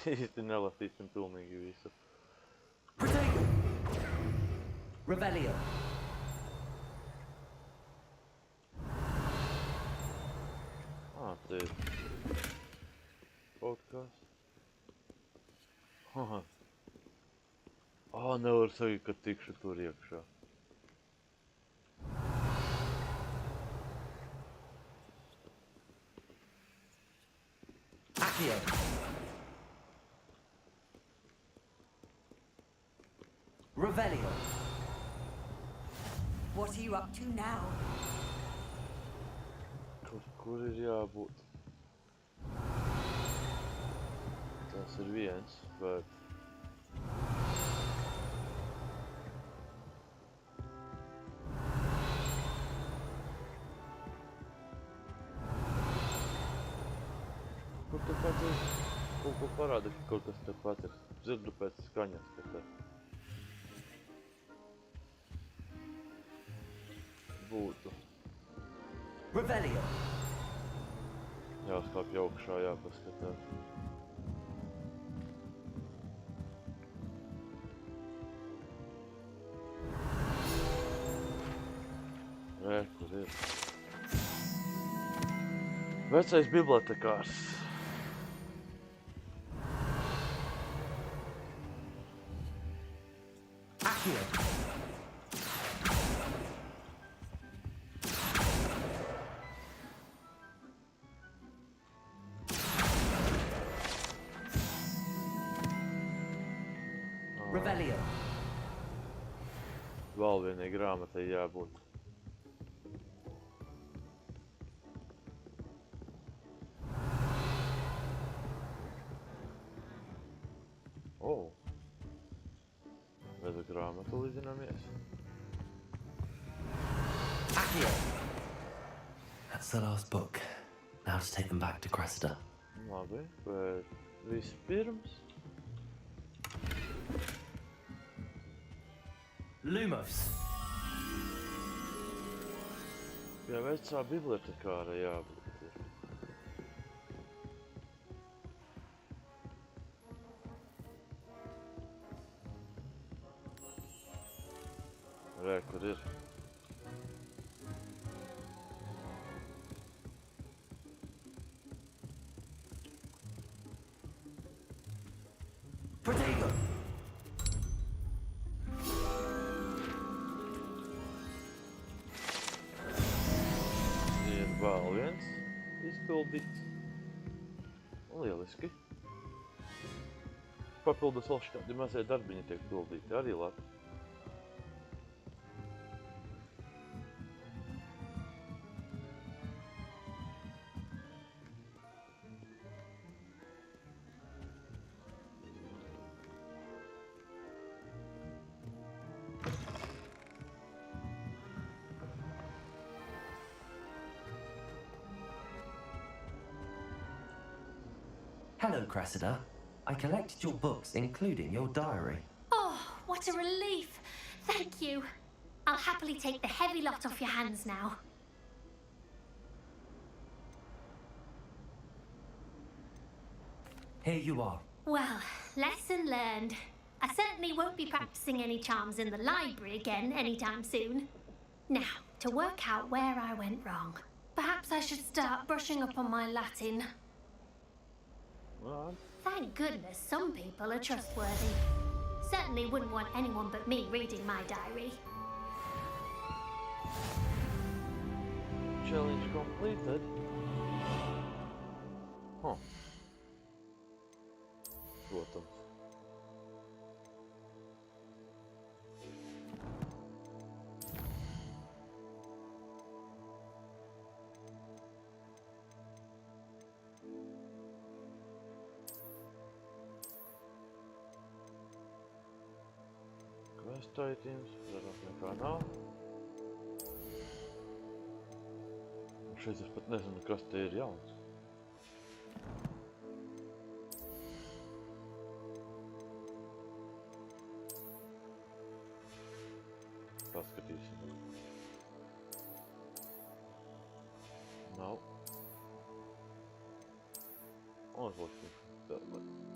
A: Īsti nelasīsim pilnīgi visu.
C: Revelio.
A: Te ir kaut kas. Nevar sajūt, ka tikšu tur iekšā.
C: Accio. Revelio.
N: What are you up to now?
A: Kur ir jābūt? Tas ir viens, bet... Kur tu pats ir? Kaut ko parāda, ka kaut kas tepat ir. Dzirdu pēc skaņas, ka te būtu.
C: Revelio.
A: Jāskāpj augšā, jāpaskatās. Kur ir? Vecais bibliotekārs.
C: Accio. Revelio.
A: Vēl vienai grāmatai jābūt. Vedu grāmatu līdzināmies.
C: Accio. That's the last book. Now to take them back to Cressida.
A: Labi, bet vispirms...
C: Lumos.
A: Pie vecā bibliotekāra jābūt. Kur ir?
C: Protego.
A: Ir vēl viens izpildīts. Lieliski. Papildus vēl šādi mazie darbiņi tiek pildīti. Arī labi.
C: Hello, Cressida. I collected your books, including your diary.
H: Oh, what a relief. Thank you. I'll happily take the heavy lot off your hands now.
C: Here you are.
H: Well, lesson learned. I certainly won't be practicing any charms in the library again anytime soon. Now, to work out where I went wrong. Perhaps I should start brushing up on my Latin.
A: What?
H: Thank goodness some people are trustworthy. Certainly wouldn't want anyone but me reading my diary.
A: Challenge completed. Huh. Protams. Quest items, vairāk nekā nav. Šeit es pat nezinu, kas te ir jauns. Paskatīsim. Nav. Nožēlosim.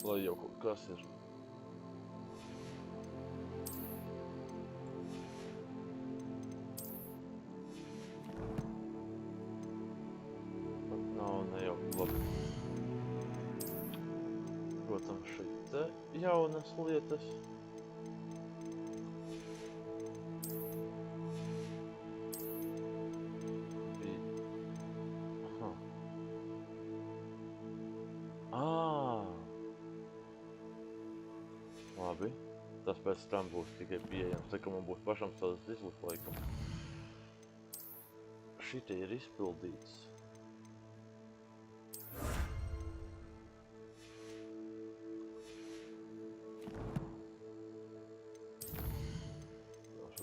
A: Lai jau kaut kas ir. Nav ne jau labi. Protams, šeit jaunas lietas. Labi, tas pēc tam būs tikai pieejams, tā kā man būs pašam savas izlūk laikam. Šitie ir izpildīts.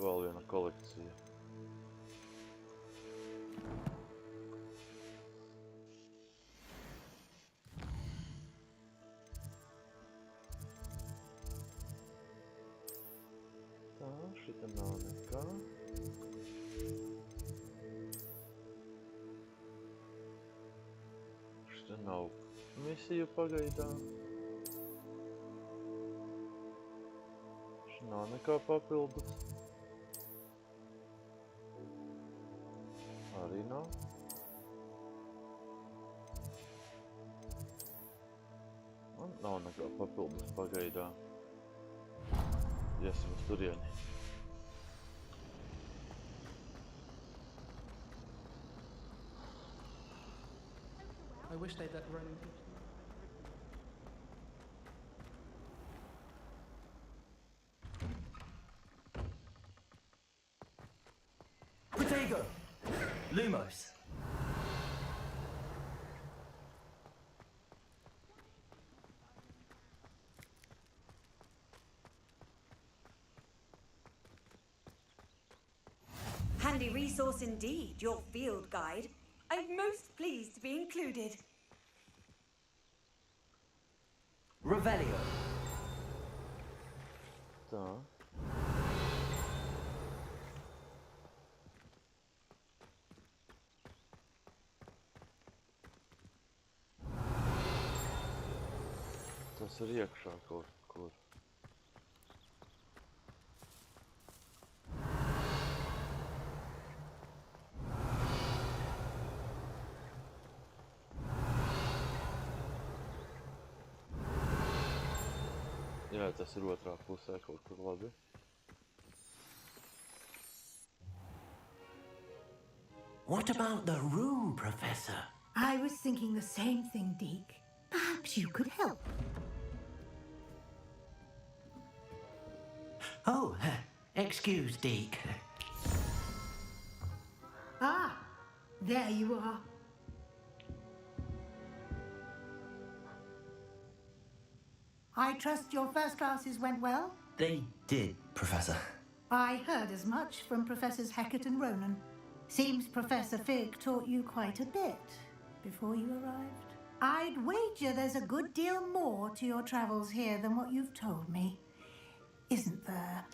A: Vēl viena kolekcija. Šita nav nekā. Šita nav misiju pagaidām. Šita nav nekā papildus. Arī nav. Man nav nekā papildus pagaidām. Iesim uz turieni.
R: I wish they'd let Ronan...
C: Protego! Lumos!
N: Handy resource indeed, your field guide. I'm most pleased to be included.
C: Revelio.
A: Tā. Tas ir iekšā kaut kur. Jā, tas ir otrā pusē kaut kur labi.
Q: What about the room, Professor?
K: I was thinking the same thing, Deke. Perhaps you could help.
Q: Oh, excuse, Deke.
K: Ah, there you are. I trust your first classes went well?
C: They did, Professor.
K: I heard as much from Professors Hackett and Ronan. Seems Professor Fig taught you quite a bit before you arrived. I'd wager there's a good deal more to your travels here than what you've told me. Isn't there?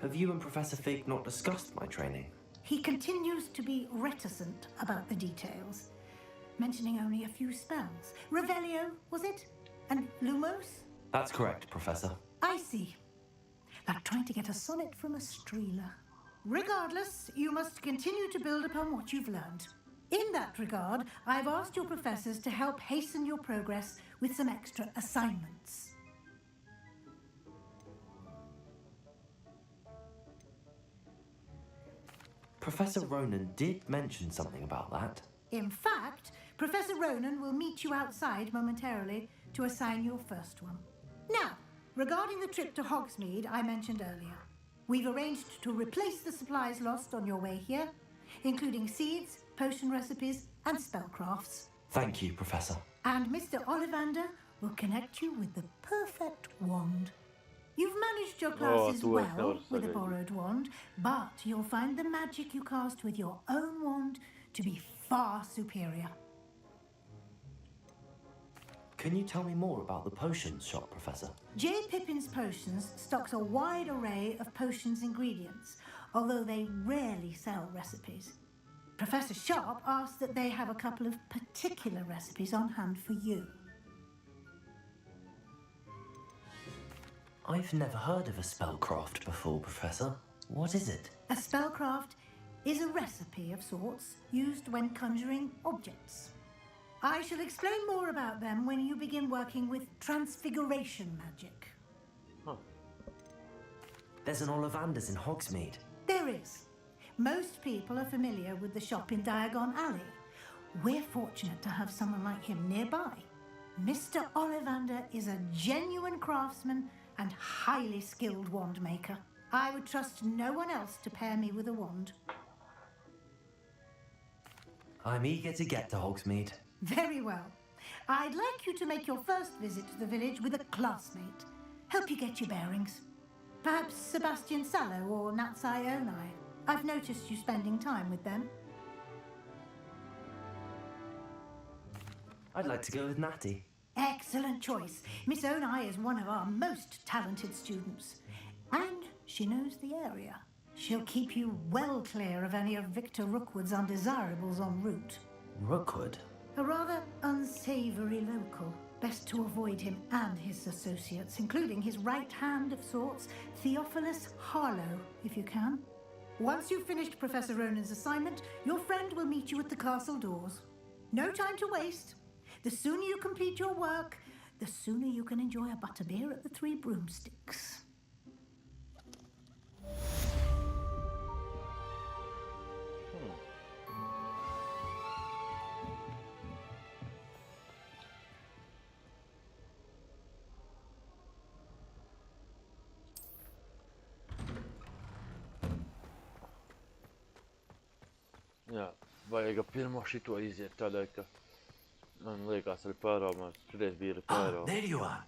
C: Have you and Professor Fig not discussed my training?
K: He continues to be reticent about the details, mentioning only a few spells. Revelio, was it? And Lumos?
C: That's correct, Professor.
K: I see. Like trying to get a sonnet from a streeler. Regardless, you must continue to build upon what you've learned. In that regard, I've asked your professors to help hasten your progress with some extra assignments.
C: Professor Ronan did mention something about that.
K: In fact, Professor Ronan will meet you outside momentarily to assign your first one. Now, regarding the trip to Hogsmeade I mentioned earlier, we've arranged to replace the supplies lost on your way here, including seeds, potion recipes, and spellcrafts.
C: Thank you, Professor.
K: And Mr. Ollivander will connect you with the perfect wand. You've managed your classes well with a borrowed wand, but you'll find the magic you cast with your own wand to be far superior.
C: Can you tell me more about the potions shop, Professor?
K: J. Pippin's Potions stocks a wide array of potions ingredients, although they rarely sell recipes. Professor Sharp asked that they have a couple of particular recipes on hand for you.
C: I've never heard of a spellcraft before, Professor. What is it?
K: A spellcraft is a recipe of sorts used when conjuring objects. I shall explain more about them when you begin working with transfiguration magic.
C: Huh. There's an Ollivander's in Hogsmeade.
K: There is. Most people are familiar with the shop in Diagon Alley. We're fortunate to have someone like him nearby. Mr. Ollivander is a genuine craftsman and highly skilled wand maker. I would trust no one else to pair me with a wand.
C: I'm eager to get to Hogsmeade.
K: Very well. I'd like you to make your first visit to the village with a classmate. Help you get your bearings. Perhaps Sebastian Sallow or Natsai Onai. I've noticed you spending time with them.
C: I'd like to go with Natty.
K: Excellent choice. Miss Onai is one of our most talented students. And she knows the area. She'll keep you well clear of any of Victor Rookwood's undesirables en route.
C: Rookwood?
K: A rather unsavoury local. Best to avoid him and his associates, including his right hand of sorts, Theophilus Harlow, if you can. Once you've finished Professor Ronan's assignment, your friend will meet you at the castle doors. No time to waste. The sooner you complete your work, the sooner you can enjoy a butterbeer at the Three Broomsticks.
A: Jā, vajag pirmo šito iziet tādēļ, ka man liekas arī pārāmās. Šodien bija arī pārāmās.
J: There you are.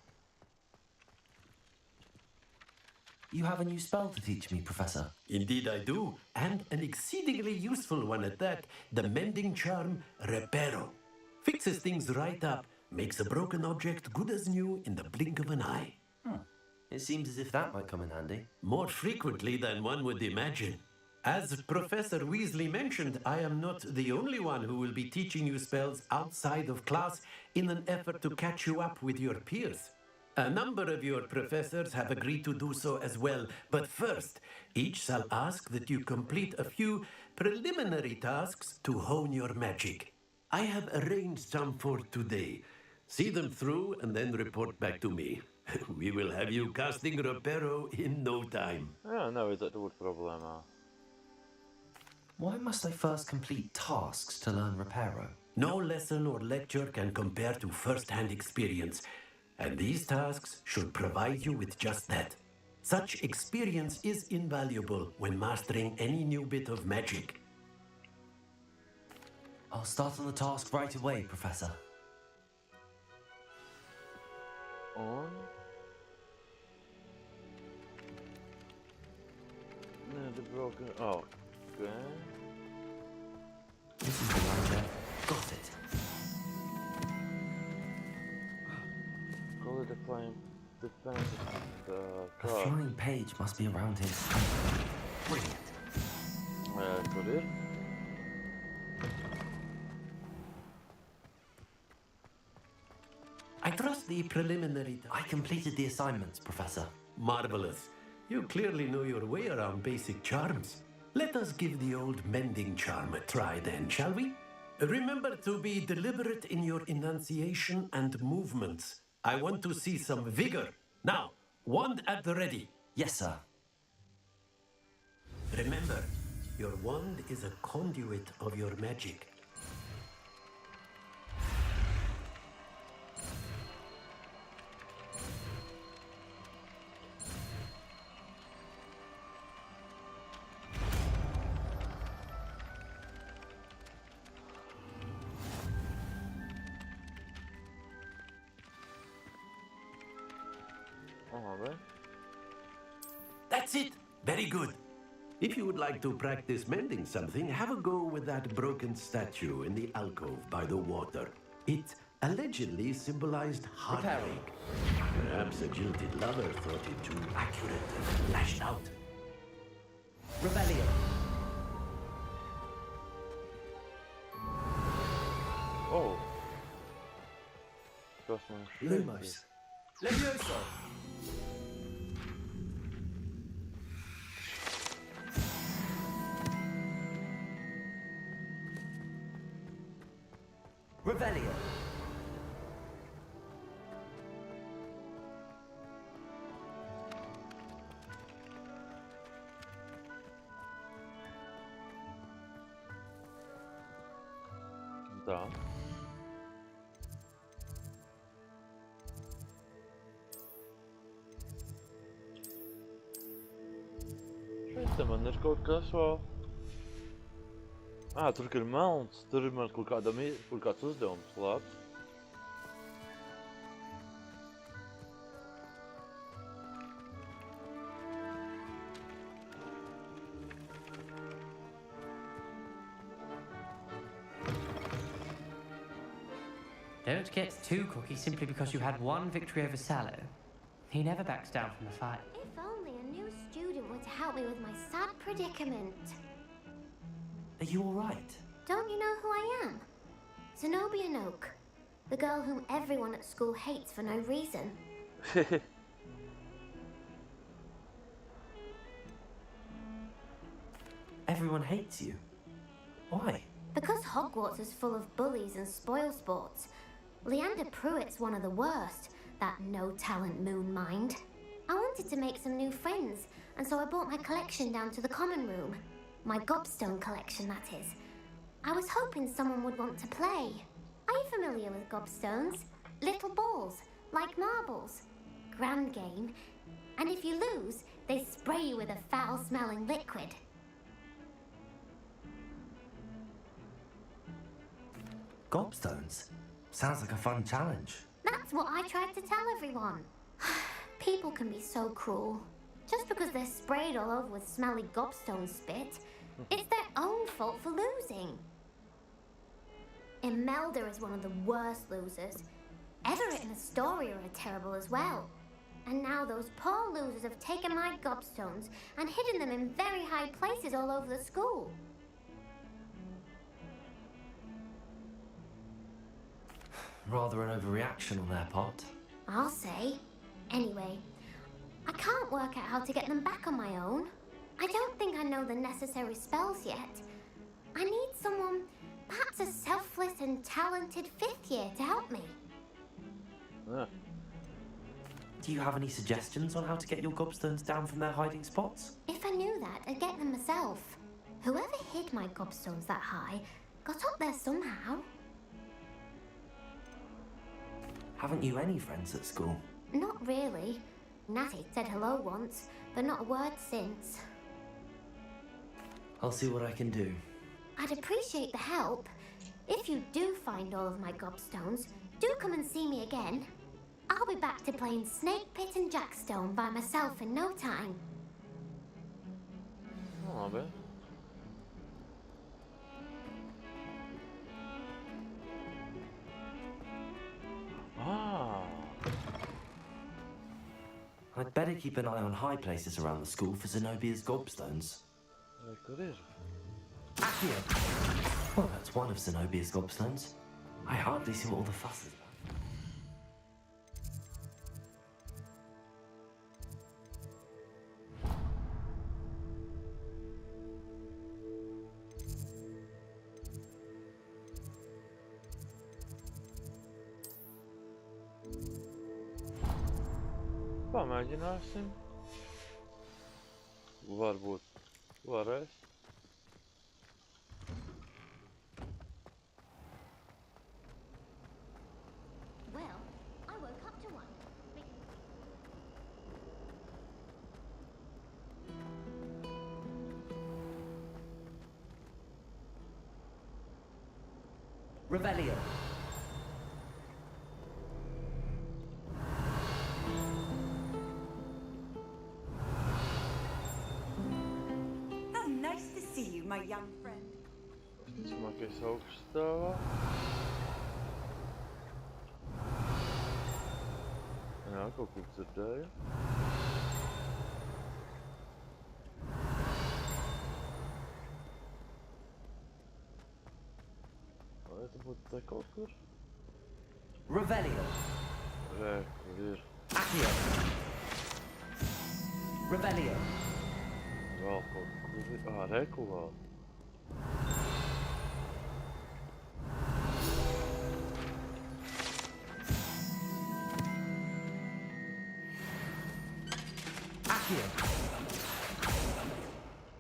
C: You have a new spell to teach me, Professor.
J: Indeed I do, and an exceedingly useful one at that. The mending charm, Reparo. Fixes things right up, makes a broken object good as new in the blink of an eye.
C: It seems as if that might come in handy.
J: More frequently than one would imagine. As Professor Weasley mentioned, I am not the only one who will be teaching you spells outside of class in an effort to catch you up with your peers. A number of your professors have agreed to do so as well, but first, each shall ask that you complete a few preliminary tasks to hone your magic. I have arranged some for today. See them through and then report back to me. We will have you casting Reparo in no time.
A: Jā, nevajadzētu būt problēmā.
C: Why must I first complete tasks to learn Reparo?
J: No lesson or lecture can compare to first-hand experience, and these tasks should provide you with just that. Such experience is invaluable when mastering any new bit of magic.
C: I'll start on the task right away, Professor.
A: On? No, the broken... Oh, okay.
C: This is the right there. Got it.
A: Call it a flame. Defense.
C: A flying page must be around here. Brilliant.
A: Tur ir.
J: I trust the preliminary...
C: I completed the assignments, Professor.
J: Marvelous. You clearly know your way around basic charms. Let us give the old mending charm a try then, shall we? Remember to be deliberate in your enunciation and movements. I want to see some vigor. Now, wand at the ready.
C: Yes, sir.
J: Remember, your wand is a conduit of your magic. That's it! Very good. If you would like to practice mending something, have a go with that broken statue in the alcove by the water. It allegedly symbolized heartache. Perhaps a jilted lover thought it too accurate and lashed out.
C: Rebellion.
A: Oh. Kas man šeit
C: Lumos. Levioso. Rebellion.
A: Tā. Šeit te man ir kaut kas vēl. Tur ir melns, tur ir man kaut kāds uzdevums, labs.
C: Don't get too cocky simply because you had one victory over Sallow. He never backs down from the fight.
H: If only a new student were to help me with my sad predicament.
C: Are you all right?
H: Don't you know who I am? Zenobia Noak, the girl whom everyone at school hates for no reason.
C: Everyone hates you. Why?
H: Because Hogwarts is full of bullies and spoilsports. Leander Pruitt's one of the worst, that no-talent moon mind. I wanted to make some new friends, and so I brought my collection down to the common room. My gobstone collection, that is. I was hoping someone would want to play. Are you familiar with gobstones? Little balls, like marbles. Grand game. And if you lose, they spray you with a foul-smelling liquid.
C: Gobstones? Sounds like a fun challenge.
H: That's what I tried to tell everyone. People can be so cruel. Just because they're sprayed all over with smelly gobstone spit, it's their own fault for losing. Imelda is one of the worst losers. Everett and Astoria are terrible as well. And now those poor losers have taken my gobstones and hidden them in very high places all over the school.
C: Rather an overreaction on their part.
H: I'll say. Anyway, I can't work out how to get them back on my own. I don't think I know the necessary spells yet. I need someone, perhaps a selfless and talented fifth year to help me.
C: Do you have any suggestions on how to get your gobstones down from their hiding spots?
H: If I knew that, I'd get them myself. Whoever hid my gobstones that high got up there somehow.
C: Haven't you any friends at school?
H: Not really. Natty said hello once, but not a word since.
C: I'll see what I can do.
H: I'd appreciate the help. If you do find all of my gobstones, do come and see me again. I'll be back to playing Snake Pit and Jackstone by myself in no time.
A: Labi.
C: I'd better keep an eye on high places around the school for Zenobia's gobstones. Accio! Well, that's one of Zenobia's gobstones. I hardly see what all the fuss is about.
A: Pamēģināsim. Varbūt varēs.
H: Well, I woke up to one.
C: Revelio.
N: How nice to see you, my young friend.
A: Smagais augststāvā. Jā, kaut ko dzirdēju. Vai tu būtu te kaut kur?
C: Revelio.
A: Re, kur ir?
C: Accio. Revelio.
A: Vēl kaut kur ir. Reku vēl.
C: Accio.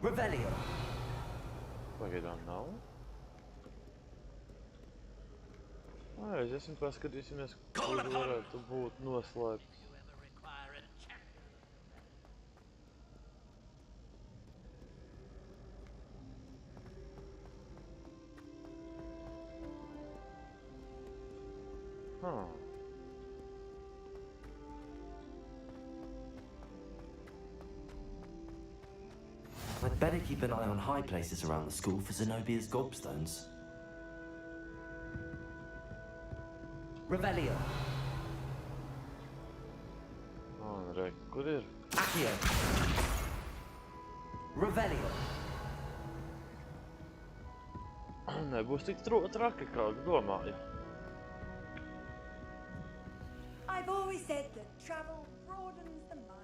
C: Revelio.
A: Pagaidām nav. Aiziesim, paskatīsimies, kur varētu būt noslēpts.
C: I'd better keep an eye on high places around the school for Zenobia's gobstones. Revelio.
A: Re, kur ir?
C: Accio. Revelio.
A: Nebūs tik traki, kā domāju.
N: I've always said that travel broadens the mind.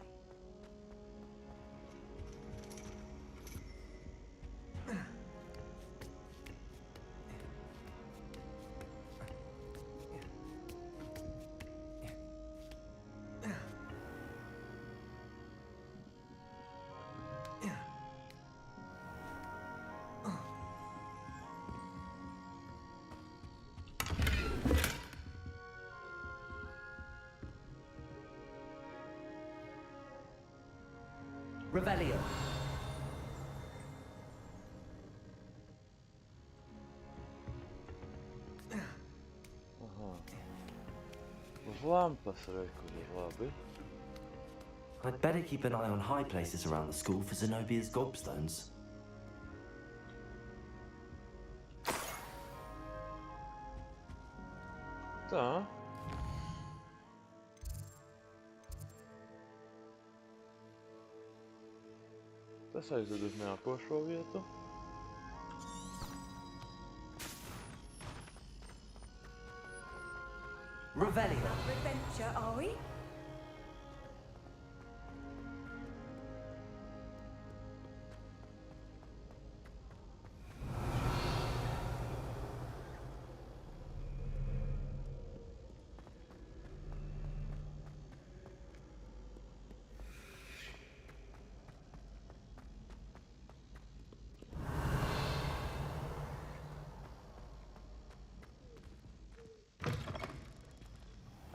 C: Revelio.
A: Uz lampas, re, kur ir labi.
C: I'd better keep an eye on high places around the school for Zenobia's gobstones.
A: Tā. Tas aizved uz nākošo vietu.
C: Revelio.
N: Another adventure, are we?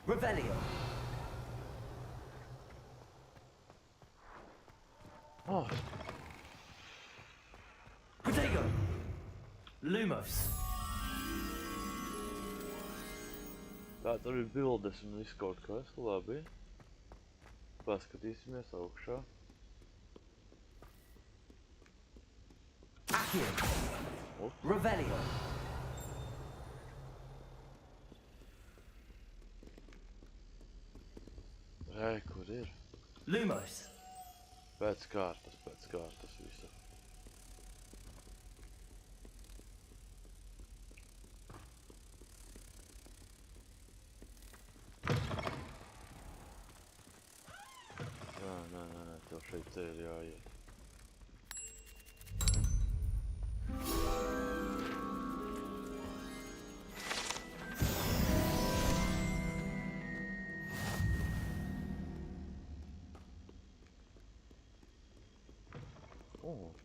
C: Revelio.
A: Oh.
C: Protego. Lumos.
A: Tā, tur ir bildes un viss kaut kas, labi. Paskatīsimies augšā.
C: Accio. Revelio.
A: Re, kur ir?
C: Lumos.
A: Pēc kārtas visu. Nē, tev šeit te ir jāiet.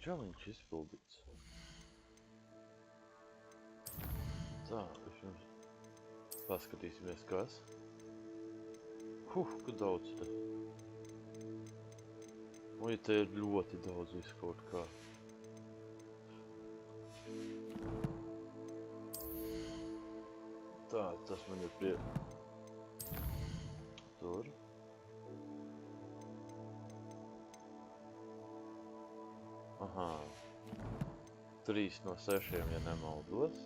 A: Challenge izpildīts. Tā, pirms paskatīsimies, kas. Kur daudz te. Oi, te ir ļoti daudz visu kaut kā. Tā, tas man ir pie... Tur. Aha. 3 no 6, ja nemaldos.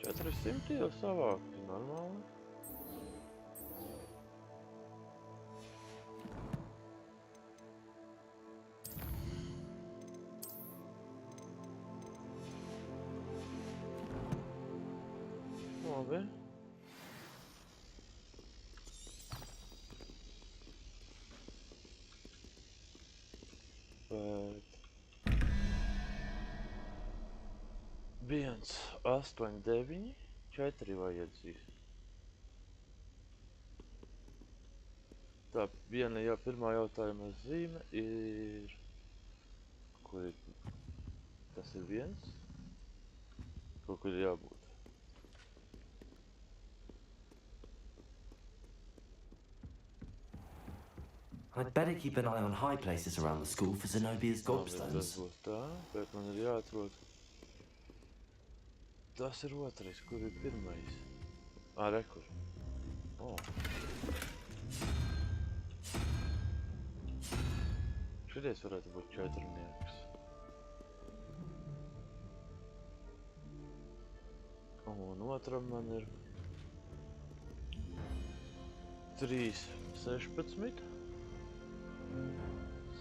A: 400 jau savākti, normāli. Labi. Bet... 1, 8, 9, 4 vajadzīs. Tā, viena jau pirmā jautājuma zīme ir... Kur ir? Tas ir 1. Kaut kur ir jābūt.
C: I'd better keep an eye on high places around the school for Zenobia's gobstones.
A: Tas būs tā, bet man ir jāatrod. Tas ir otrais, kur ir pirmais. Re, kur. Šities varētu būt 4-nieks. Un otram man ir 3, 16,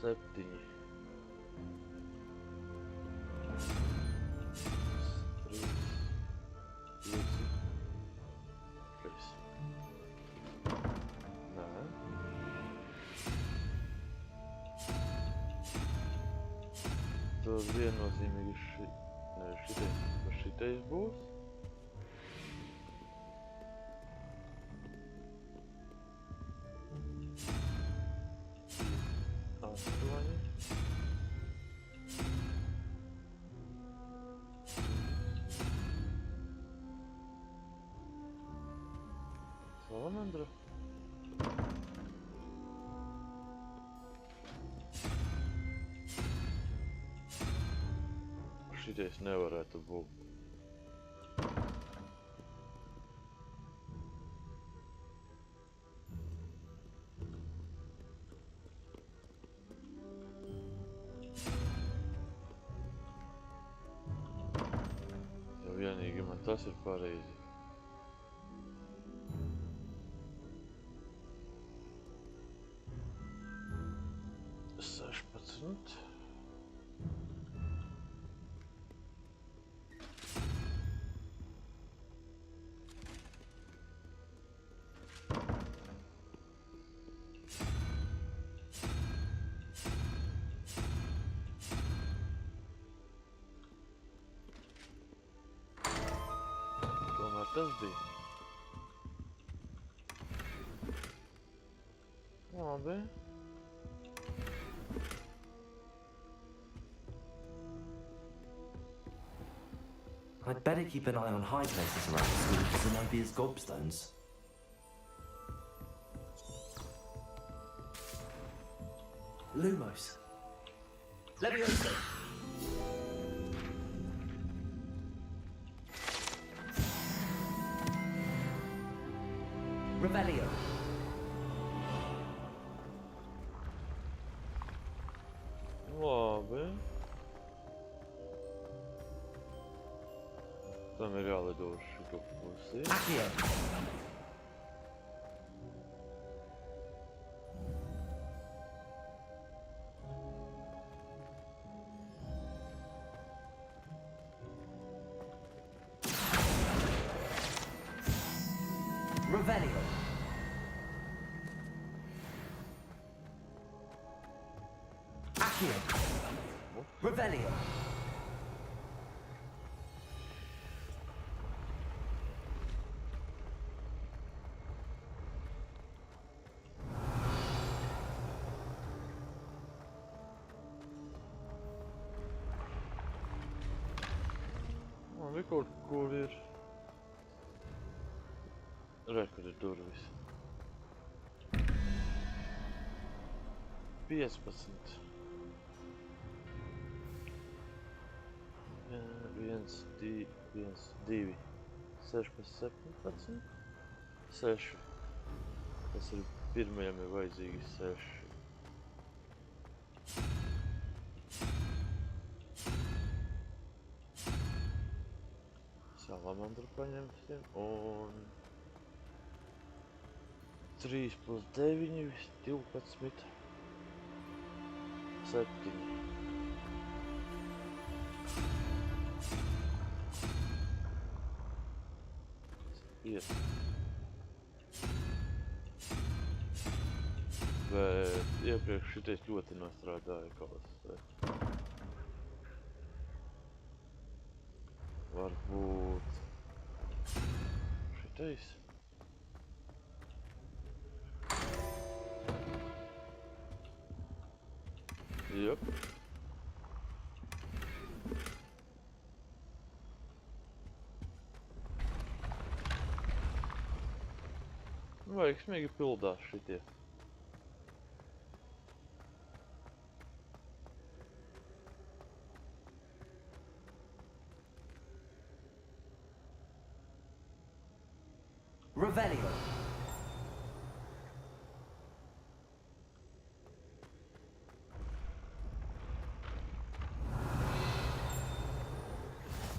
A: 7. 3, 5, 3. Nē. Tur viennozīmīgi šitais būs. Salamandra. Šitais nevarētu būt. Ja vienīgi man tas ir pareizi. Tas bija. Labi.
C: I'd better keep an eye on high places around the school for Zenobia's gobstones. Lumos. Levioso. Revelio.
A: Labi. Tam ir jālido uz šito pusi.
C: Accio. Revelio. Accio. Revelio.
A: Labi, kaut kur ir. Re, kur ir durvis. 15. 1, 2, 16, 17. 6. Tas ir pirmajam ir vajadzīgi 6. Salamandru paņemsim un 3 plus 9, 12, 7. Iet. Bet iepriekš šitais ļoti nostrādāja kaut kas. Varbūt šitais. Jop. Veiksmīgi pildās šitie.
C: Revelio.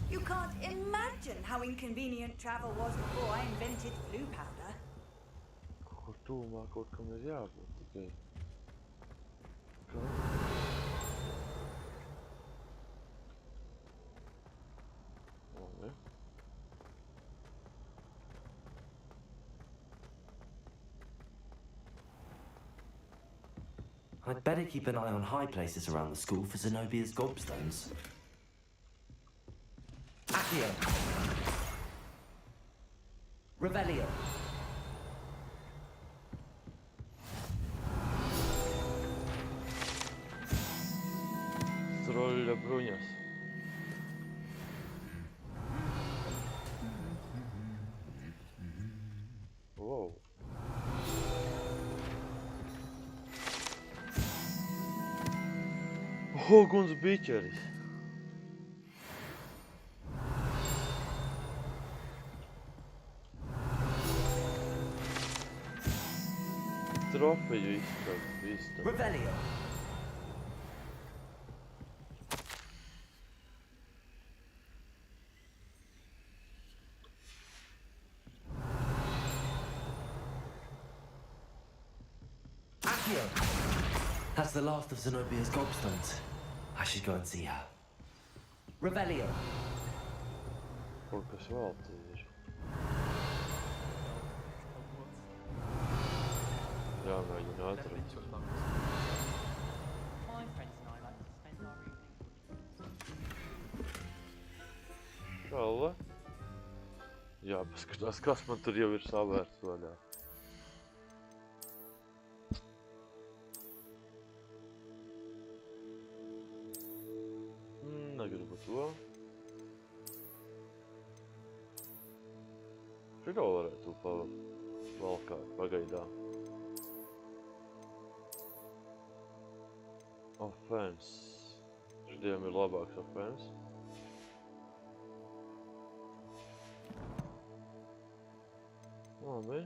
N: You can't imagine how inconvenient travel was before I invented blue powder.
A: Kur tūmā kaut kam ir jābūt tikai. Kā? Labi.
C: I'd better keep an eye on high places around the school for Zenobia's gobstones. Accio. Revelio.
A: Troļļa bruņas. Wow. Hoguns biķeris. Trofeju izstāv.
C: Revelio. Accio. That's the last of Zenobia's gobstones. I should go and see her. Revelio.
A: Kaut kas vēl te ir. Jāmēģina atrast.
E: My friends and I like to spend our evenings.
A: Šalla. Jāpaskatās, kas man tur jau ir savērts vaļā. Negribu to. Šito varētu pavalkāt pagaidām. Offense. Šitiem ir labāks offense. Labi.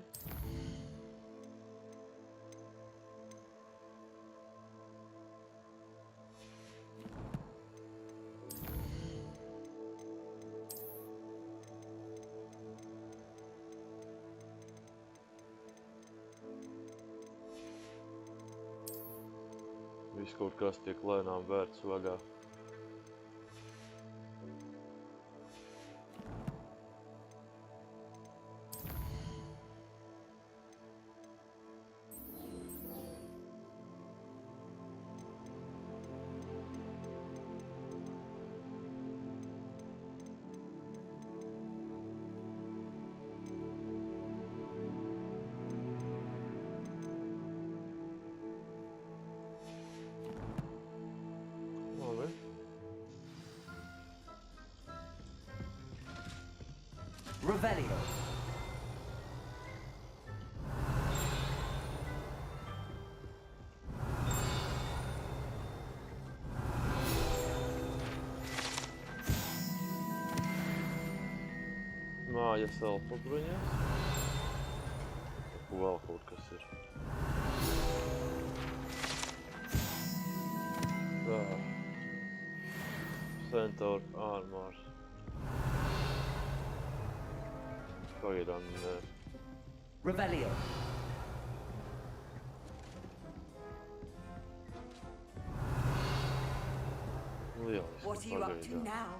A: Viss kaut kas tiek lēnām vērts vaļā.
C: Revelio.
A: Mājas elpa bruņās. Vēl kaut kas ir. Tā. Centaur armors. Pagaidām.
C: Revelio.
A: Lieliski.
N: What are you up to now?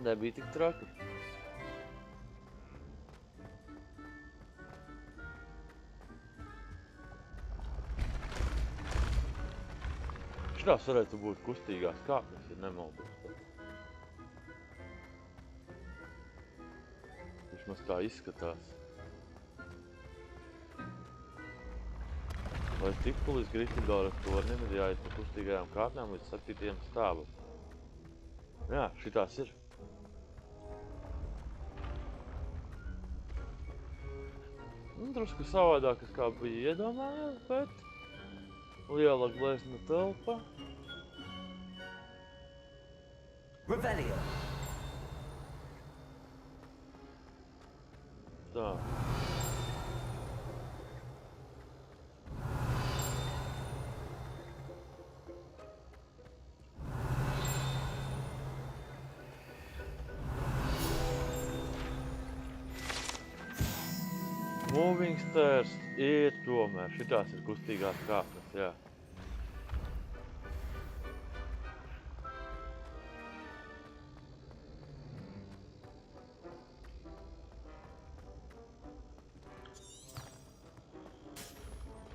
A: Nebija tik traki. Šitās varētu būt kustīgās kāpnes, ja nemaldos. Vismaz tā izskatās. Lai tiktu līdz Grifindora tornim, ir jāiet pa kustīgajām kāpnēm līdz 7. stāvam. Jā, šitās ir. Drusku savādākas, kā bija iedomājās, bet liela glezna telpa.
C: Revelio.
A: Tā. Moving stairs ir tomēr. Šitās ir kustīgās kāpnes, jā.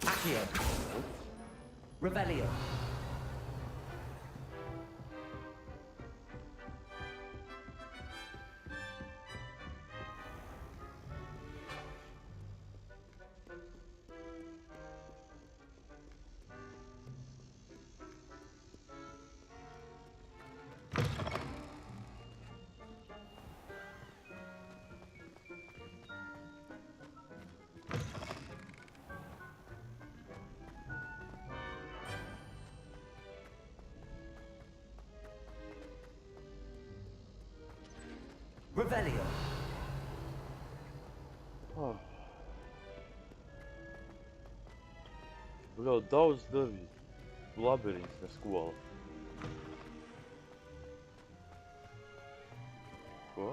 C: Accio. Revelio. Revelio.
A: Oh. Ļoti daudz darīja. Labirints, ne skola. Ko?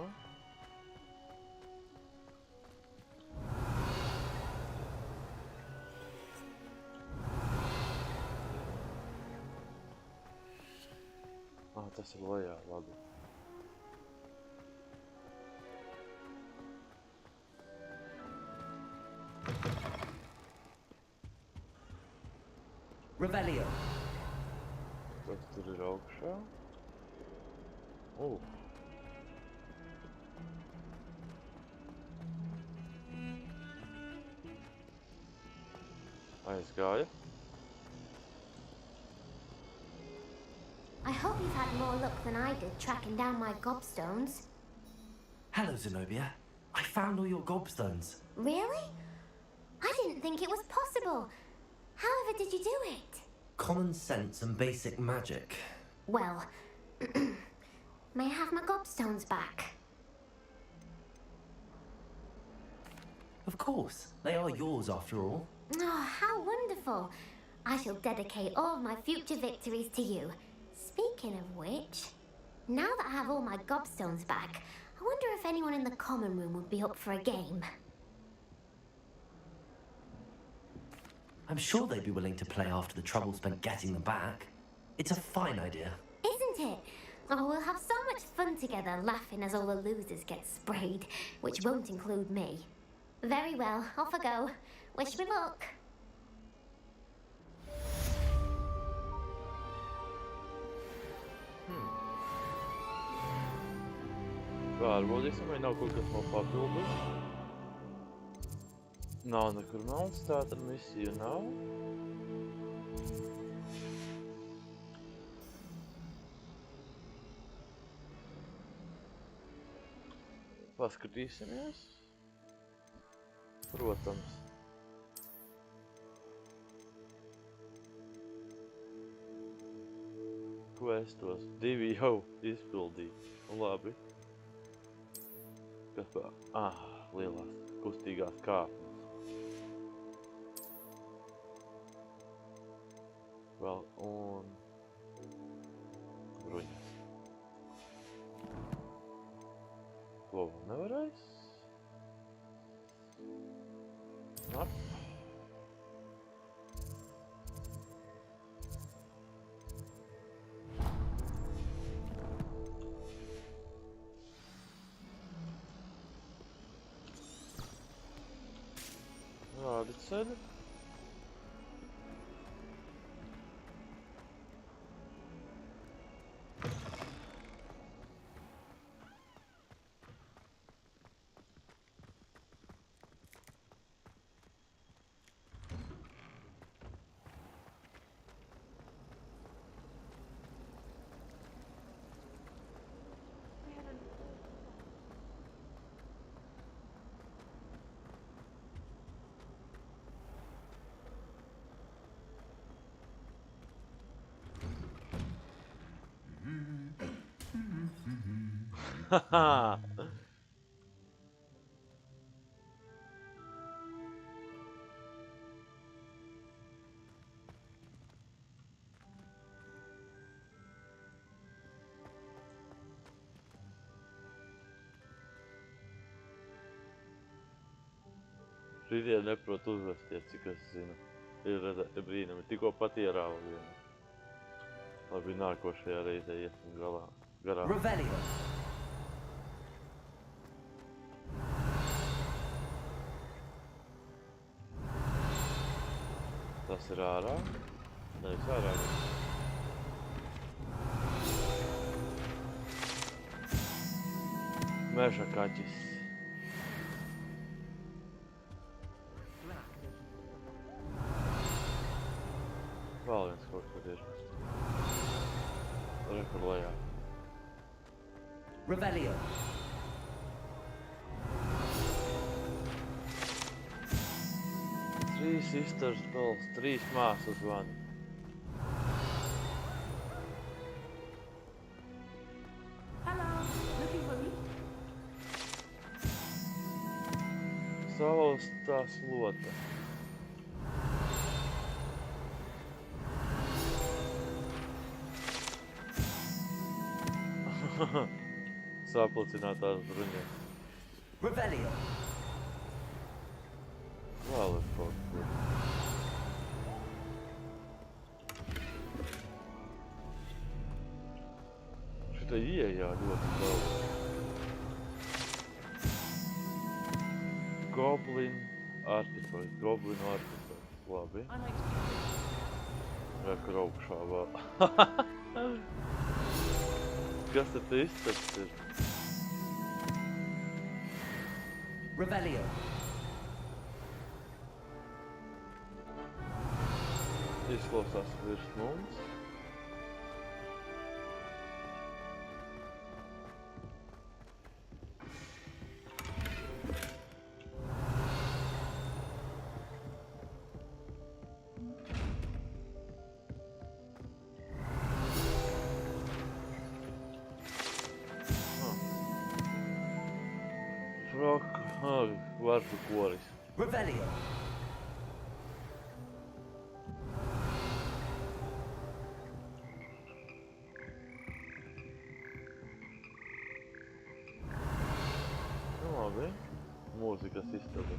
A: Tas ir lejā, labi.
C: Revelio.
A: Kas tur ir augšā? Aizgāja.
H: I hope you've had more luck than I did tracking down my gobstones.
C: Hello, Zenobia. I found all your gobstones.
H: Really? I didn't think it was possible. However did you do it?
C: Common sense and basic magic.
H: Well, may I have my gobstones back?
C: Of course. They are yours after all.
H: Oh, how wonderful. I shall dedicate all of my future victories to you. Speaking of which, now that I have all my gobstones back, I wonder if anyone in the common room would be up for a game.
C: I'm sure they'd be willing to play after the trouble spent getting them back. It's a fine idea.
H: Isn't it? Oh, we'll have so much fun together, laughing as all the losers get sprayed, which won't include me. Very well, off I go. Wish me luck.
A: Pārbaudīsim, vai nav kaut kas no papildus. Nav nekur melns, tātad misija nav. Paskatīsimies. Protams. Questos 2 jau izpildīti. Labi. Kas pa... lielās kustīgās kāpnes. Vēl un... bruņas. Ko vēl nevarēs? Nap. Rādi ceļu. Haha! Šitie neprot uzvesties, cik es zinu. Ir redzēti brīnumi, tikko pat ierāva vienu. Labi, nākošajā reizē iesim garā.
C: Revelio.
A: Tas ir ārā? Nevis ārā. Meža kaķis. Vēl viens kaut kur ir. Rekur lejā.
C: Revelio.
A: Trīs istars balss, 3 māsas zvani.
S: Hello, looking for me?
A: Salauztā slota. Saplicinātās bruņas.
C: Revelio.
A: Vēl ir kaut kur. Šitā ieejā ļoti daudz. Goblin artifakts. Goblinu artifakts. Labi. Rekur augšā vēl. Kas tad izstats ir?
C: Revelio.
A: Izklausās virs mums. Varžu koris.
C: Revelio.
A: Nu labi. Mūzikas izstāde.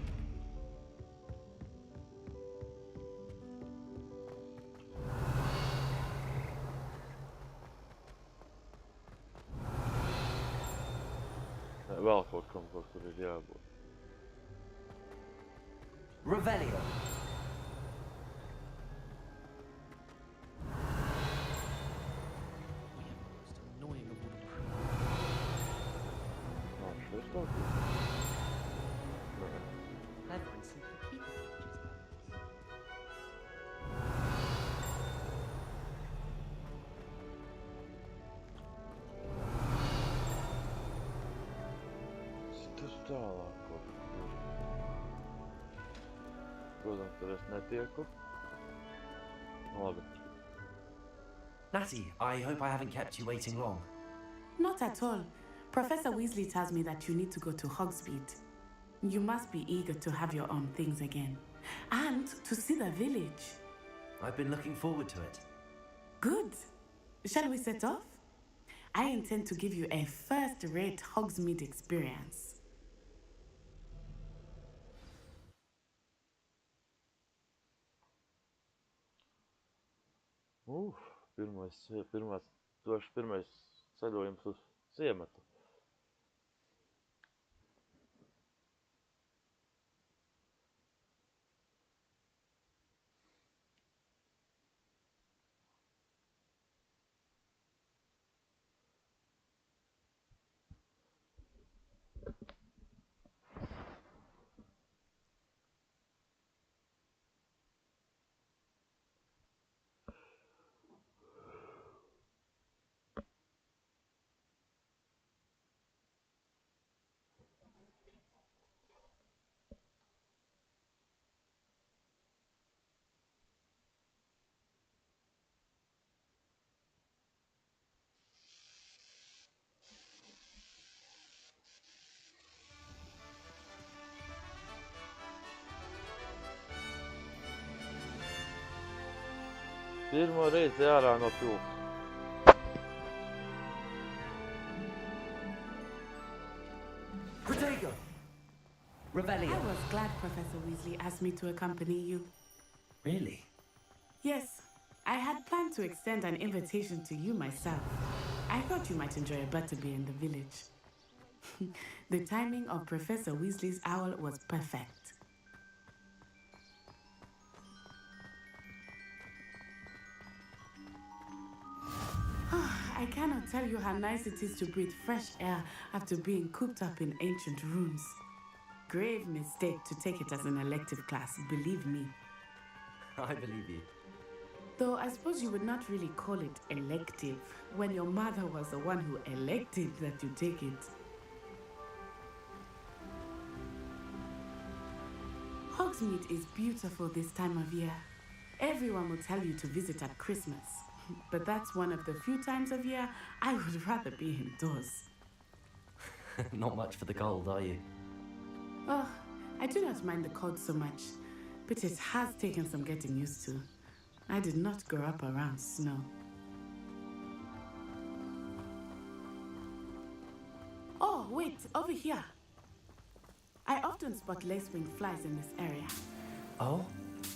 A: Vēl kaut kur ir jābūt.
C: Revelio.
A: Šis kaut kur?
E: Clever and simply keep it.
A: Tur tālāk kaut kur. Protams, tur es netieku. Labi.
C: Natty, I hope I haven't kept you waiting long.
S: Not at all. Professor Weasley tells me that you need to go to Hogsmeade. You must be eager to have your own things again. And to see the village.
C: I've been looking forward to it.
S: Good. Shall we set off? I intend to give you a first-rate Hogsmeade experience.
A: Pirmais ceļojums uz ciematu. Pirmo reizi ārā no pils.
C: Protego! Revelio.
S: I was glad Professor Weasley asked me to accompany you.
C: Really?
S: Yes, I had planned to extend an invitation to you myself. I thought you might enjoy a butterbeer in the village. The timing of Professor Weasley's owl was perfect. I cannot tell you how nice it is to breathe fresh air after being cooped up in ancient rooms. Grave mistake to take it as an elective class, believe me.
C: I believe you.
S: Though I suppose you would not really call it elective when your mother was the one who elected that you take it. Hogsmeade is beautiful this time of year. Everyone will tell you to visit at Christmas, but that's one of the few times of year I would rather be indoors.
C: Not much for the cold, are you?
S: Oh, I do not mind the cold so much, but it has taken some getting used to. I did not grow up around snow. Oh, wait, over here. I often spot lace-winged flies in this area.
C: Oh?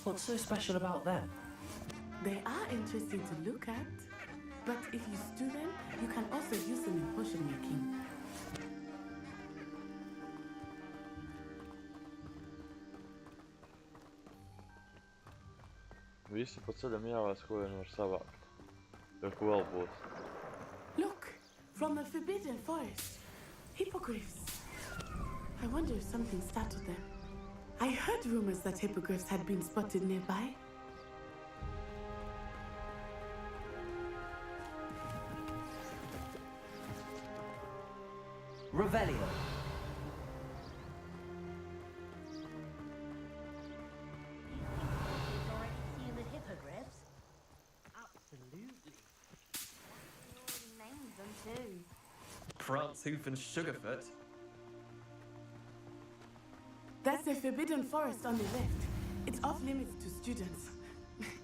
C: What's so special about them?
S: They are interesting to look at, but if you stew them, you can also use them in potion making.
A: Visi pa ceļam jāvēs, ko vien var savākt. Vai ko vēl būs.
S: Look, from the Forbidden Forest. Hippogriffs. I wonder if something startled them. I heard rumors that hippogriffs had been spotted nearby.
C: Revelio. Prantzhoof and Sugarfoot.
S: That's the Forbidden Forest on the left. It's off limits to students,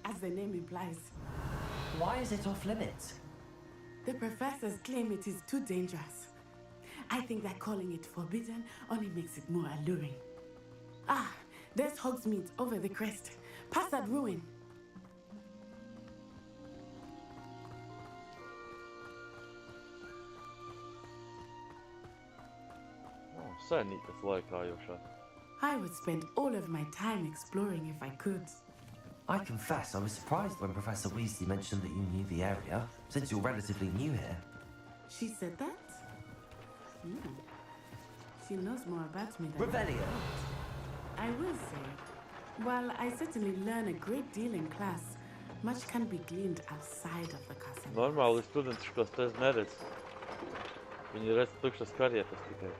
S: as the name implies.
C: Why is it off limits?
S: The professors claim it is too dangerous. I think that calling it forbidden only makes it more alluring. Ah, there's Hogsmeade over the crest. Past that ruin.
A: Senītas laikājošā.
S: I would spend all of my time exploring if I could.
C: I confess I was surprised when Professor Weasley mentioned that you knew the area, since you're relatively new here.
S: She said that? She knows more about me than
C: Revelio.
S: I will say, while I certainly learn a great deal in class, much can be gleaned outside of the castle.
A: Normāli studentiskos tez neredz. Viņi redz tukšas karietas tikai.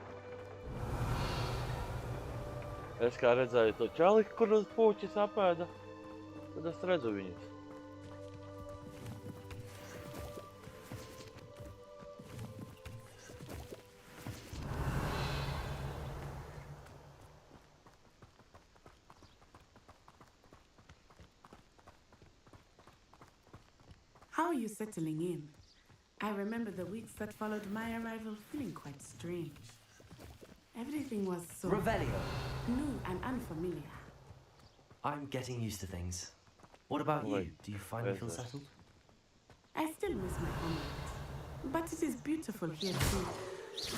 A: Es kā redzēju to čali, kur uz puķis apēda, tad es redzu viņus.
S: How are you settling in? I remember the weeks that followed my arrival feeling quite strange. Everything was so
C: Revelio.
S: new and unfamiliar.
C: I'm getting used to things. What about you? Do you finally feel settled?
S: I still miss my homeland, but it is beautiful here too.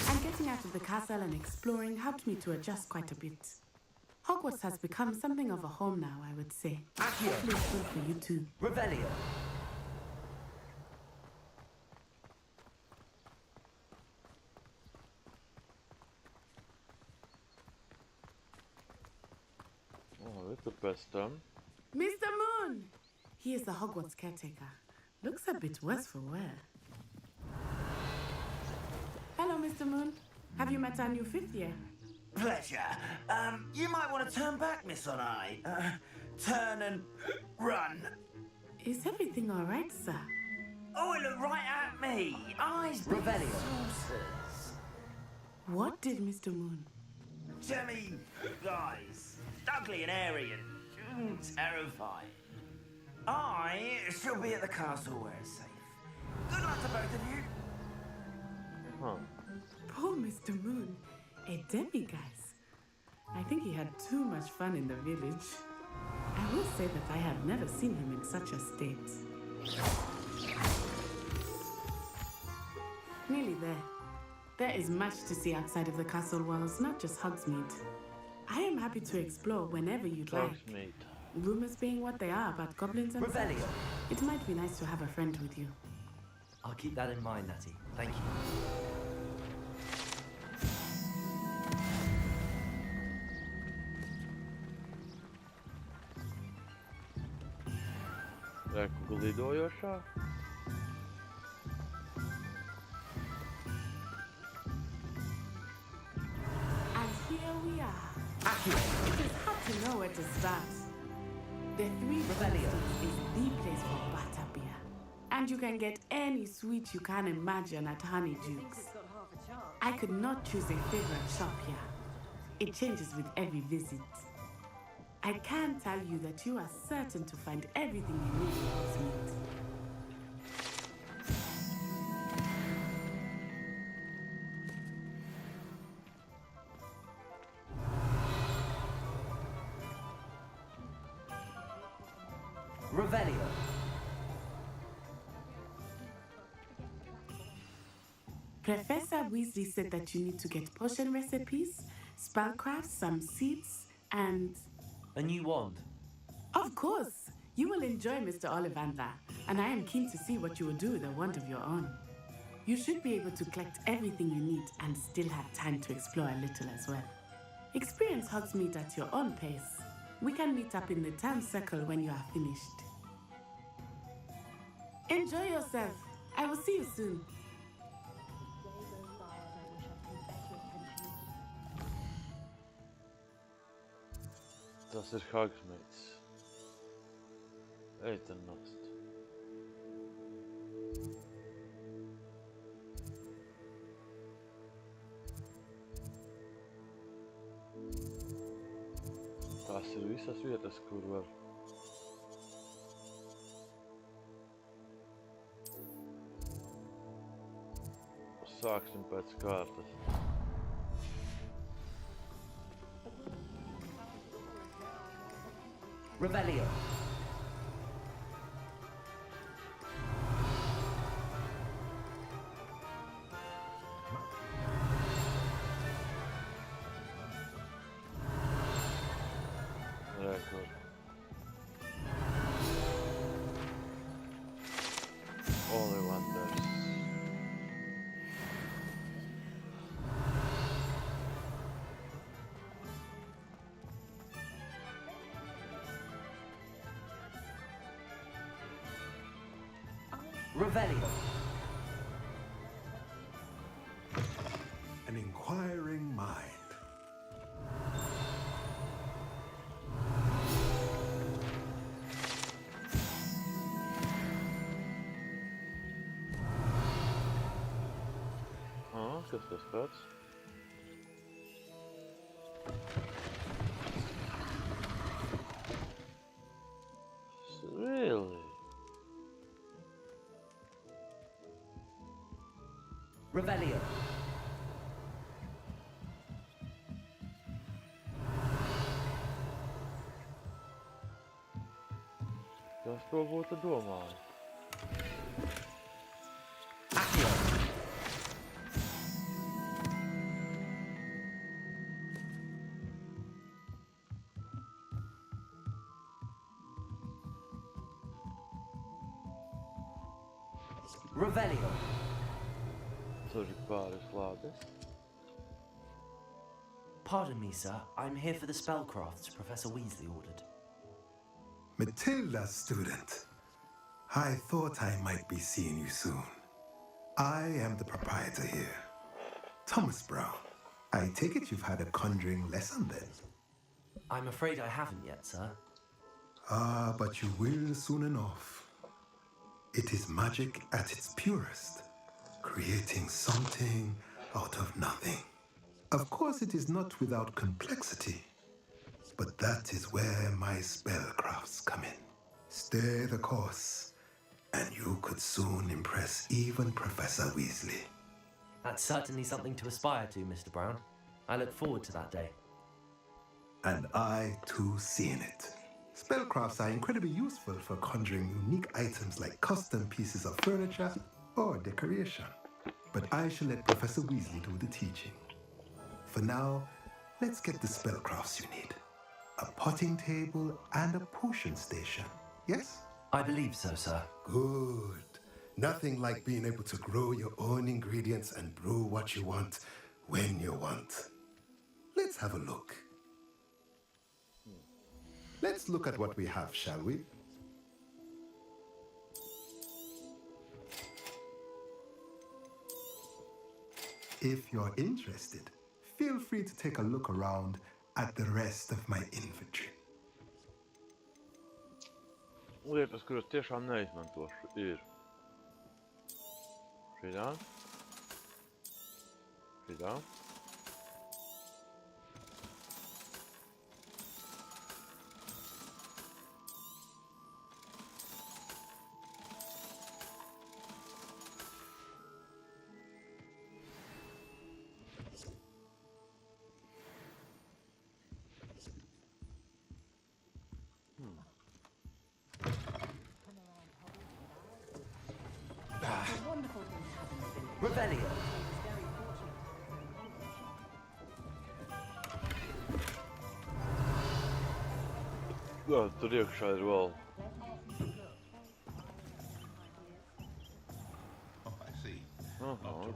S: And getting out of the castle and exploring helped me to adjust quite a bit. Hogwarts has become something of a home now, I would say. Hopefully it's good for you too.
C: Revelio.
A: Oh, that's the best time.
S: Mr. Moon! He is the Hogwarts caretaker. Looks a bit worse for wear. Hello, Mr. Moon. Have you met our new 5th year?
L: Pleasure. You might want to turn back, Miss Onai. Turn and run.
S: Is everything all right, sir?
L: Oh, it looked right at me. Eyes
C: Revelio.
L: saucers.
S: What did Mr. Moon?
L: Jemmy guys. Ugly and airy and terrifying. I shall be at the castle where it's safe. Good luck to both of you.
A: Huh.
S: Poor Mr. Moon. A demiguise. I think he had too much fun in the village. I will say that I have never seen him in such a state. Nearly there. There is much to see outside of the castle walls, not just Hogsmeade. I am happy to explore whenever you'd like. Rumors being what they are about goblins and such, it might be nice to have a friend with you.
C: I'll keep that in mind, Natty. Thank you.
A: Reku lidojošā.
S: And here we are. It is hard to know where to start. The Three Rebellions is the place for butterbeer. And you can get any sweet you can imagine at Honeydukes. I could not choose a favorite shop here. It changes with every visit. I can tell you that you are certain to find everything you need in Hogsmeade.
C: Revelio.
S: Professor Weasley said that you need to get potion recipes, spellcraft, some seeds, and...
C: a new wand.
S: Of course! You will enjoy Mr. Ollivander, and I am keen to see what you will do with a wand of your own. You should be able to collect everything you need and still have time to explore a little as well. Experience Hogsmeade at your own pace. We can meet up in the town circle when you are finished. Enjoy yourself. I will see you soon.
A: Tas ir Hogsmeades. Eita nost. Tas ir visas vietas, kur var. Sāksim pēc kārtas.
C: Revelio.
A: Rekur. Ollivanders.
C: Revelio.
F: An inquiring mind.
A: Kas tas pats? Really?
C: Revelio.
A: Kas to būtu domājis?
C: Accio. Revelio.
A: Tur ir pāris lādes.
C: Pardon me, sir. I'm here for the spellcrafts Professor Weasley ordered.
M: Matilda, student. I thought I might be seeing you soon. I am the proprietor here, Thomas Brown. I take it you've had a conjuring lesson then?
C: I'm afraid I haven't yet, sir.
M: Ah, but you will soon enough. It is magic at its purest, creating something out of nothing. Of course, it is not without complexity, but that is where my spellcrafts come in. Stay the course, and you could soon impress even Professor Weasley.
C: That's certainly something to aspire to, Mr. Brown. I look forward to that day.
M: And I, too, seeing it. Spellcrafts are incredibly useful for conjuring unique items like custom pieces of furniture or decoration. But I shall let Professor Weasley do the teaching. For now, let's get the spellcrafts you need. A potting table and a potion station, yes?
C: I believe so, sir.
M: Good. Nothing like being able to grow your own ingredients and brew what you want when you want. Let's have a look. Let's look at what we have, shall we? If you're interested, feel free to take a look around at the rest of my inventory.
A: Lietas, kuras tiešām neizmantošu, ir šitā, šitā,
C: Revelio.
A: Jā, tur iekšā ir vēl.
I: Oh, I see.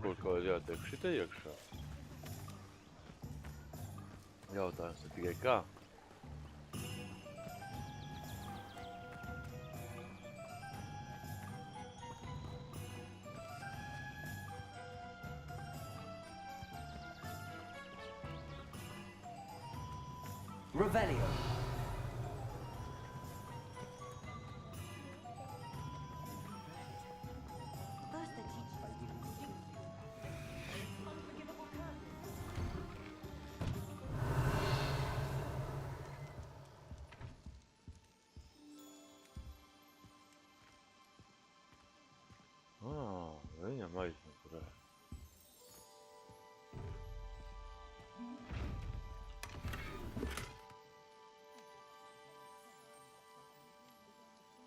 A: Kaut kā ir jātiek šitā iekšā. Jautājums ir tikai kā?
C: Revelio.
A: Viņam aizmeturē.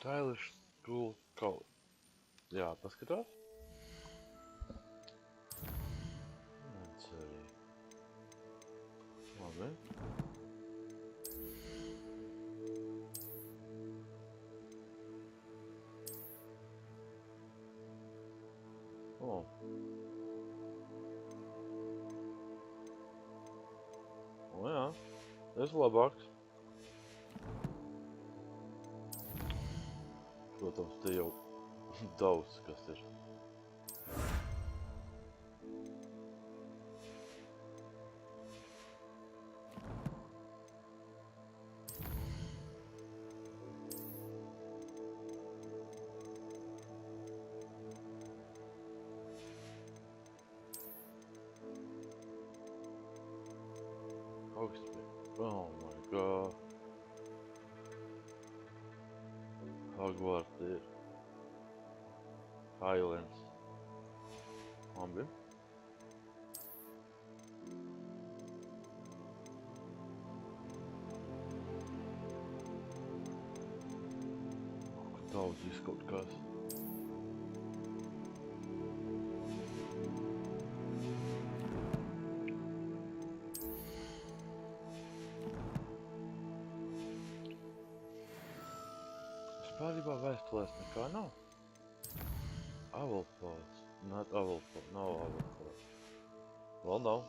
A: Stylish school coat. Jā, paskatās. Let's see. Labi. O. O jā, tas labāks. Protams, te jau daudz, kas ir. Oh my god. Hogwarts ir. Highlands. Labi. Kaudzis kaut kas. Vispārībā vēstulēs nekā nav. Avalpods. Not avalpods. Nav avalpods. Vēl nav.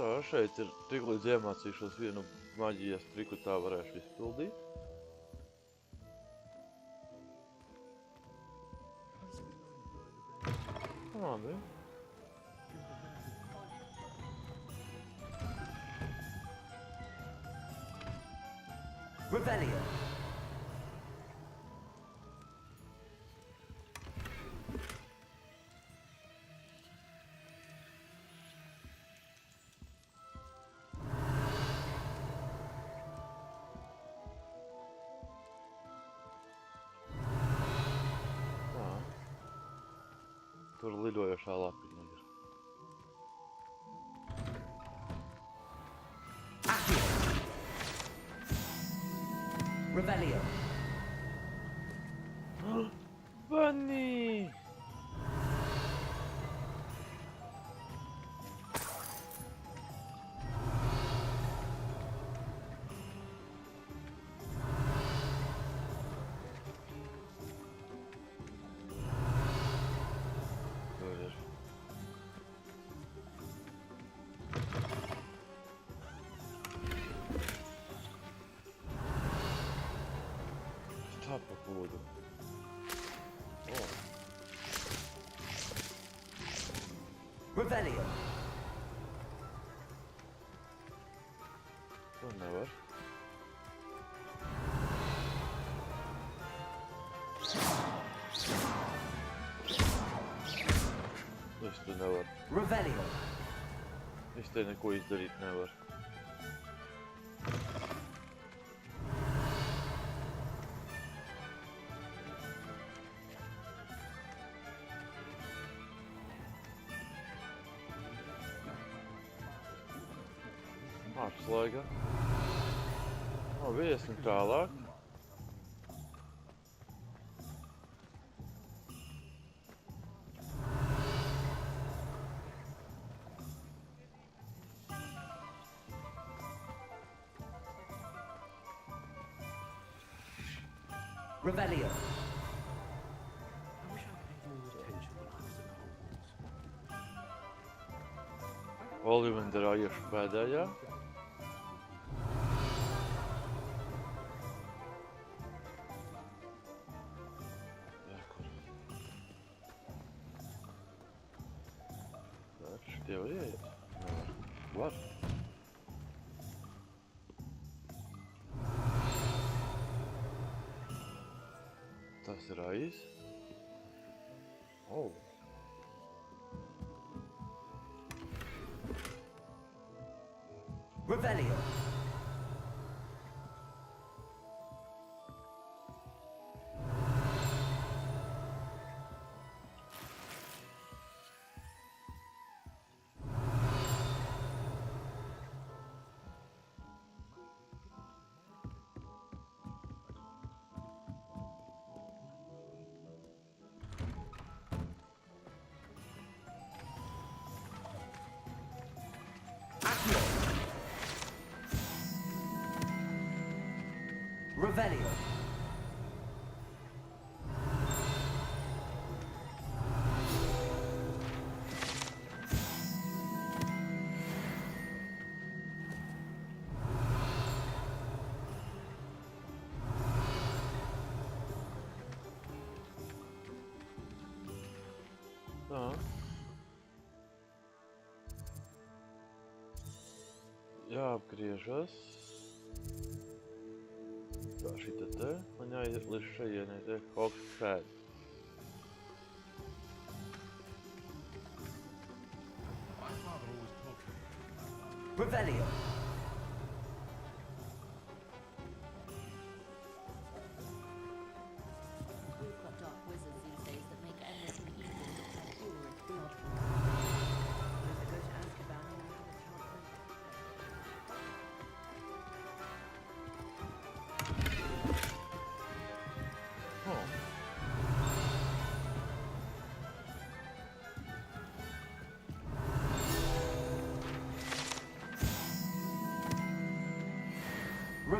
A: Tā, šeit ir tik līdz iemācīšos vienu maģijas triku, tā varēšu izpildīt. Labi.
C: Revelio.
A: Tur lidojošā lapiņa ir.
C: Revelio.
A: Bunny! По поводу. О.
C: Revelio.
A: To nevar. Es te nevaru.
C: Revelio.
A: Es te neko izdarīt nevaru. Atslēga. Labi, iesim tālāk.
C: Revelio.
A: Olivenderā iešu pēdējā. Tie var ieiet? Nevar. Var. Tas ir aiz. Oh.
C: Revelio. Revelio.
A: Tā. Jāapgriežas. Tā šita te, un jāiet līdz šajienai, te Hogwarts.
C: Revelio.
T: We've got dark wizards these days that make anything evil look like pure and good. There's a good Azkaban and another chance.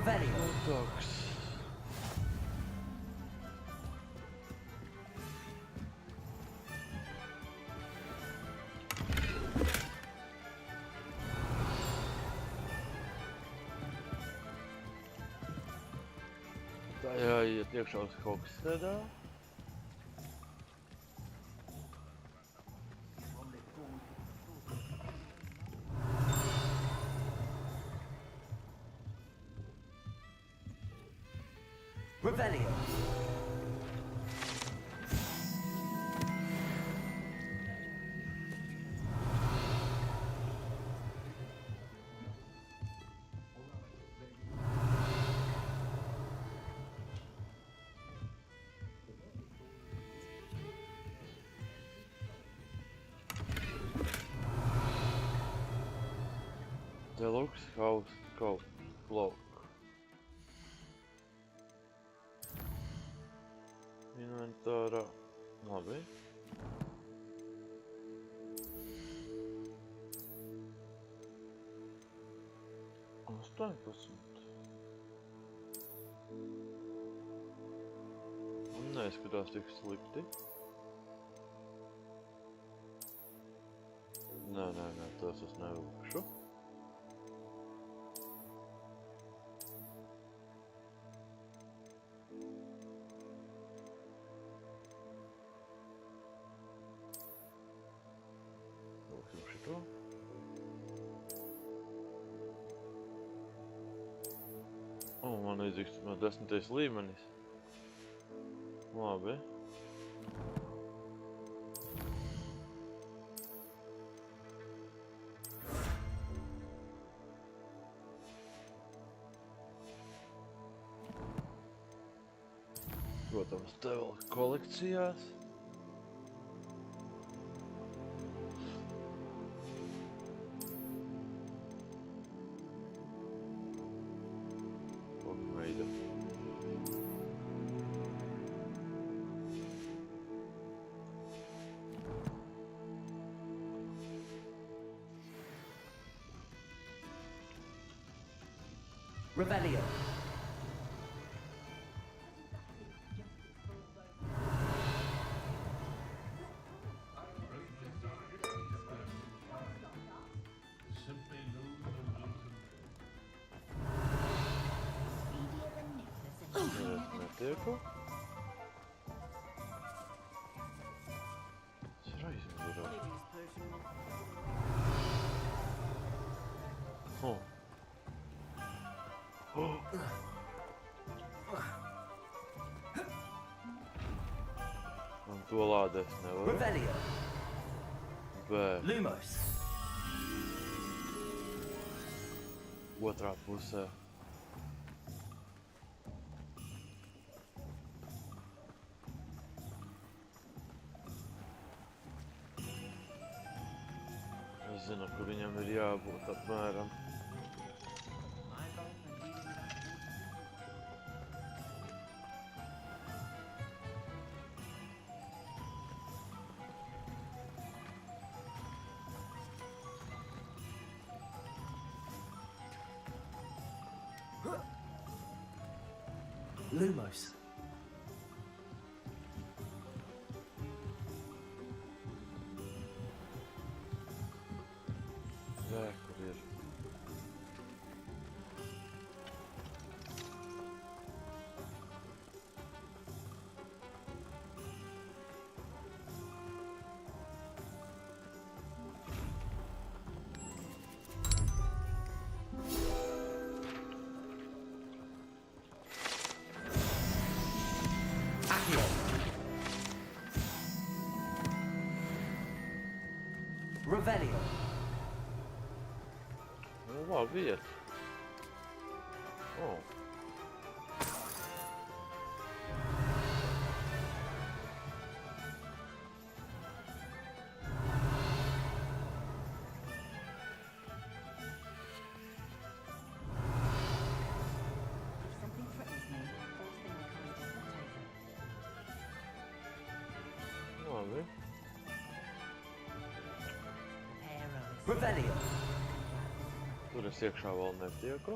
C: Revelio.
A: Dogs. Tā jāiet iekšā uz Hogwartsā.
C: Revelio.
A: Deluxe House Clock. Inventārā. Labi. Neizskatās tik slikti. Nē, tos es nevilkšu. Vilksim šito. Man vajadzīgs 10. līmenis. Labi. Protams, te vēl kolekcijās. Veida.
C: Revelio.
A: Netieku. Es raizim durās. Un to lādēt nevaru.
C: Revelio.
A: Bet
C: Lumos.
A: otrā pusē. Es zinu, ka viņam ir jābūt apmēram.
C: Lumos.
A: Kur ir?
C: Accio. Revelio.
A: Labi iet.
T: Something threatens me. First thing I cast is not over.
A: Labi.
C: Revelio.
A: Tur es iekšā vēl netieku.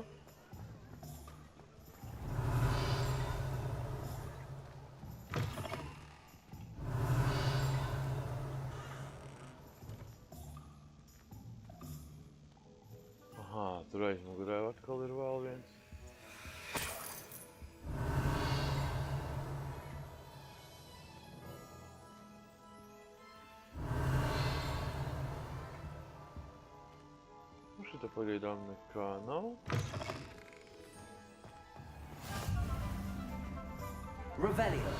A: tur aizmugurē atkal ir vēl viens. Nu šita pagaidām nekā nav.
C: Revelio.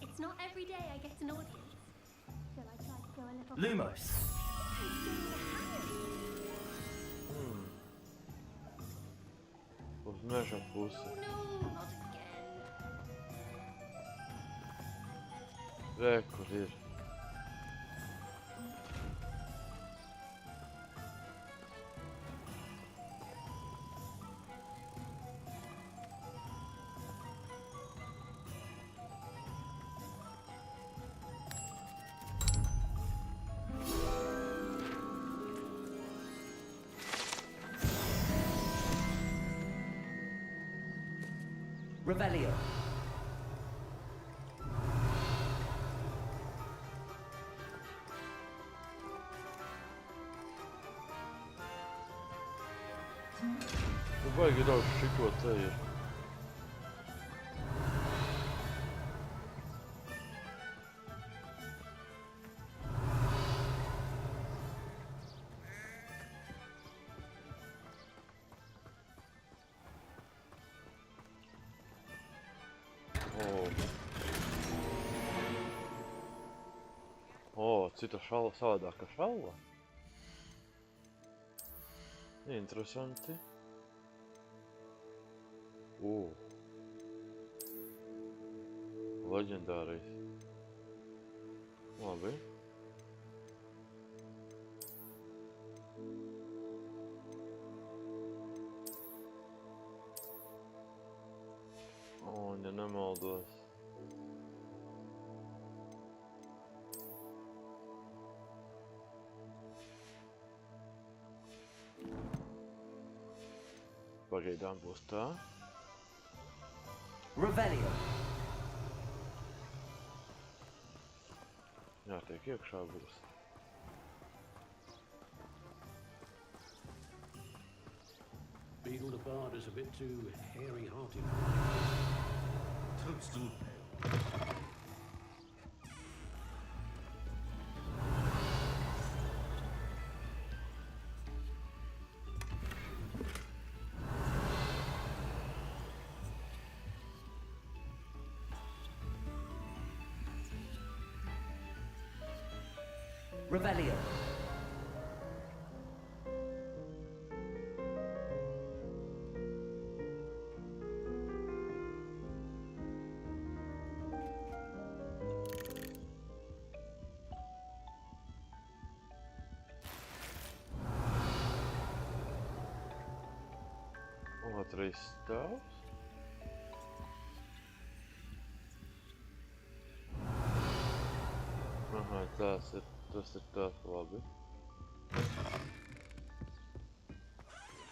H: It's not every day I get an audience. Shall I try to go a little
C: Lumos.
A: Uz meža pusi.
H: No, not again.
A: Re, kur ir.
C: Revelio.
A: Tu baigi daudz šiko te ir. Cita šalla, savādāka šalla. Interesanti. Leģendārais. Labi. Un, ja nemaldos. Pagaidām būs tā.
C: Revelio.
A: Jātiek iekšā būs.
J: Beagle the Bard is a bit too hairy-hearted.
I: Toadstool.
C: Revelio.
A: Otrais stāvs. Aha, tas ir tā, labi.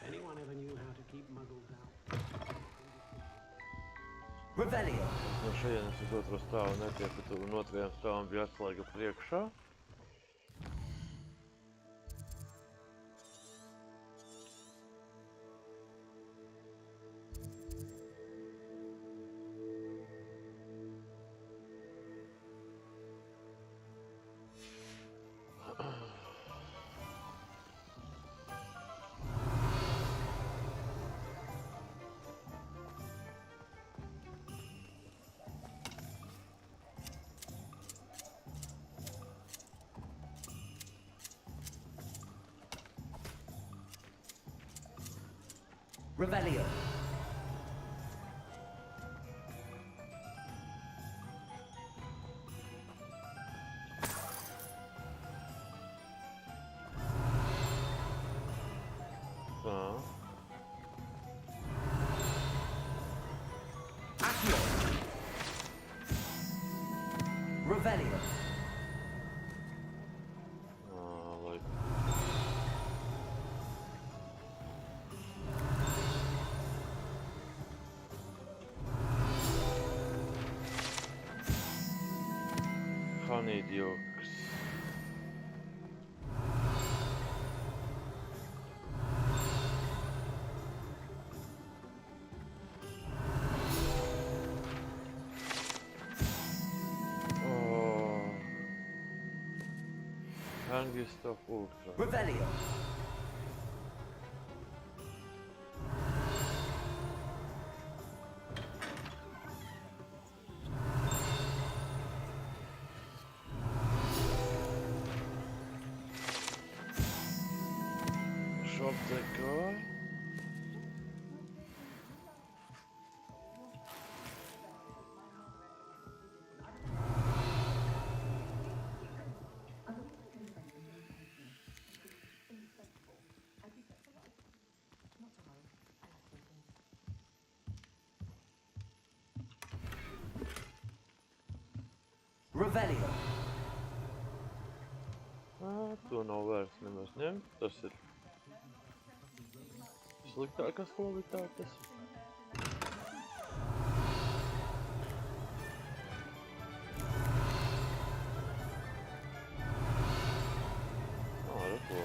J: Anyone ever knew how to keep muggles out?
C: Revelio.
A: No šajienes uz otro stāvu netiek, bet un otrajam stāvam bija atslēga priekšā.
C: Revelio. Accio. Revelio.
A: Honeydews. Angst of Ultra.
C: Revelio.
A: Shop the car.
C: Revelio.
A: To nav vairs nemaz ņemt, tas ir sliktākās kvalitātes. Reku.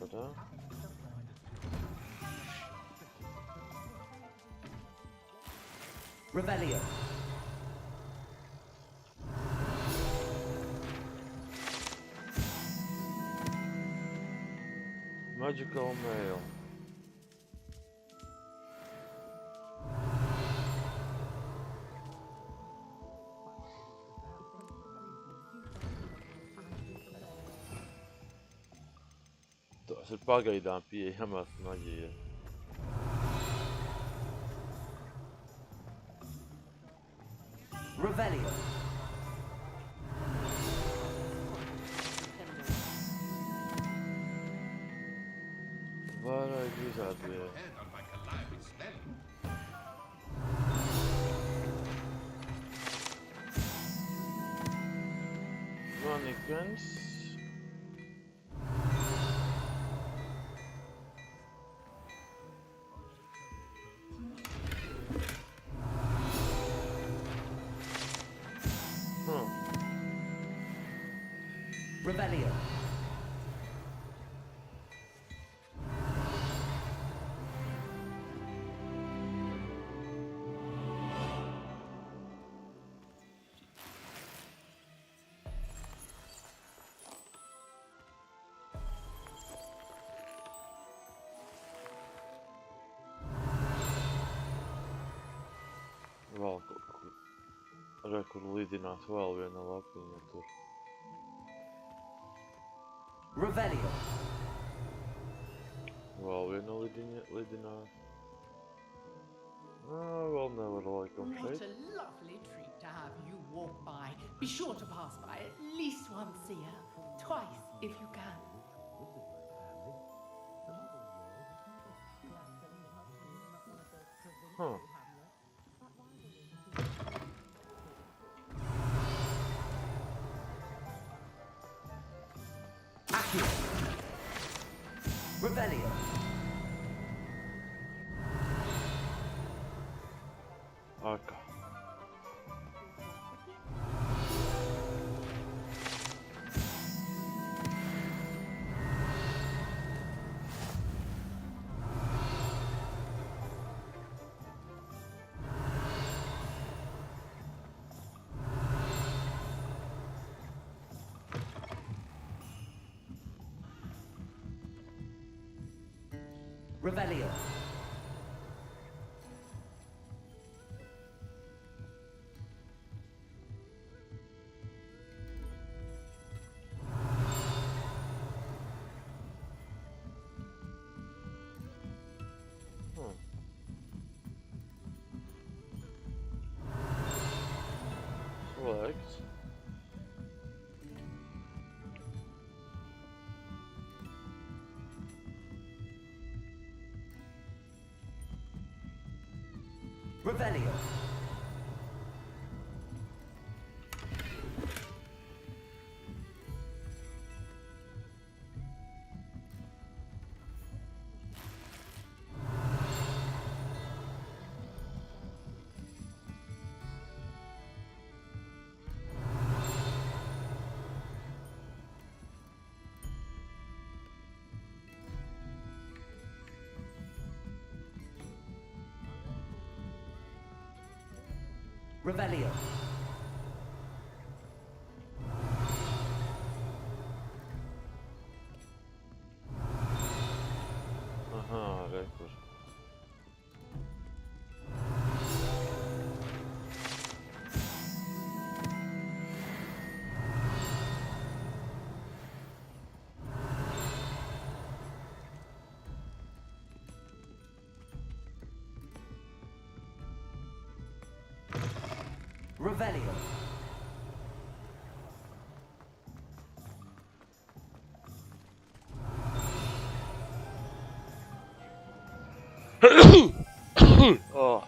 A: Tā.
C: Revelio.
A: Magical mail. Tas ir pagaidām pieejamās maģijas.
C: Revelio.
A: Vairāk izrādīja. Mannequins.
C: Revelio.
A: Vēl kaut kur. Kur lidinās vēl viena lapiņa tur.
C: Revelio.
A: Vēl viena lidinās. Vēl nevar laikam
E: What
A: šeit.
E: a lovely treat to have you walk by. Be sure to pass by at least once a year. Twice if you can.
C: Accio. Revelio.
A: Aka.
C: Revelio.
A: Legs.
C: Revelio. Revelio.
A: Aha, rekur.
C: Revelio.
A: Oh.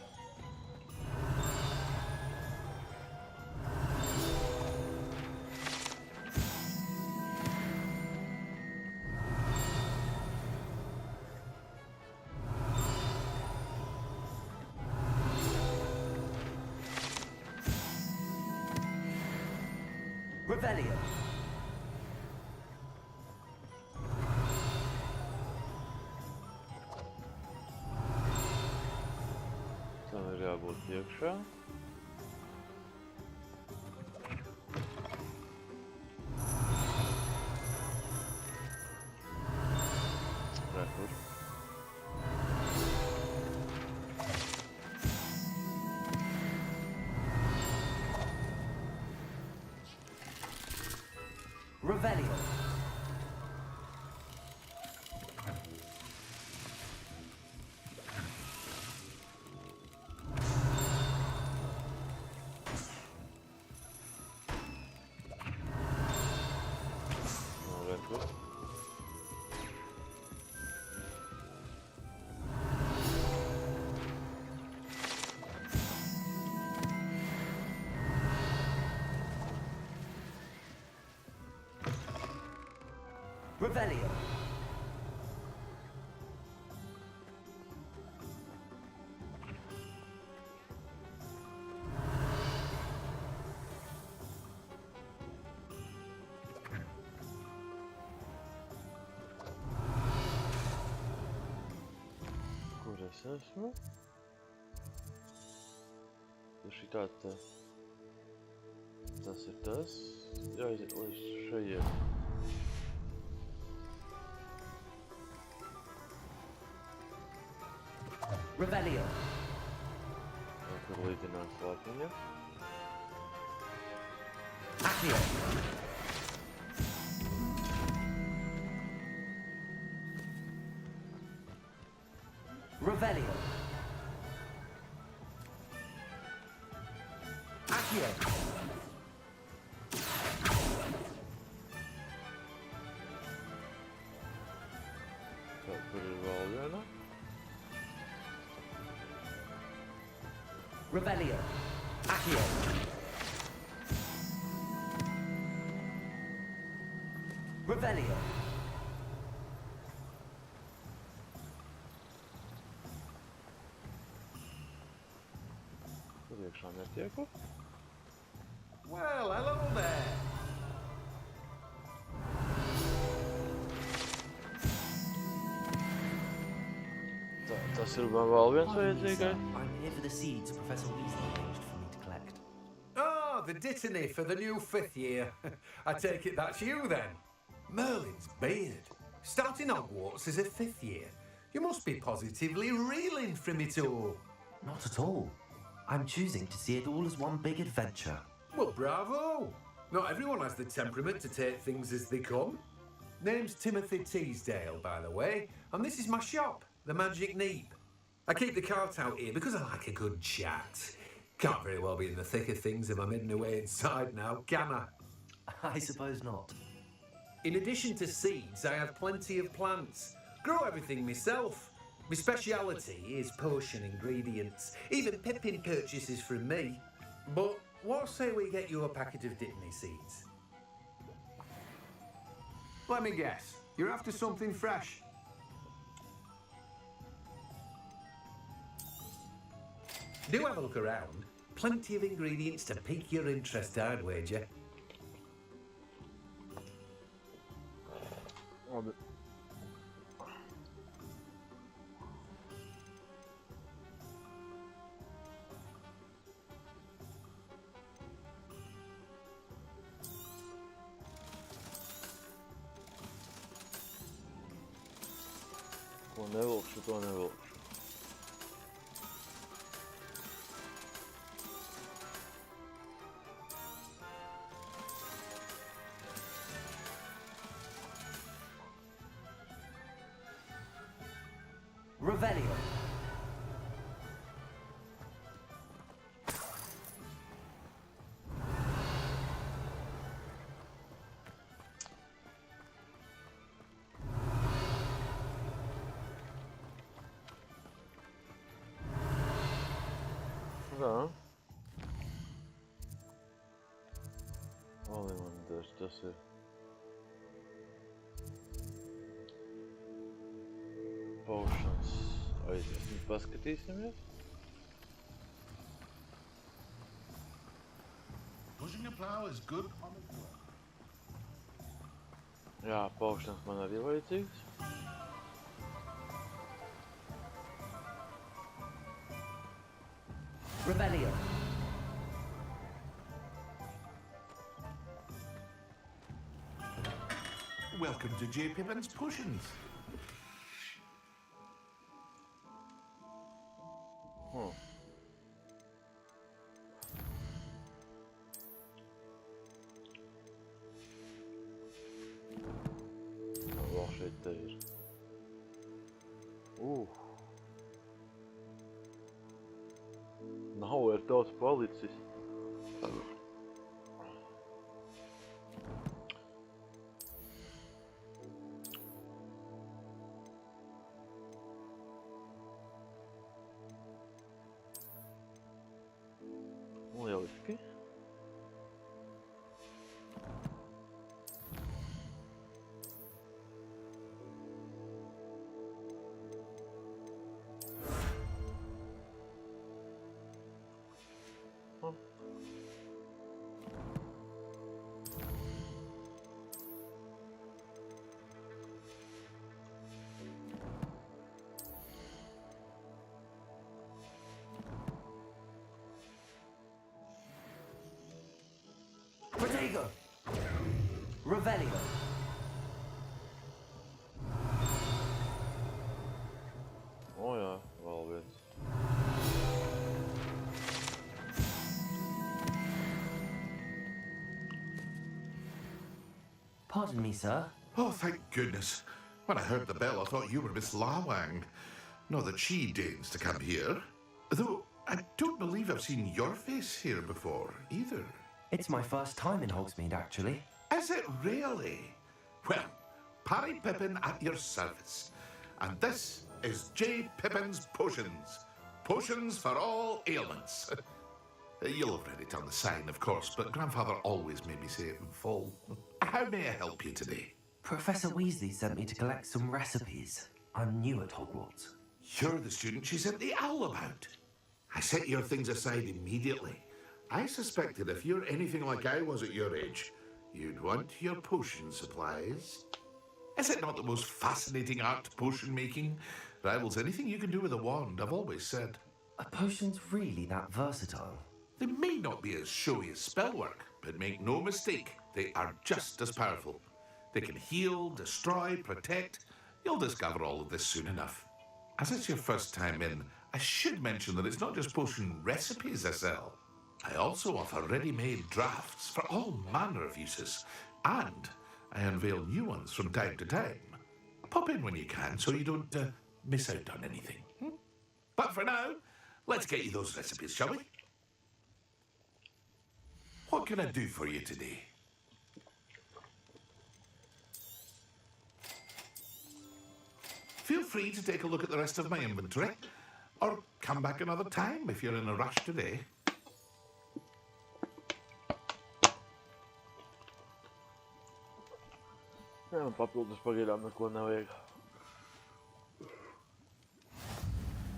C: Revelio.
A: Tam ir jābūt iekšā. Rekur.
C: Revelio.
A: Rekur.
C: Revelio.
A: Kur es esmu? Ja šitā te... Tas ir tas. Jāiziet līdz šajiem.
C: Revelio.
A: Tur līdzināt slāpiņa.
C: Accio. Revelio. Accio.
A: Tā, tur ir vēl viena.
C: Revelio. Accio. Revelio.
A: Tur iekšā netieku.
F: Well, hello there.
A: Tas ir vēl viens vajadzīgais.
C: I'm here for the seeds Professor Weasley arranged for me to collect.
F: Ah, the dittany for the new 5th year. I take it that's you then. Merlin's beard. Starting Hogwarts as a 5th year. You must be positively reeling from it all.
C: Not at all. I'm choosing to see it all as one big adventure.
F: Well, bravo. Not everyone has the temperament to take things as they come. Name's Timothy Teasdale, by the way, and this is my shop, the Magic Neep. I keep the cart out here because I like a good chat. Can't very well be in the thick of things if I'm hidden away inside now, can I?
C: I suppose not.
F: In addition to seeds, I have plenty of plants. Grow everything myself. My speciality is potion ingredients. Even Pippin purchases from me. But what say we get you a packet of dittany seeds? Let me guess. You're after something fresh. Do have a look around. Plenty of ingredients to pique your interest, I'd wager.
A: Labi. Ko nevilkšu, to nevilkšu.
C: Revelio.
A: Da. Alimentaires, tas ir. Potions. Aiziesim, paskatīsimies.
I: Pushing a plow is good on its work.
A: Jā, potions man arī vajadzīgs.
C: Revelio.
I: Welcome to J. Pippin's Potions.
A: Vēl šeit te ir. Nav vairs daudz palicis. Lieliski.
C: Protego. Revelio.
A: O jā, vēl viens.
C: Pardon me, sir.
I: Oh, thank goodness. When I heard the bell, I thought you were Miss Lawang. Not that she deigns to come here. Though, I don't believe I've seen your face here before, either.
C: It's my first time in Hogsmeade, actually.
I: Is it really? Well, Parry Pippin at your service. And this is J. Pippin's Potions. Potions for all ailments. You'll have read it on the sign, of course, but Grandfather always made me say it in full. How may I help you today?
C: Professor Weasley sent me to collect some recipes. I'm new at Hogwarts.
I: You're the student she sent the owl about. I set your things aside immediately. I suspected if you're anything like I was at your age, you'd want your potion supplies. Is it not the most fascinating art, potion making? Rivals anything you can do with a wand, I've always said.
C: Are potions really that versatile?
I: They may not be as showy as spellwork, but make no mistake, they are just as powerful. They can heal, destroy, protect. You'll discover all of this soon enough. As it's your first time in, I should mention that it's not just potion recipes I sell. I also offer ready-made drafts for all manner of uses, and I unveil new ones from time to time. Pop in when you can so you don't miss out on anything. But for now, let's get you those recipes, shall we? What can I do for you today? Feel free to take a look at the rest of my inventory, or come back another time if you're in a rush today.
A: Jā, man papildus pagaidām neko nevajag.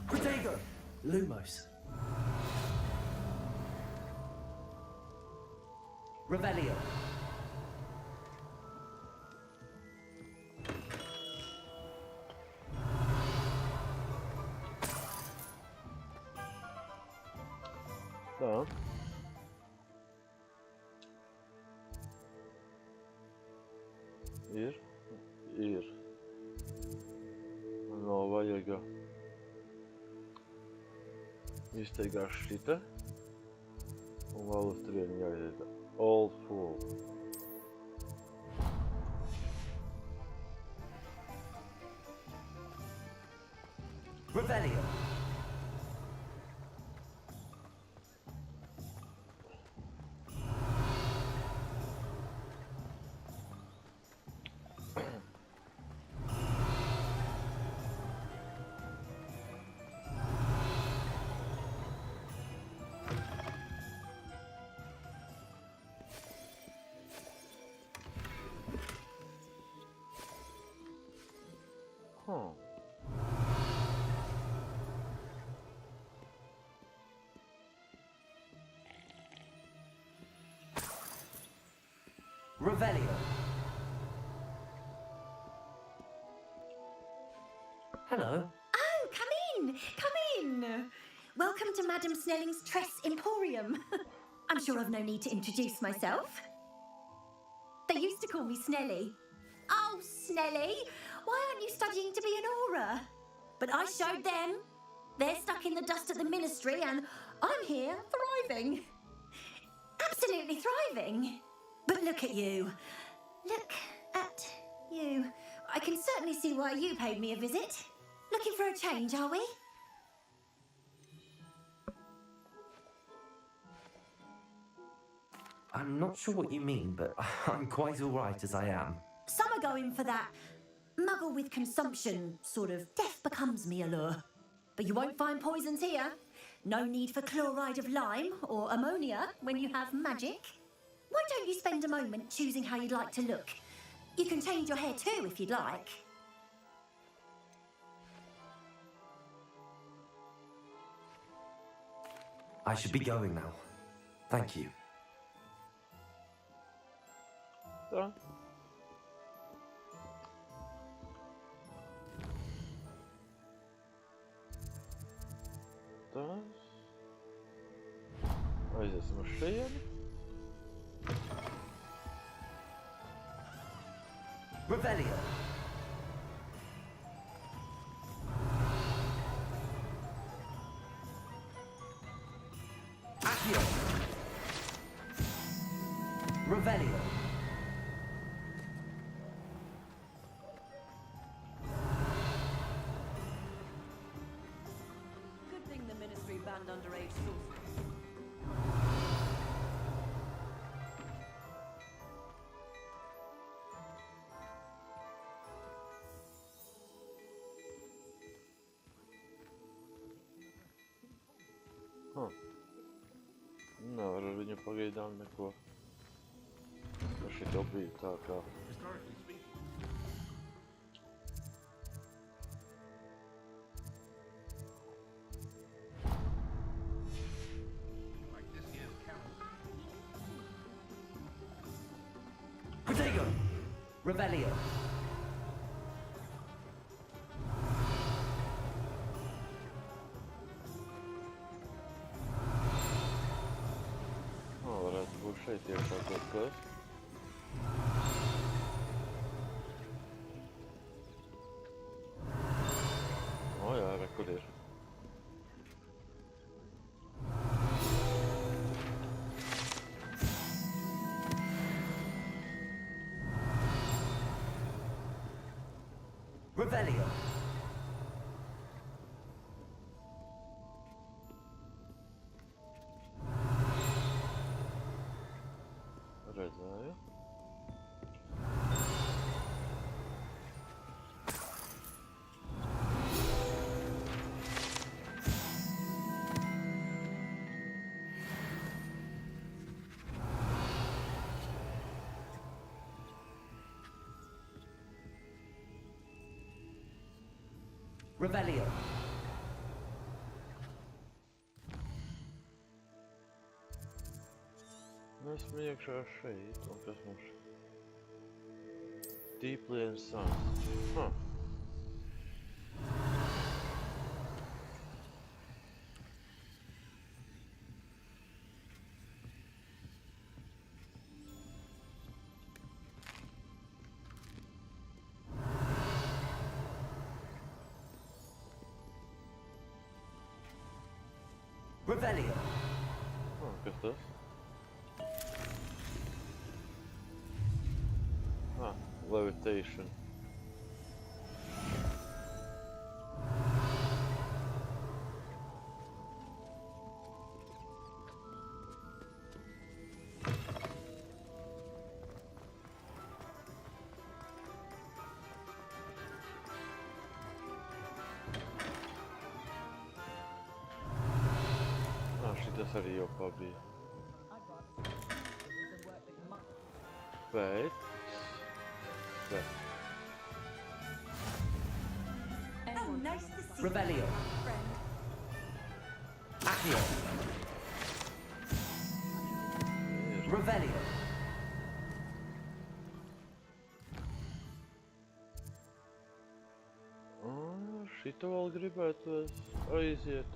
C: Protego. Lumos. Revelio.
A: Tā. Ir. Man nav Iztaigā šita. Un vēl uz turieni jāiet. Old Fool.
C: Revelio.
A: Huh.
C: Revelio. Hello.
U: Oh, come in! Come in! Welcome to Madame Snelling's Tress Emporium. I'm sure I've no need to introduce myself. They used to call me Snelly. Oh, Snelly! Why aren't you studying to be an aura? But I showed them. They're stuck in the dust at the ministry and I'm here thriving. Absolutely thriving. But look at you. Look at you. I can certainly see why you paid me a visit. Looking for a change, are we?
C: I'm not sure what you mean, but I'm quite all right as I am.
U: Some are going for that muggle with consumption, sort of death becomes me allure. But you won't find poisons here. No need for chloride of lime or ammonia when you have magic. Why don't you spend a moment choosing how you'd like to look? You can change your hair too if you'd like.
C: I should be going now. Thank you.
A: Da. Tas. Aiziesim uz šejieni.
C: Revelio. Accio. Revelio.
N: Good thing the ministry banned underage sorcery.
A: Nevar ar viņu pagaidām neko. Šito bija tā kā.
C: Protego. Revelio.
A: Varētu būt šeit iekšā kaut kas. O jā, re, kur ir?
C: Revelio.
A: Redzēju.
C: Revelio.
A: Esmu iekšā šeit, un kas mums? Deeply and Sons.
C: Revelio.
A: Oh, kas tas? Ah, levitation. Šitas arī jau pabija. Bet...
N: Oh, nice to see
C: Revelio.
N: you, friend.
C: Accio. Revelio.
A: Šito vēl gribētu aiziet.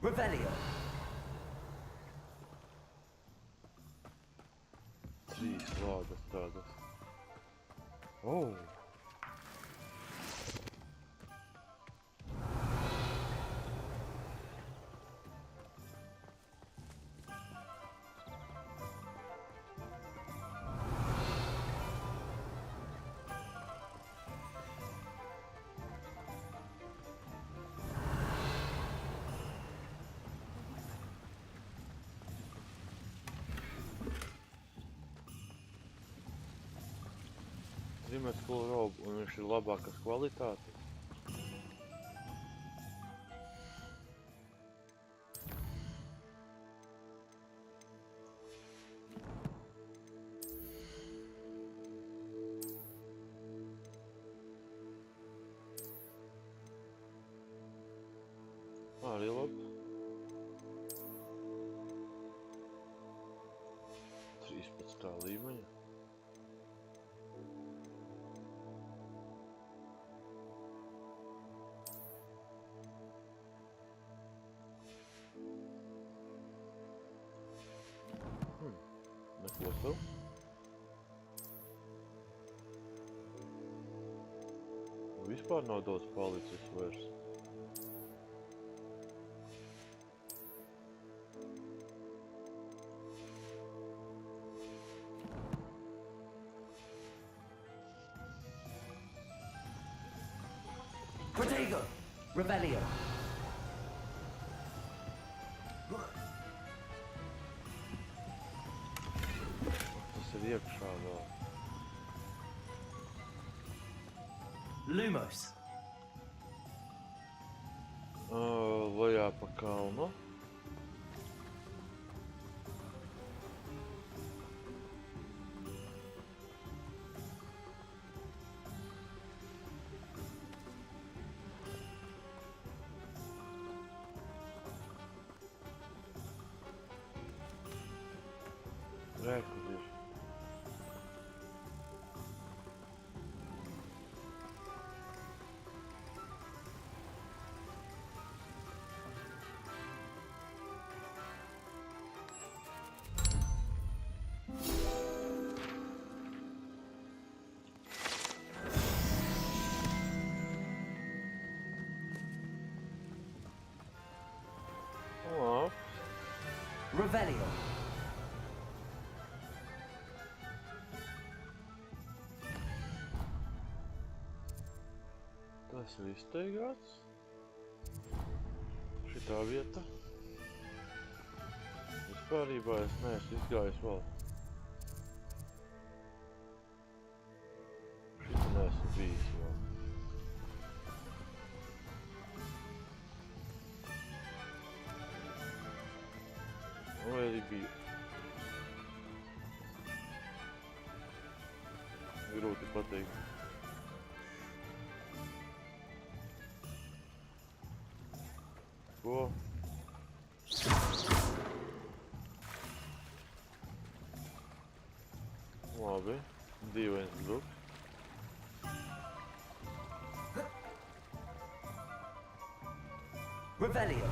C: Revelio.
A: 3 lādes tādas. Oh! Ziemeļskolu robu, un viņš ir labākas kvalitātes. Arī labi. 13. līmeņa. Neko sev. Vispār nav daudz palicis vairs.
C: Protego. Revelio.
A: Tas ir iekšā vēl.
C: Lumos.
A: Lejā pa kalnu. Rēkus ir.
C: Revelio.
A: Tas ir izteigāts. Šitā vieta. Vispārībā es neesmu izgājis vēl. Šitā neesmu bijis vēl. Vai arī biju. Grūti pateikt. Ko? Labi. Dīvains druks.
L: Revelio.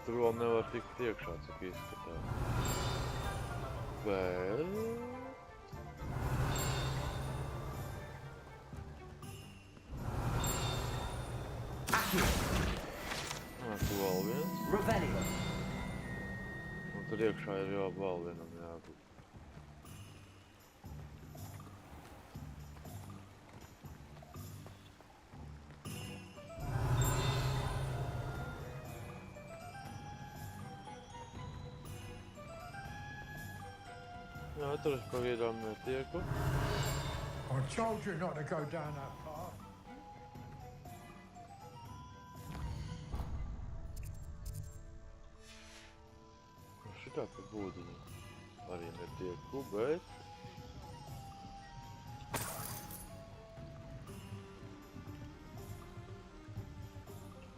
A: Tur vēl nevar tikt iekšā, cik izskatās. Bet... Tu vēl viens.
L: Revelio.
A: Un tur iekšā ir jau vēl vienam jābūt. Jā, tur es pagaidām netieku.
G: I told you not to go down that path.
A: Šitā pa būdiņu arī netieku, bet...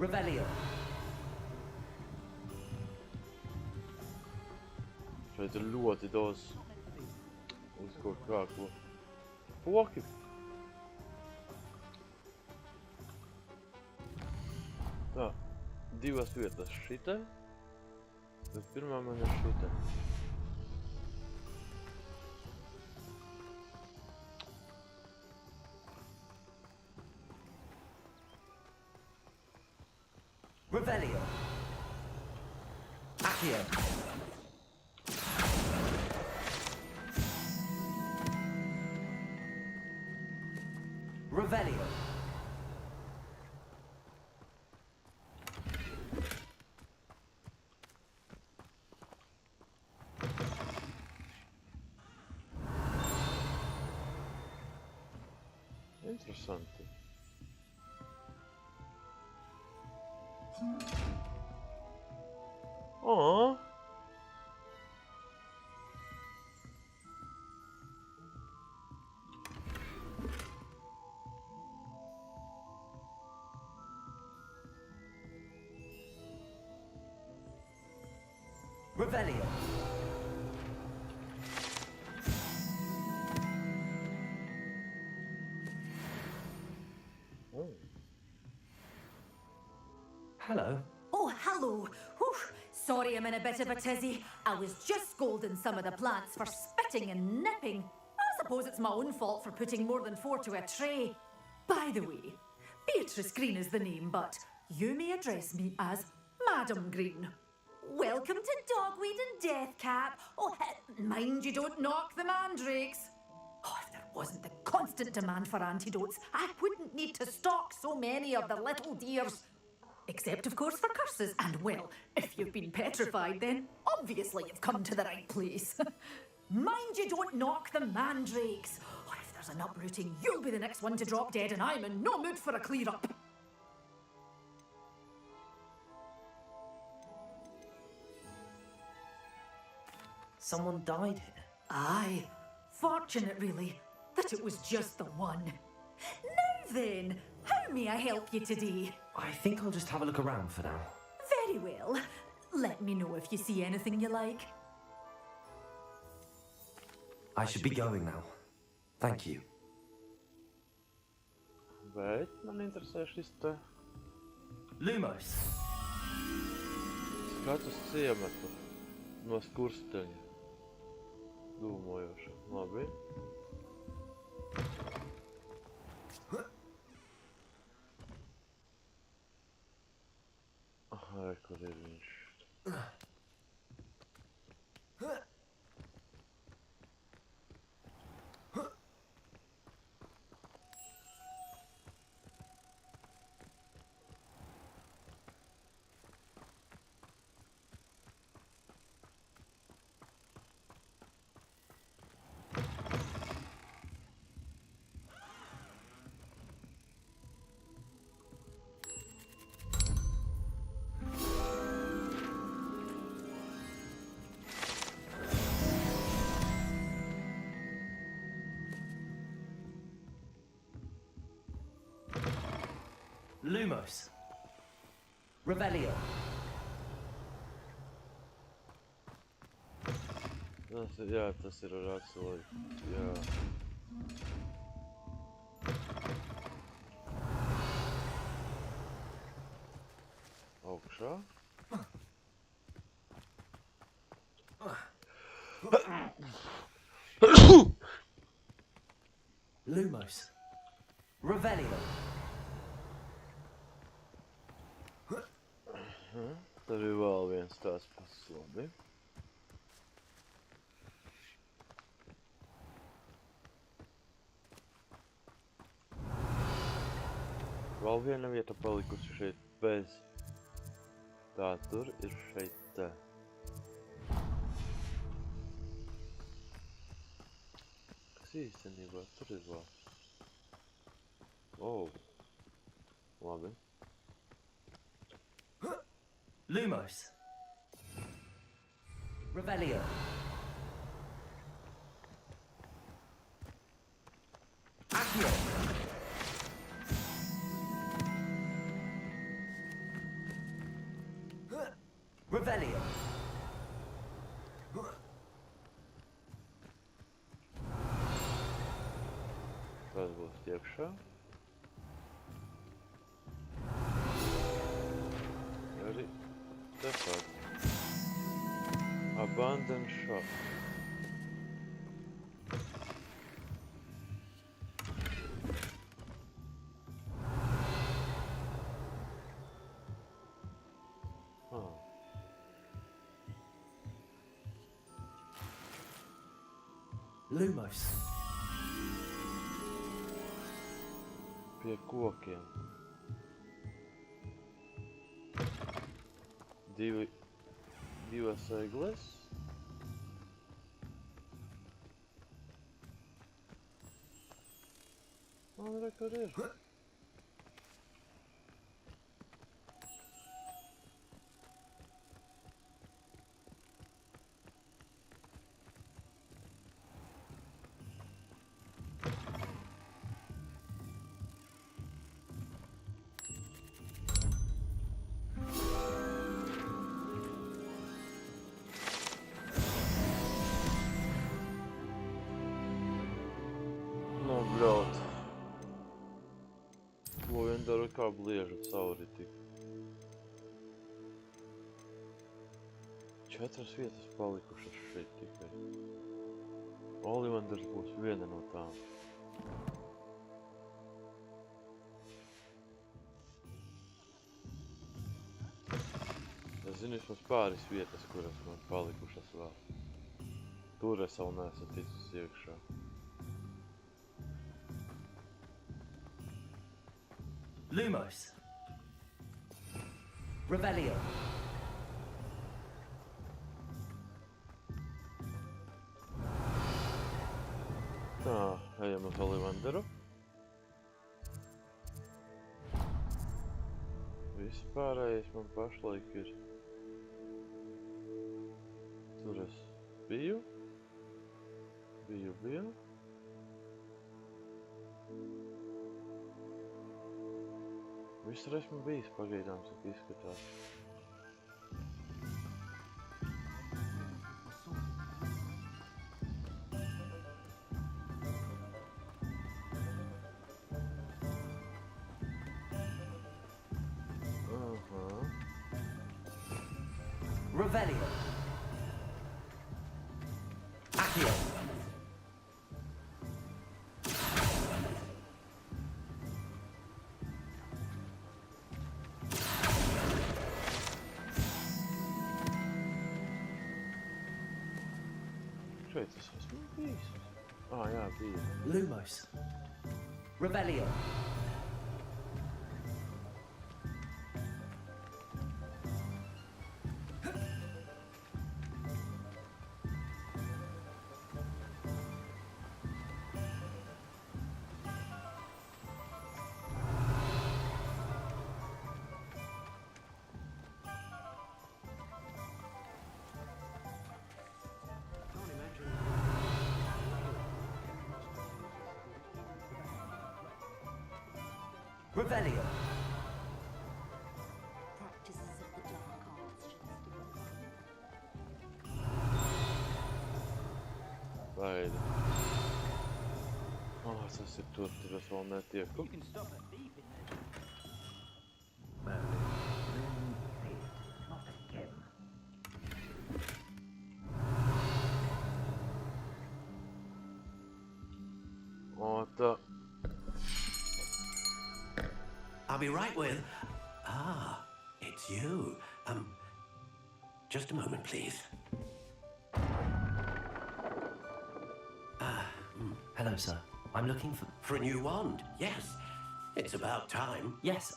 L: Revelio.
A: Šeit ir ļoti daudz uz kaut kā ko. Poki! Tā, divas vietas šitai, bet pirmā man ir šitai.
L: Revelio. Accio. Revelio.
A: Interesanti. Aa!
L: Revelio.
C: Hello.
N: Oh, hello. Whew. Sorry I'm in a bit of a tizzy. I was just scolding some of the plants for spitting and nipping. I suppose it's my own fault for putting more than 4 to a tray. By the way, Beatrice Green is the name, but you may address me as Madam Green. Welcome to Dogweed and Deathcap. Oh, mind you don't knock the mandrakes. Oh, if there wasn't the constant demand for antidotes, I wouldn't need to stock so many of the little dears. Except, of course, for curses. And, well, if you've been petrified, then obviously you've come to the right place. Mind you don't knock the mandrakes. Oh, if there's an uprooting, you'll be the next one to drop dead, and I'm in no mood for a clear-up.
C: Someone died here.
N: Aye. Fortunate, really, that it was just the one. Now then, how may I help you today?
C: I think I'll just have a look around for now.
N: Very well. Let me know if you see anything you like.
C: I should be going now. Thank you.
A: Bet man interesē šis te...
C: Lumos!
A: Skats ciematu no skursteņa. Dūmojoša. Labi. Aha, kur ir viņš?
C: Lumos! Revelio.
A: Jā, tas ir ar atsoli. Jā. Augšā.
C: Lumos. Revelio.
A: Tad ir vēl viens tās puses labi. Vēl viena vieta palikusi šeit bez. Tā, tur ir šeit tā. Kas īstenībā tur ir vēl? Labi.
C: Lumos. Revelio. Accio. Revelio.
A: Tas būs iekšā. Arī tepat. Abandon shop.
C: Lumos.
A: Pie kokiem. Divas egles. Man re, kur ir. Bļaut. Ko vien daru kā bliežu cauri tik. 4 vietas palikušas šeit tikai. Olivanders būs viena no tām. Es zinu vismaz pāris vietas, kuras man palikušas vēl. Tur es vēl neesmu ticis iekšā.
C: Lumos. Revelio.
A: Tā, ejam uz Olivanderu. Viss pārējais man pašlaik ir. Tur es biju. Biju. Visur esmu bijis pagaidām, cik izskatās.
C: Revelio. Accio.
A: Šeit es esmu bijis. Jā, biju.
C: Lumos. Revelio. Revelio.
U: Practice
A: Tas ir tur, tur es vēl netieku. O, tā.
J: I'll be right with... Ah, it's you. Just a moment, please.
C: Hello, sir. I'm looking for...
J: For a new wand, yes. It's about time.
C: Yes,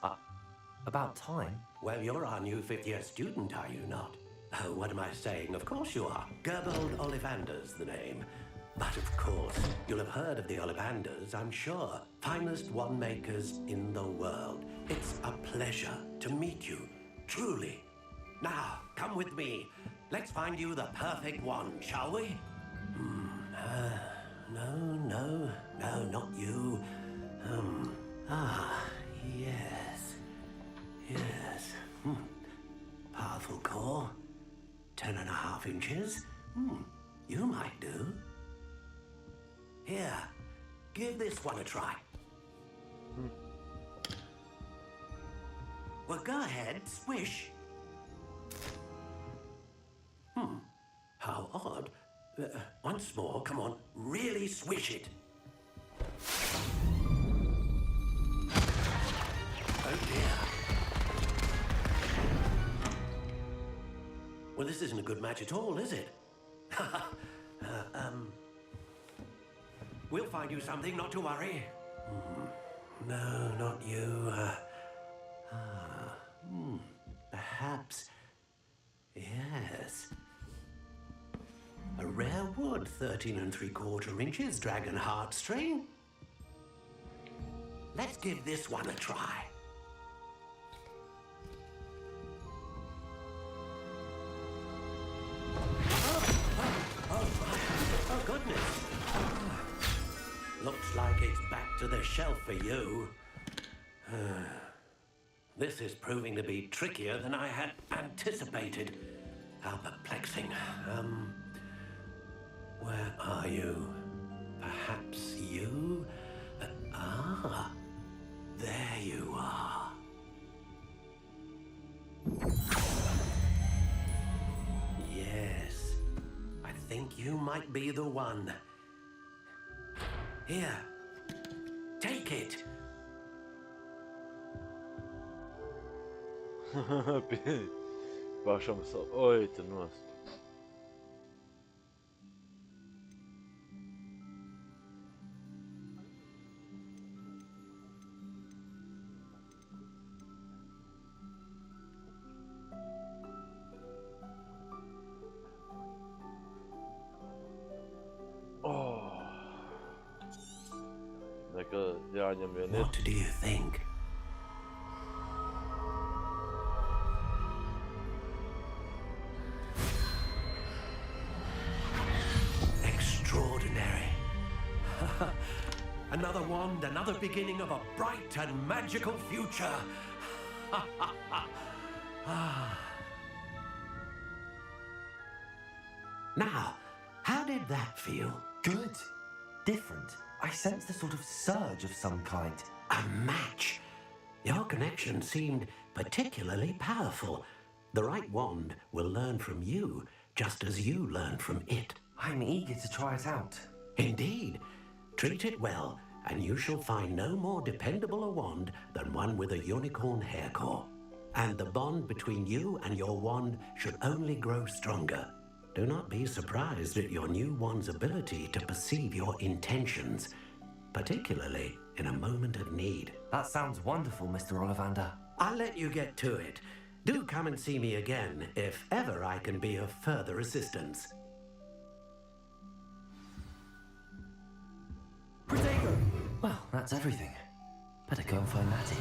C: about time?
J: Well, you're our new fifth-year student, are you not? Oh, what am I saying? Of course you are. Gerbold Ollivander's the name. But of course, you'll have heard of the Ollivanders, I'm sure. Finest wand makers in the world. It's a pleasure to meet you, truly. Now, come with me. Let's find you the perfect wand, shall we? No, not you. Yes. Powerful core. 10.5 inches. You might do. Here, give this one a try. Well, go ahead, swish. How odd. Once more, come on, really swish it. Oh dear. Well, this isn't a good match at all, is it? We'll find you something, not to worry. No, not you. Perhaps. Yes. A rare wood, 13 3/4 inches, dragon heartstring. Let's give this one a try. Oh, goodness. Looks like it's back to the shelf for you. This is proving to be trickier than I had anticipated. How perplexing. Where are you? Perhaps you? There you are. Yes, I think you might be the one. Here, take it.
A: Pašam savu. Oi, tu nost. Nekad jāņem vien ir.
J: What do you think? Extraordinary. Another wand, another beginning of a bright and magical future. Now, how did that feel?
C: Good. Different. I sensed a sort of surge of some kind.
J: A match. Your connection seemed particularly powerful. The right wand will learn from you, just as you learn from it.
C: I'm eager to try it out.
J: Indeed. Treat it well, and you shall find no more dependable a wand than one with a unicorn hair core. And the bond between you and your wand should only grow stronger. Do not be surprised at your new wand's ability to perceive your intentions, particularly in a moment of need.
C: That sounds wonderful, Mr. Ollivander.
J: I'll let you get to it. Do come and see me again if ever I can be of further assistance.
C: Well, that's everything. Better go and find Natty.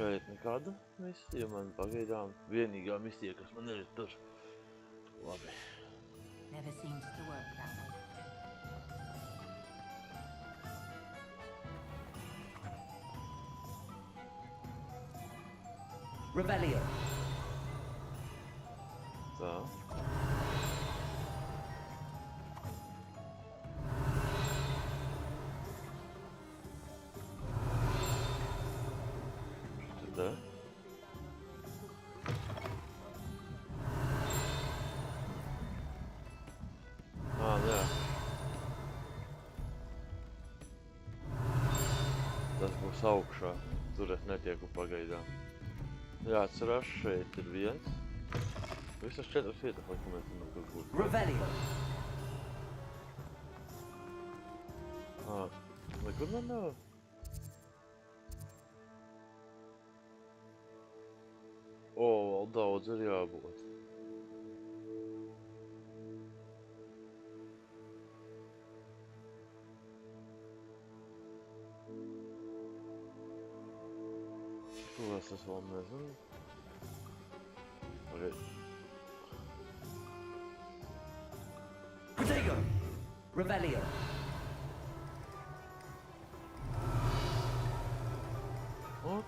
A: šeit nekāda misija man pagaidām. Vienīgā misija, kas man ir tur. Labi.
E: Never seems to work that way.
C: Revelio.
A: Tā. Te. Jā. Tas būs augšā. Tur es netieku pagaidām. Jāatcerās, šeit ir viens. Visas 4 vietas, laikam, mēs tur kaut būtu.
C: Revelio.
A: Nekur man nav. Vēl daudz ir jābūt. Ko es vēl nezinu?
C: Protego. Revelio.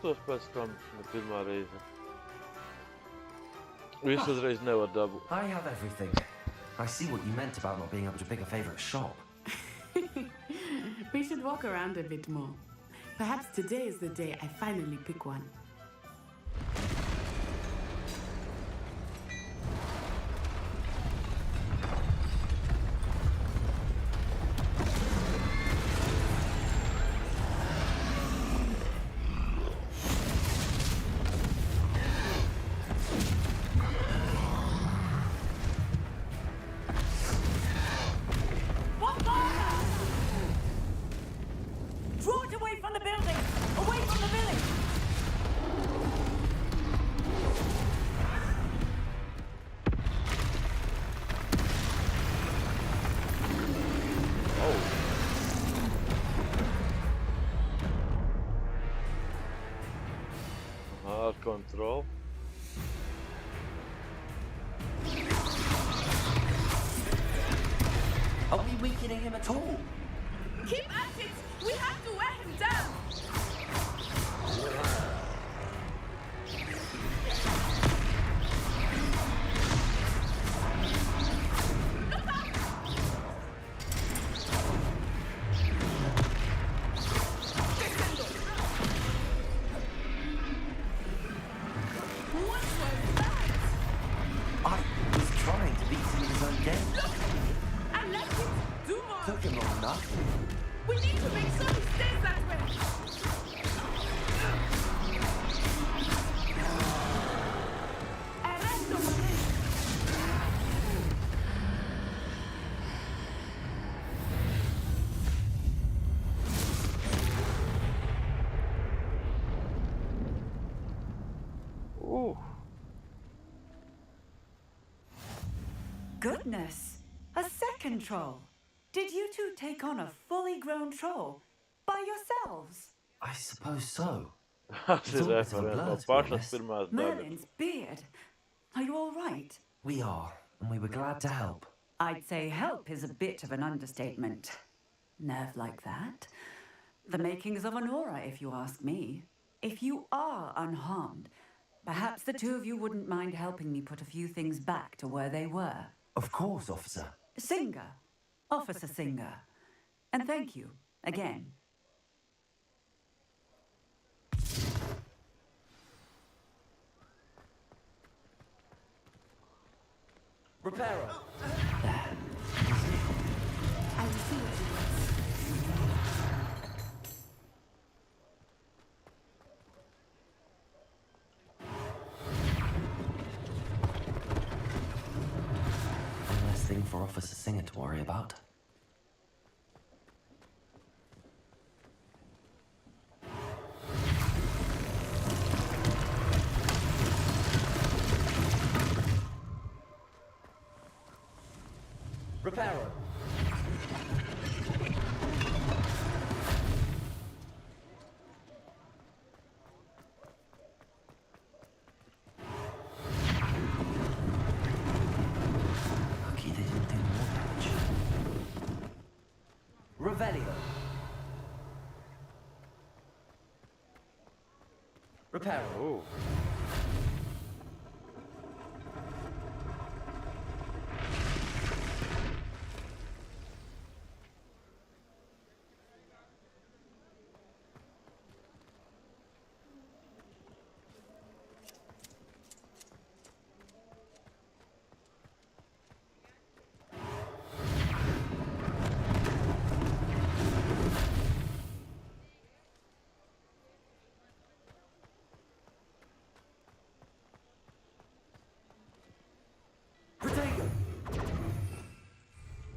A: Tos pēc tam pirmā reize. Visu uzreiz nevar dabūt.
C: I have everything. I see what you meant about not being able to pick a favorite shop.
S: We should walk around a bit more. Perhaps today is the day I finally pick one.
A: Control.
C: Are we weakening him at all?
N: Keep at it! We have to wear him down!
E: Goodness! A second troll! Did you two take on a fully grown troll? By yourselves?
C: I suppose so.
A: Tas ir referents no pašas pirmās daļas.
E: Merlin's beard. Are you all right?
C: We are, and we were glad to help.
E: I'd say help is a bit of an understatement. Nerve like that? The makings of an aura, if you ask me. If you are unharmed, perhaps the two of you wouldn't mind helping me put a few things back to where they were.
C: Of course, officer.
E: Singer. Officer Singer. And thank you, again.
C: Reparo.
S: I will see what you
C: One less thing for Officer Singer to worry about. Reparo. Repair.
A: Oh.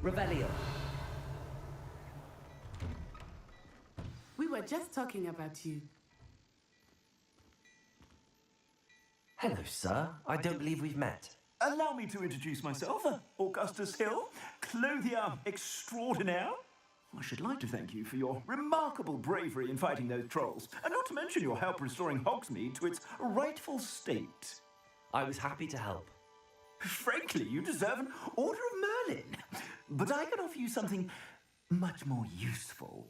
C: Revelio.
S: We were just talking about you.
C: Hello, sir. I don't believe we've met.
L: Allow me to introduce myself, Augustus Hill, clothier extraordinaire. I should like to thank you for your remarkable bravery in fighting those trolls, and not to mention your help restoring Hogsmeade to its rightful state.
C: I was happy to help.
L: Frankly, you deserve an Order of Merlin. But I can offer you something much more useful.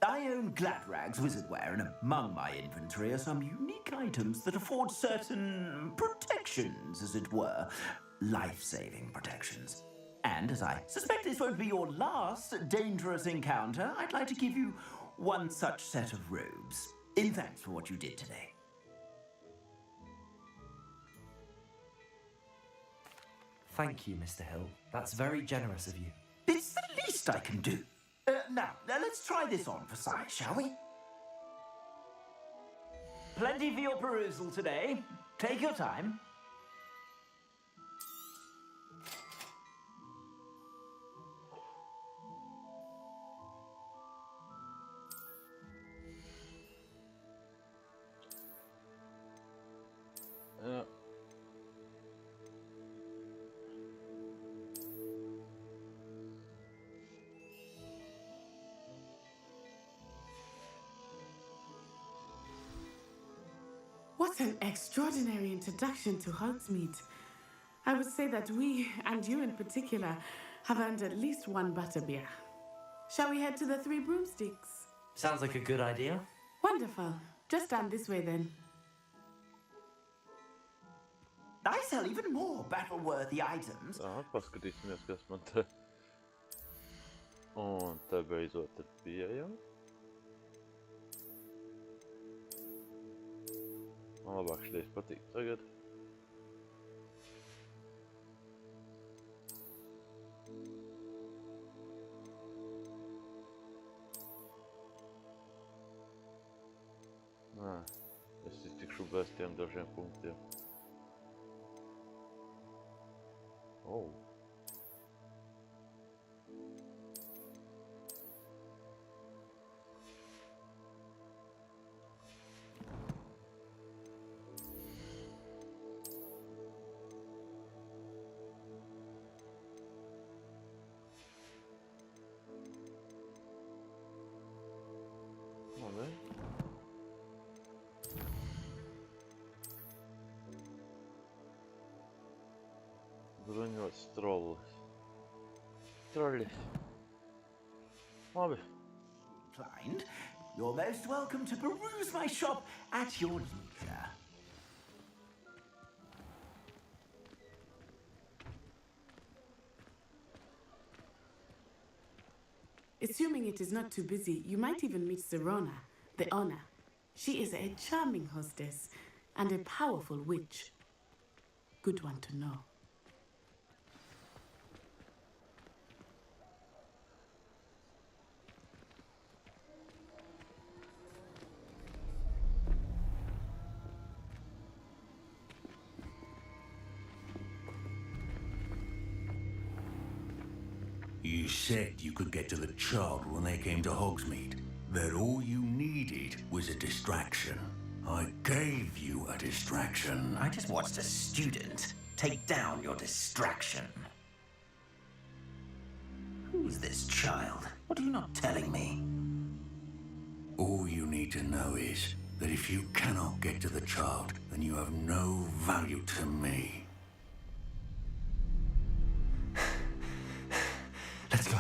L: I own Gladrag's wizardware, and among my inventory are some unique items that afford certain protections, as it were. Life-saving protections. And as I suspect this won't be your last dangerous encounter, I'd like to give you one such set of robes, in thanks for what you did today.
C: Thank you, Mr. Hill. That's very generous of you.
L: It's the least I can do. Now, let's try this on for size, shall we? Plenty for your perusal today. Take your time.
S: What an extraordinary introduction to Hogsmeade. I would say that we, and you in particular, have earned at least one butterbeer. Shall we head to the Three Broomsticks?
C: Sounds like a good idea.
S: Wonderful. Just stand this way then.
L: I sell even more battle-worthy items.
A: Paskatīsimies, kas man te... Un te beidzot ir pieejami. Man labāk šities patīk tagad. Nē, es iztikšu bez tiem dažiem punktiem. Oh. Bruņots trollis. Trollis. Labi.
L: Inclined, you're most welcome to peruse my shop at your leisure.
S: Assuming it is not too busy, you might even meet Serona, the owner. She is a charming hostess and a powerful witch. Good one to know.
I: You said you could get to the child when they came to Hogsmeade. That all you needed was a distraction. I gave you a distraction.
L: I just watched a student take down your distraction. Who's this child? What are you not telling me?
I: All you need to know is that if you cannot get to the child, then you have no value to me.
C: Let's go.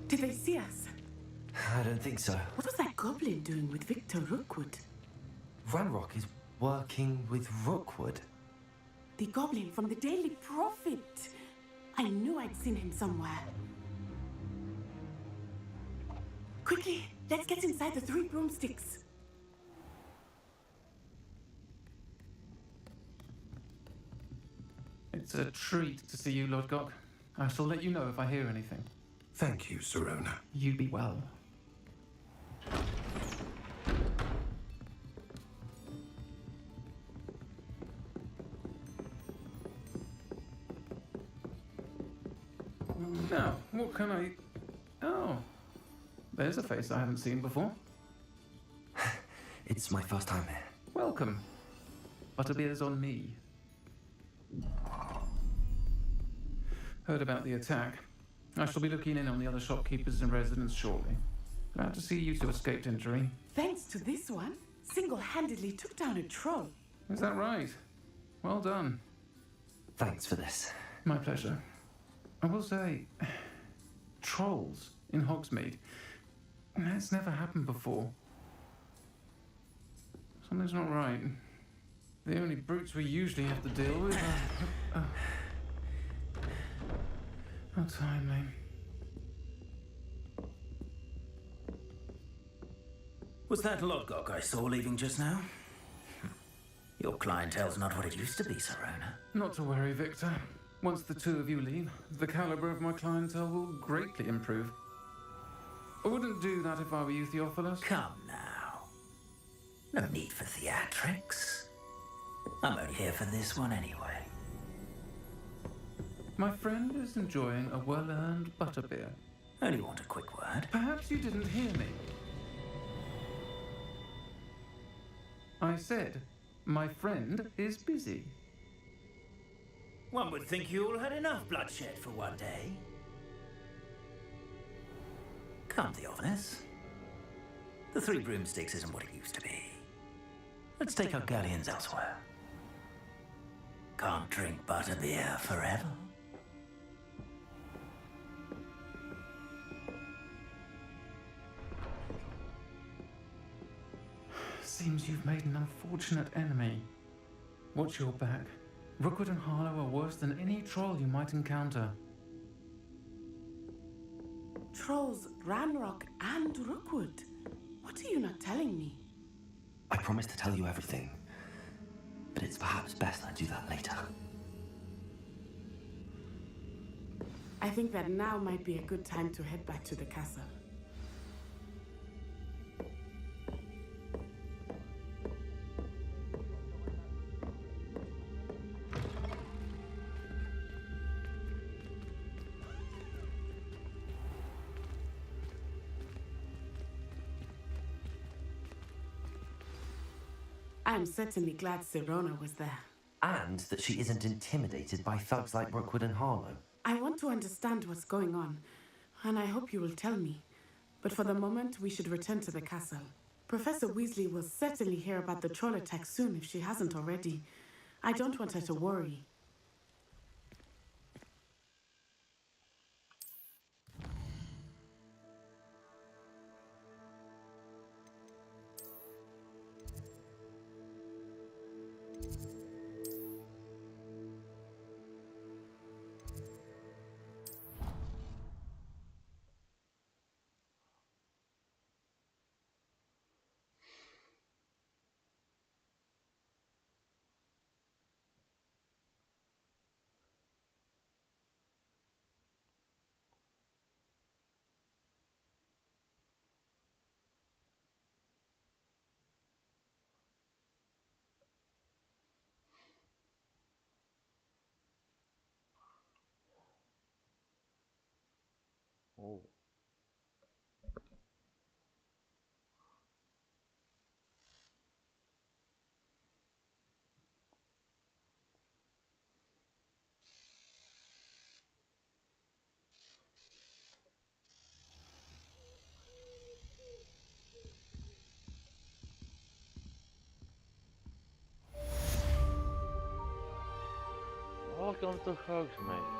S: Did they see us?
C: I don't think so.
S: What was that goblin doing with Victor Rookwood?
C: Ranrock is working with Rookwood.
S: The goblin from the Daily Prophet. I knew I'd seen him somewhere. Quickly, let's get inside the 3 broomsticks.
R: It's a treat to see you, Lord Gok. I shall let you know if I hear anything.
F: Thank you, Serona.
R: You be well. Now, what can I... Oh, there's a face I haven't seen before.
C: It's my first time here.
R: Welcome. Butterbeer's on me. Heard about the attack. I shall be looking in on the other shopkeepers and residents shortly. Glad to see you two escaped injury.
S: Thanks to this one, single-handedly took down a troll.
R: Is that right? Well done.
C: Thanks for this.
R: My pleasure. I will say, trolls in Hogsmeade. That's never happened before. Something's not right. The only brutes we usually have to deal with are... How timely.
L: Was that Lodgok I saw leaving just now? Your clientele's not what it used to be, Serona.
R: Not to worry, Victor. Once the two of you leave, the caliber of my clientele will greatly improve. I wouldn't do that if I were you, Theophilus.
L: Come now. No need for theatrics. I'm only here for this one anyway.
R: My friend is enjoying a well-earned butterbeer.
L: Only want a quick word.
R: Perhaps you didn't hear me. I said, my friend is busy.
L: One would think you all had enough bloodshed for one day. Come, Theophilus. The 3 broomsticks isn't what it used to be. Let's take our galleons elsewhere. Can't drink butterbeer forever.
R: Seems you've made an unfortunate enemy. Watch your back. Rookwood and Harlow are worse than any troll you might encounter.
S: Trolls, Ranrock, and Rookwood. What are you not telling me?
C: I promised to tell you everything, but it's perhaps best I do that later.
S: I think that now might be a good time to head back to the castle. I'm certainly glad Serona was there.
C: And that she isn't intimidated by thugs like Rookwood and Harlow.
S: I want to understand what's going on, and I hope you will tell me. But for the moment, we should return to the castle. Professor Weasley will certainly hear about the troll attack soon if she hasn't already. I don't want her to worry.
A: Oh. Welcome to Hogsmeade.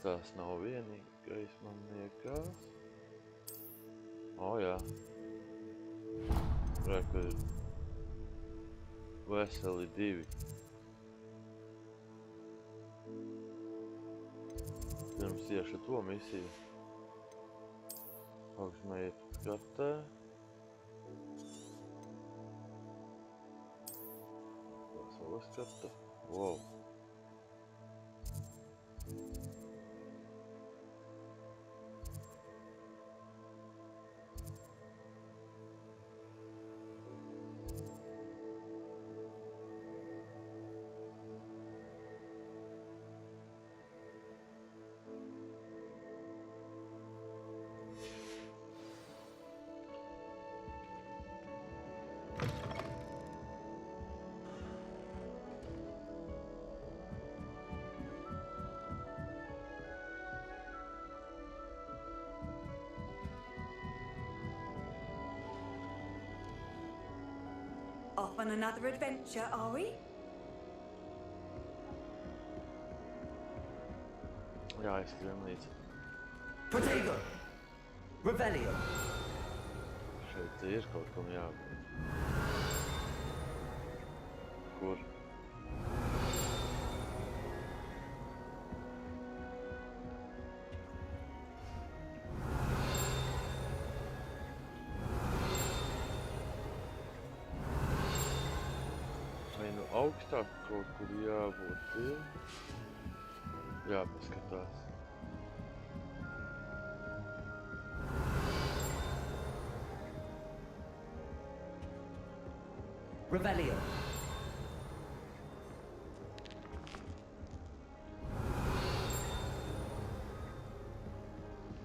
A: Tas nav vienīgais, man liekas. O, jā. Reku ir veseli 2. Pirms iešu to misiju. Augstmeitu skatē. Tas vēl skata. Wow.
N: Off on another adventure, are we?
A: Jā, aizskrien līdzi.
C: Protego! Revelio!
A: Šeit ir kaut kam jābūt. Kur? Vai nu augstāk kaut kur jābūt ir? Jāpaskatās.
C: Revelio!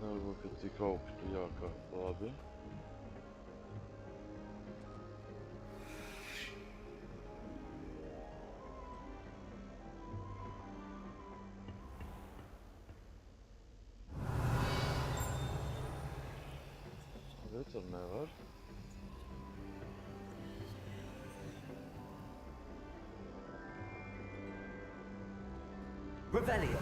A: Varbūt, ka cik augstu jākāp labi. Tur nevar.
C: Revelio!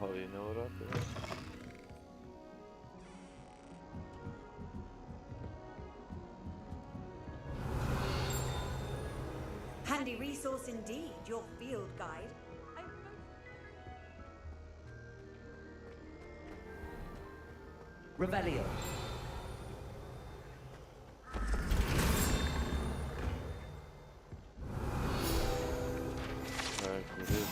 A: Arī nevar atrast.
N: Handy resource indeed, your field guide.
C: Revelio!
A: Kur ir?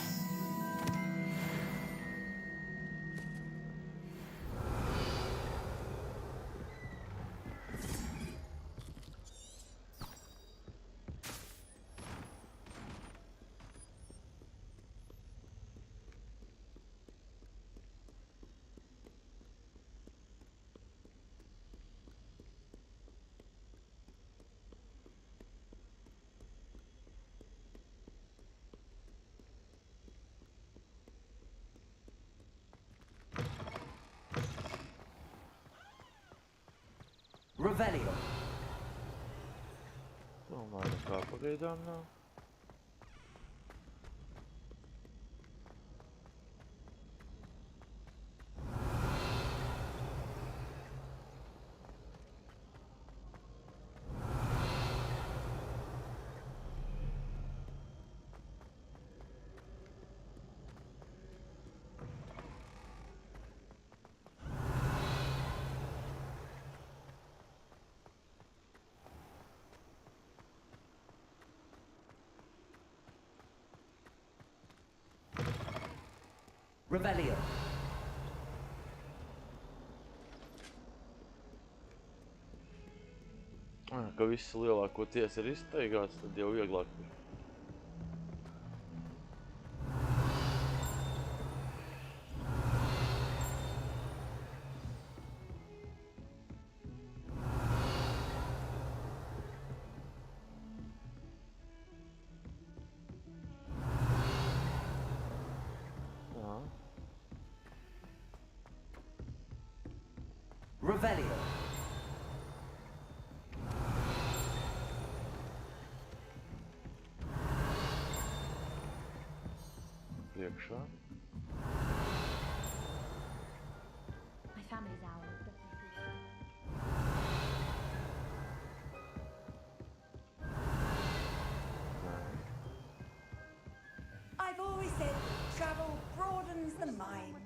C: Revelio!
A: Domāju, nekā pagaidām nav.
C: Revelio!
A: Ka viss lielākoties ir izteigāts, tad jau vieglāk ir.
C: Revelio.
A: Priekšā.
T: My family's owl.
P: I've always said travel broadens the mind.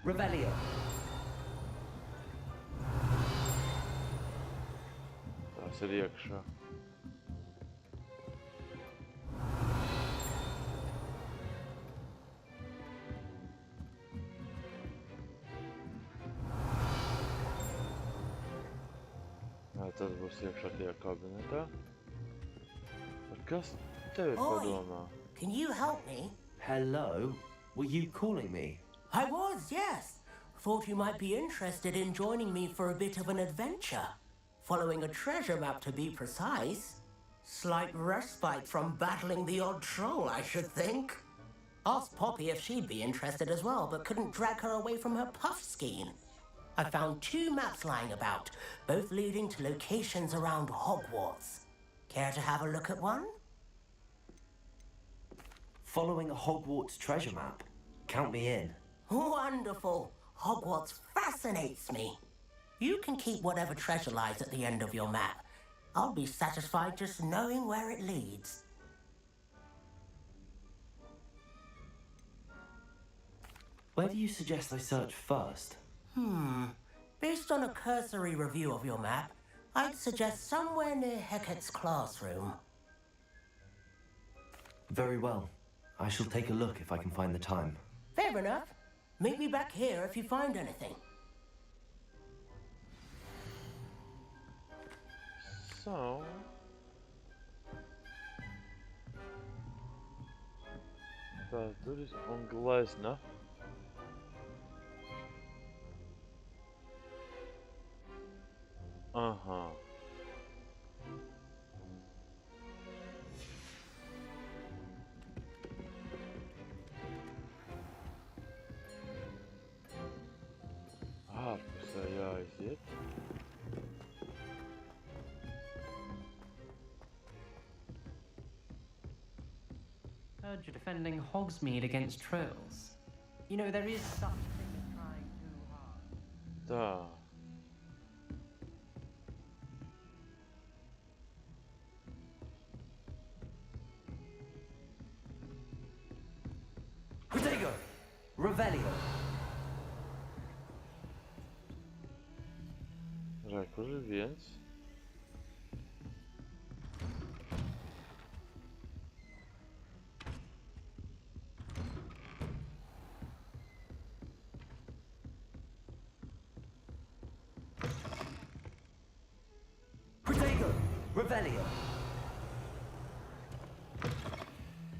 C: Revelio.
A: Tās ir iekšā. Jā, tas būs iekšā tajā kabinetā. Kas tev ir padomā?
Q: Can you help me?
C: Hello? Were you calling me?
Q: I was, yes. Thought you might be interested in joining me for a bit of an adventure. Following a treasure map, to be precise. Slight respite from battling the odd troll, I should think. Asked Poppy if she'd be interested as well, but couldn't drag her away from her puff skein. I found 2 maps lying about, both leading to locations around Hogwarts. Care to have a look at one?
C: Following a Hogwarts treasure map? Count me in.
Q: Wonderful. Hogwarts fascinates me. You can keep whatever treasure lies at the end of your map. I'll be satisfied just knowing where it leads.
C: Where do you suggest I search first?
Q: Based on a cursory review of your map, I'd suggest somewhere near Hecat's classroom.
C: Very well. I shall take a look if I can find the time.
Q: Fair enough. Meet me back here if you find anything.
A: So... Tā, tur ir un glezna. Aha. Ārpusē jāaiziet.
V: Heard you're defending Hogsmeade against trolls. You know, there is such a thing as trying too hard.
A: Tā.
C: Protego! Revelio!
A: Re, kur ir viens?
C: Protego! Revelio!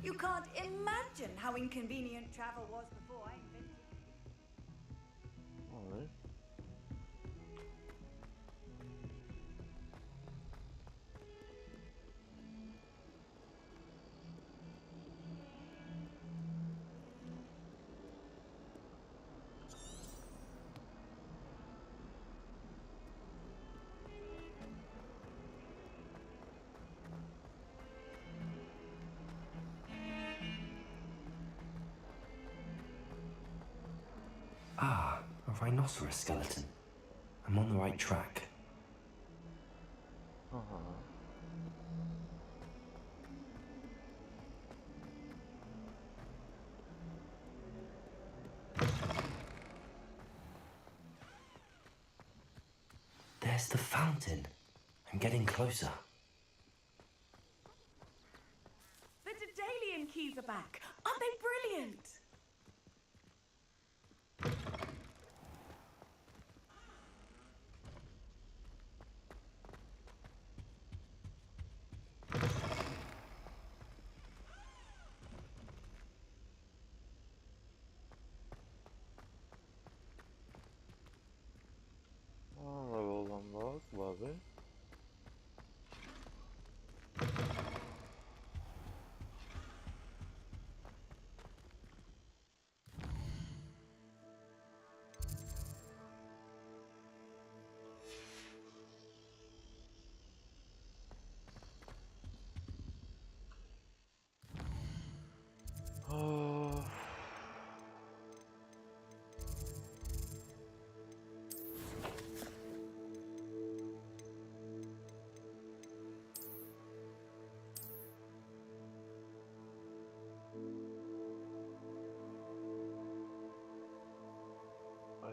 P: You can't imagine how inconvenient travel was before I invented it.
A: Alright.
C: Ah, a rhinoceros skeleton. I'm on the right track. There's the fountain. I'm getting closer.
P: The Daedalian keys are back. Aren't they brilliant?
A: Levelam vēl, labi.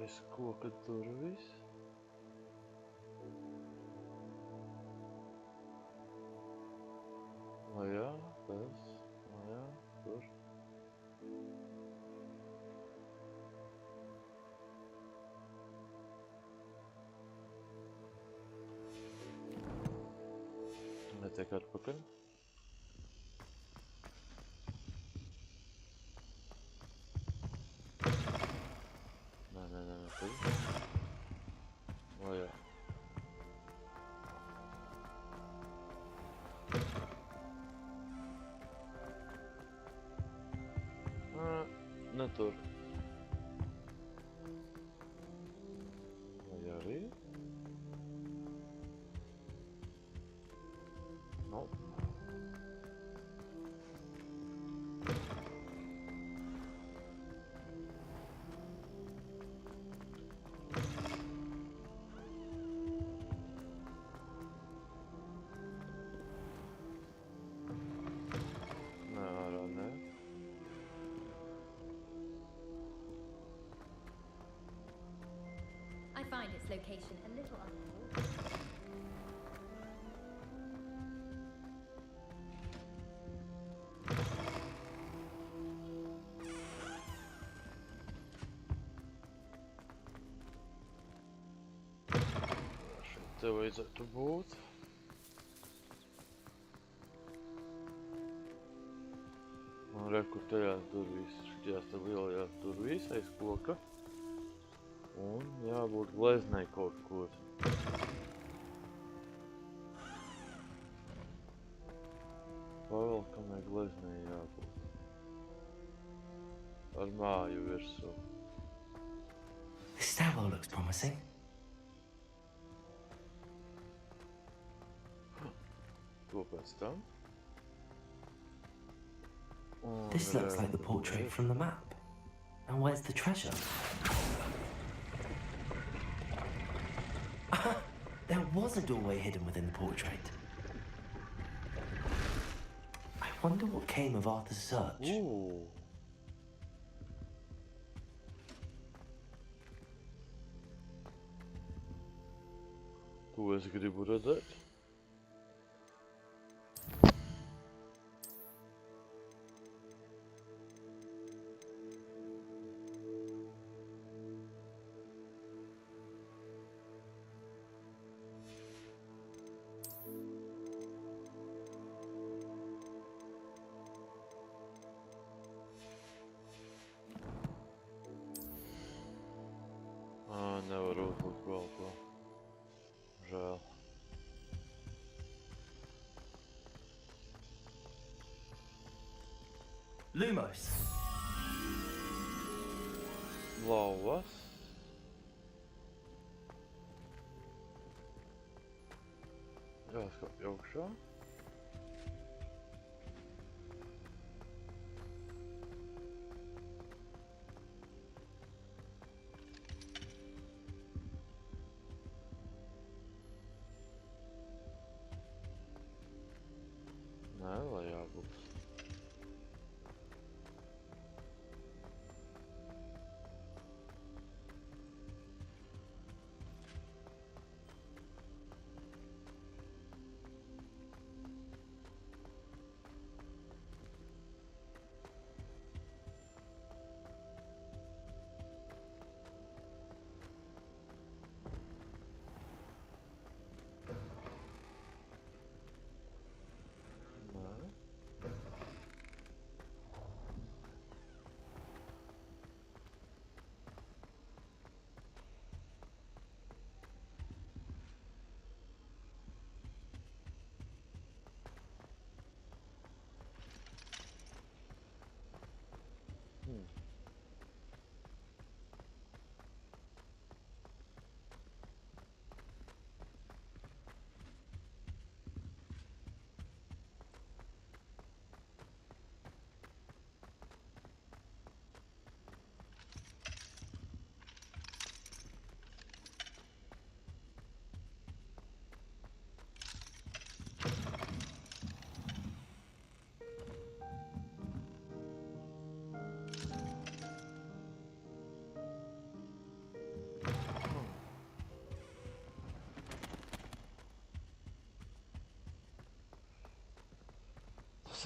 A: Aiz koka durvis. Jā, tas. Jā, tur. Netiek atpakaļ. Nē, tur. O, jā. Ne tur. Vai arī? No. Nē, ārā nē.
U: I find its location a little uncomfortable.
A: Te vajadzētu būt. Un reku tajās durvīs, šķijās te lielajās durvīs aiz koka. Un jābūt gleznai kaut kur. Pavelkamai gleznai jābūt. Ar māju virsū.
C: This stairwell looks promising.
A: Ko pēc tam?
C: This looks like the portrait from the map. And where's the treasure? There was a doorway hidden within the portrait. I wonder what came of Arthur's search.
A: Ooh. To es gribu redzēt. Nevaru uzlikt vēl to. Žēl.
C: Lumos.
A: Lauvas. Jāskap augšā. Nē, lai jābūt.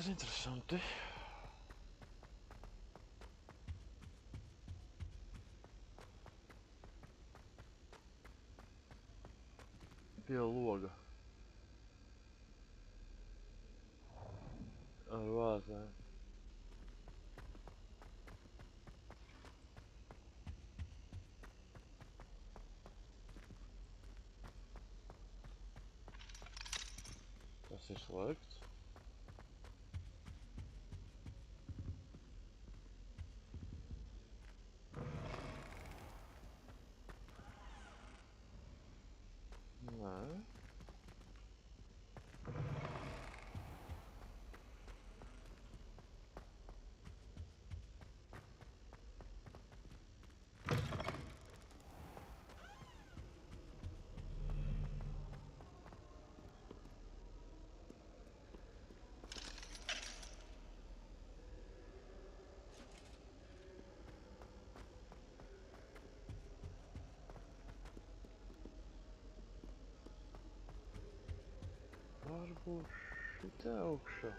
A: Tas interesanti. Pie loga. Ar vāzēm. Tas ir slēgts. Nē. Varbūt šitā augšā.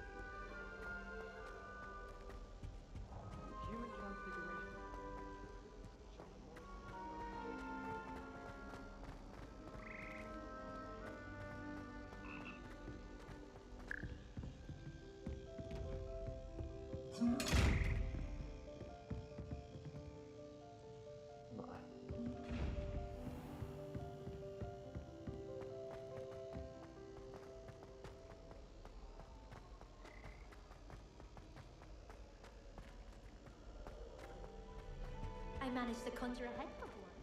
U: I managed to conjure a head of one.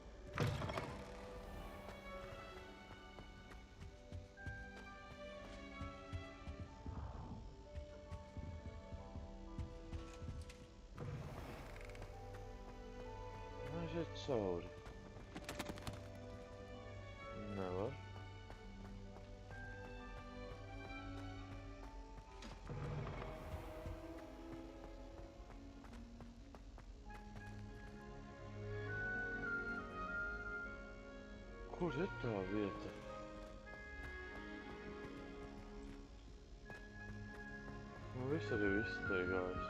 A: Aiziet cauri. Nevar. Kur ir tā vieta? Nu, viss arī izsteigājas.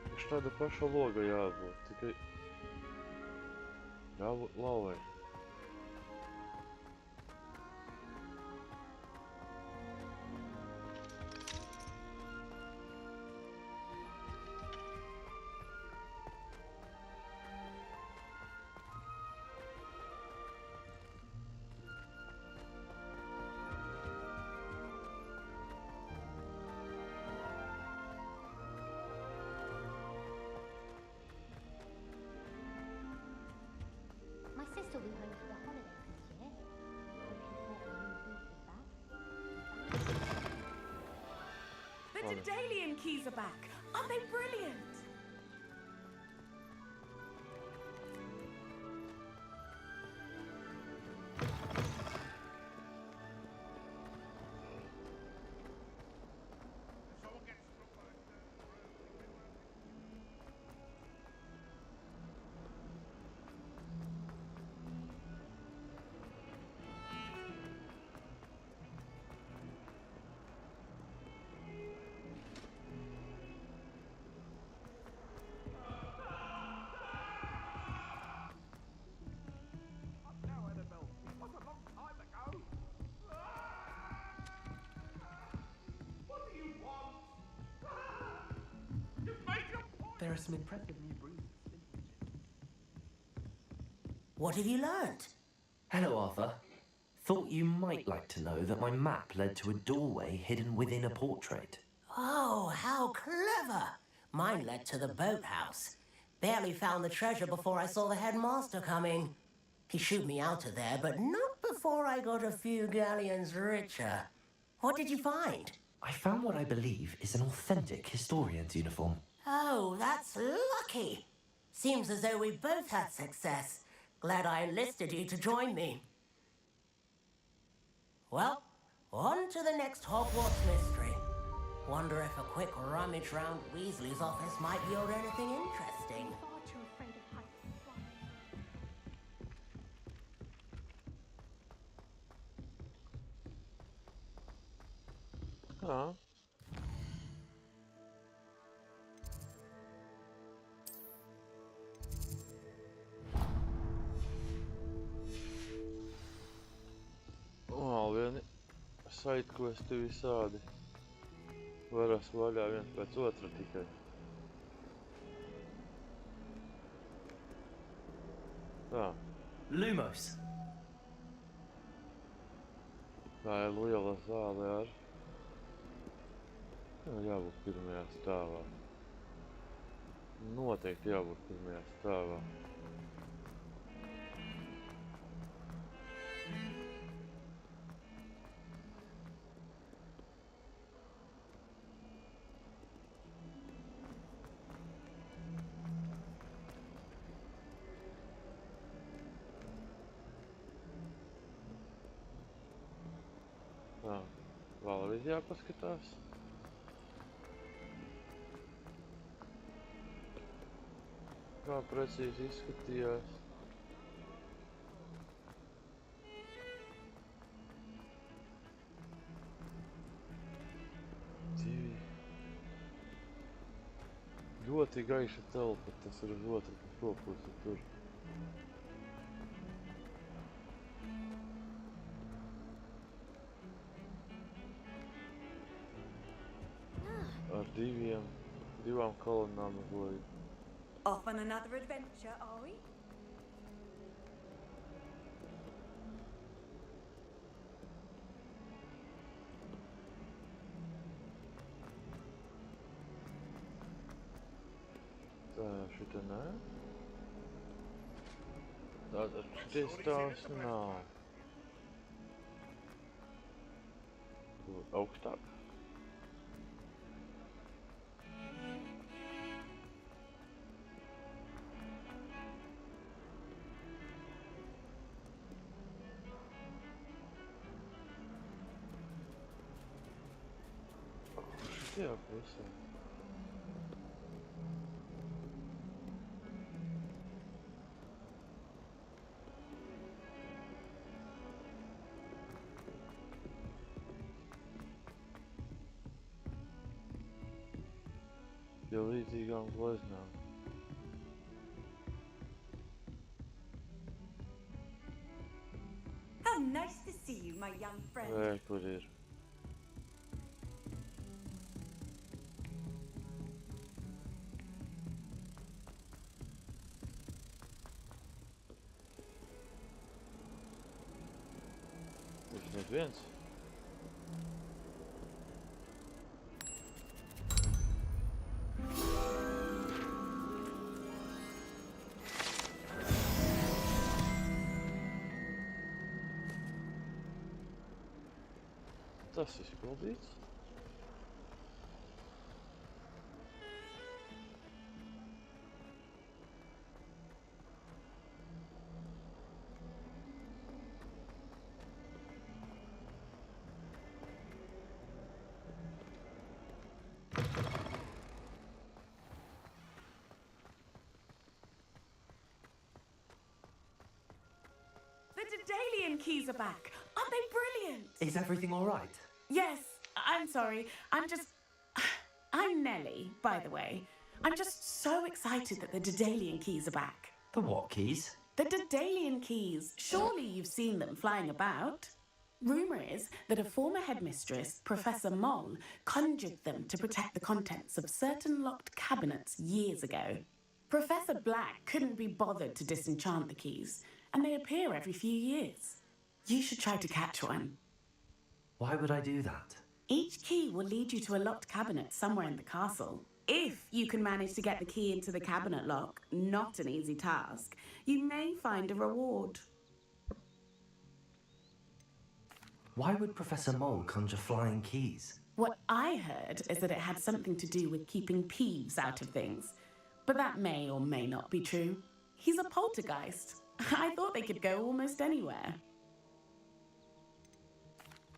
A: Viņš tāda paša loga jābūt, tikai jālauvai.
U: My sister will be home for the holidays this year. Hope she brought her new boots back.
N: The Daedalian keys are back. Aren't they brilliant?
Q: There are some impressive new breeds. What have you learnt?
C: Hello, Arthur. Thought you might like to know that my map led to a doorway hidden within a portrait.
Q: Oh, how clever! Mine led to the boathouse. Barely found the treasure before I saw the headmaster coming. He shooed me out of there, but not before I got a few galleons richer. What did you find?
C: I found what I believe is an authentic historian's uniform.
Q: Oh, that's lucky. Seems as though we both had success. Glad I enlisted you to join me. Well, on to the next Hogwarts mystery. Wonder if a quick rummage round Weasley's office might yield anything interesting.
H: Far too afraid of heights.
A: Ah. sidequesti visādi. Varas vaļā viens pēc otra tikai. Tā.
C: Lumos.
A: Tā ir liela zāle ar... Jābūt pirmajā stāvā. Noteikti jābūt pirmajā stāvā. Tā, vēlreiz jāpaskatās. Kā precīzi izskatījās. Ļoti gaiša telpa, tas ir uz otru pusi tur. Ar divām kolonnām uz leju.
P: Off on another adventure, are we?
A: Tā, šita nē. Tātad šitais stāvs nav. Tur augstāk. Šitajā pusē. Pie līdzīgām gleznām.
P: How nice to see you, my young friend.
A: Kur ir? Vismaz viens. Tas izpildīts.
S: The Daedalian keys are back. Aren't they brilliant?
C: Is everything all right?
S: Yes, I'm sorry. I'm Nellie, by the way. I'm just so excited that the Daedalian keys are back.
C: The what keys?
S: The Daedalian keys. Surely you've seen them flying about. Rumour is that a former headmistress, Professor Moll, conjured them to protect the contents of certain locked cabinets years ago. Professor Black couldn't be bothered to disenchant the keys, and they appear every few years. You should try to catch one.
C: Why would I do that?
S: Each key will lead you to a locked cabinet somewhere in the castle. If you can manage to get the key into the cabinet lock, not an easy task, you may find a reward.
C: Why would Professor Mole conjure flying keys?
S: What I heard is that it had something to do with keeping Peeves out of things. But that may or may not be true. He's a poltergeist. I thought they could go almost anywhere.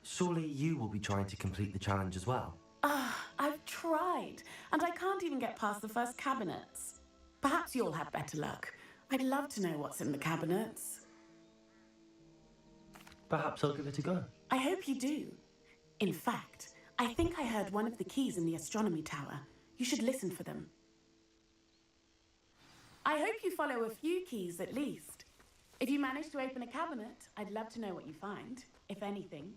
C: Surely you will be trying to complete the challenge as well.
S: I've tried, and I can't even get past the first cabinets. Perhaps you'll have better luck. I'd love to know what's in the cabinets.
C: Perhaps I'll give it a go.
S: I hope you do. In fact, I think I heard one of the keys in the astronomy tower. You should listen for them. I hope you follow a few keys at least. If you manage to open a cabinet, I'd love to know what you find, if anything.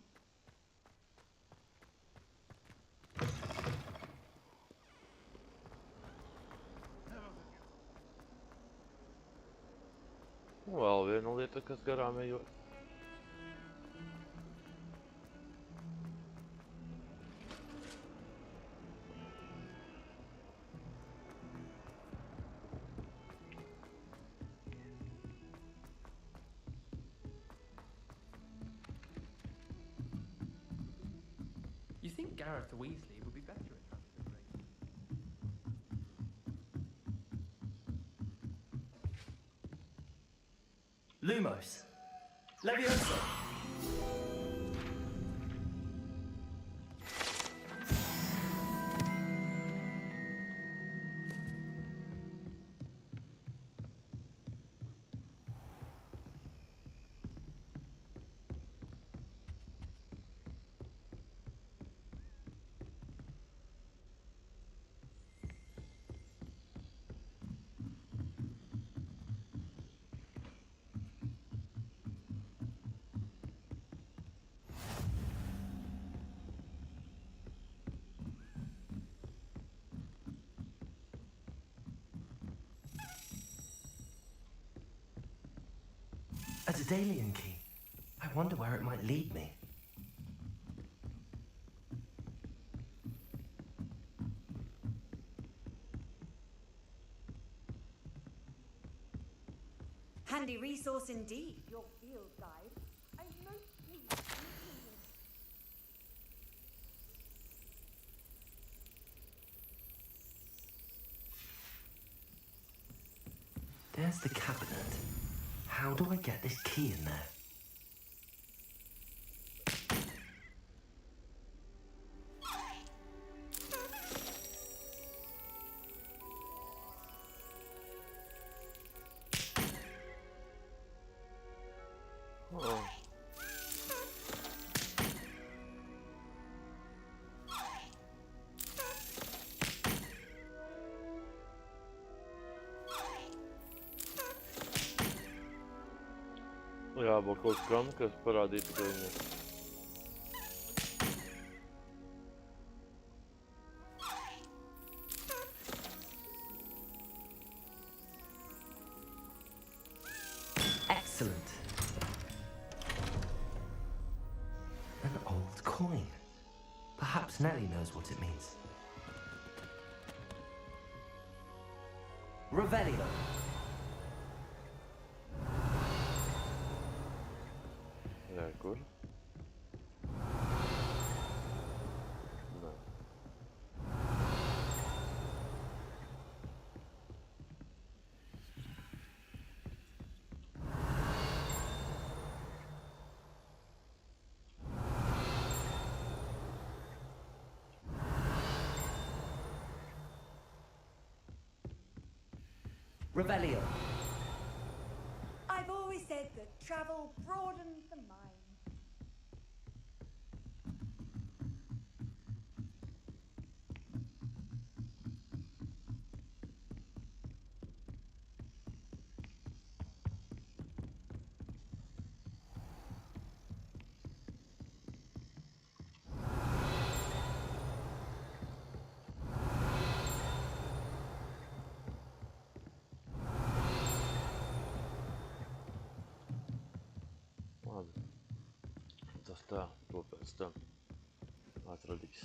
A: Vēl viena lieta, kas garām ejot.
V: You think Gareth Weasley would be better at transfiguration?
C: Lumos. Leviosa. A Daedalian key. I wonder where it might lead me.
P: Handy resource indeed, your field guide. I'm most pleased.
C: There's the cabinet. How do I get this key in there?
A: Oh. Jābūt kaut kam, kas parādītu, ka viņi ir.
C: Excellent. An old coin. Perhaps Nellie knows what it means. Revelio.
A: Very good. No.
C: Revelio.
P: I've always said that travel broadens the mind.
A: Labi. Tas tā, to pēc tam atradīs.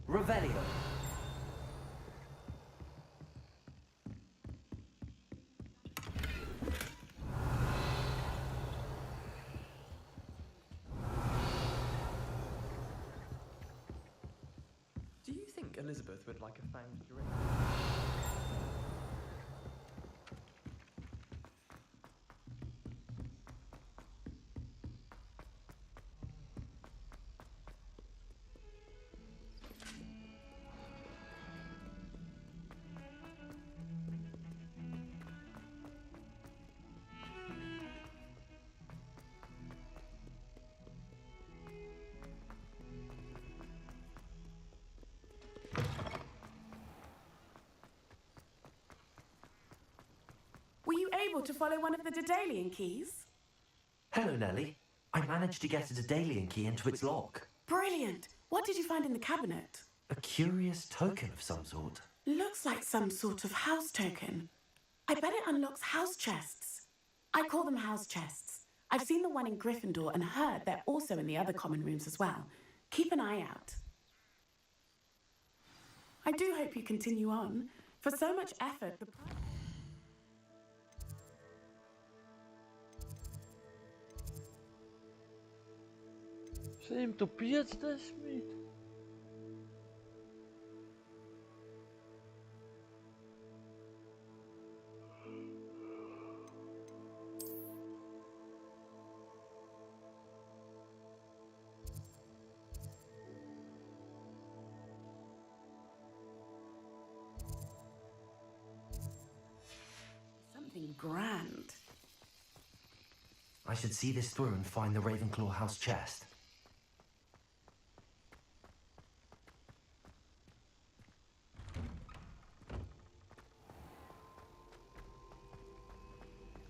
C: Revelio.
V: Do you think Elizabeth would like a fanged drink?
S: Were you able to follow one of the Daedalian keys?
C: Hello, Nellie. I managed to get a Daedalian key into its lock.
S: Brilliant! What did you find in the cabinet?
C: A curious token of some sort.
S: Looks like some sort of house token. I bet it unlocks house chests. I call them house chests. I've seen the one in Gryffindor and heard they're also in the other common rooms as well. Keep an eye out. I do hope you continue on. For so much effort, the price...
A: Seem to 50.
S: Something grand.
C: I should see this through and find the Ravenclaw house chest.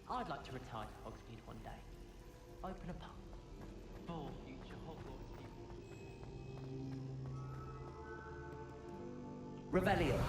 V: I'd like to retire to Hogsmeade one day. Open a pub for future Hogwarts people.
C: Revelio.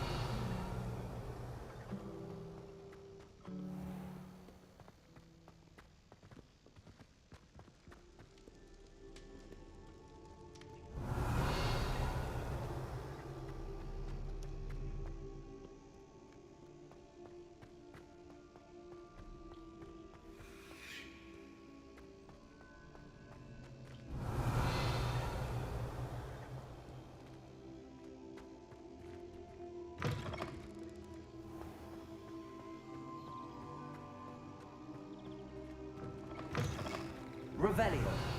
C: Revelio.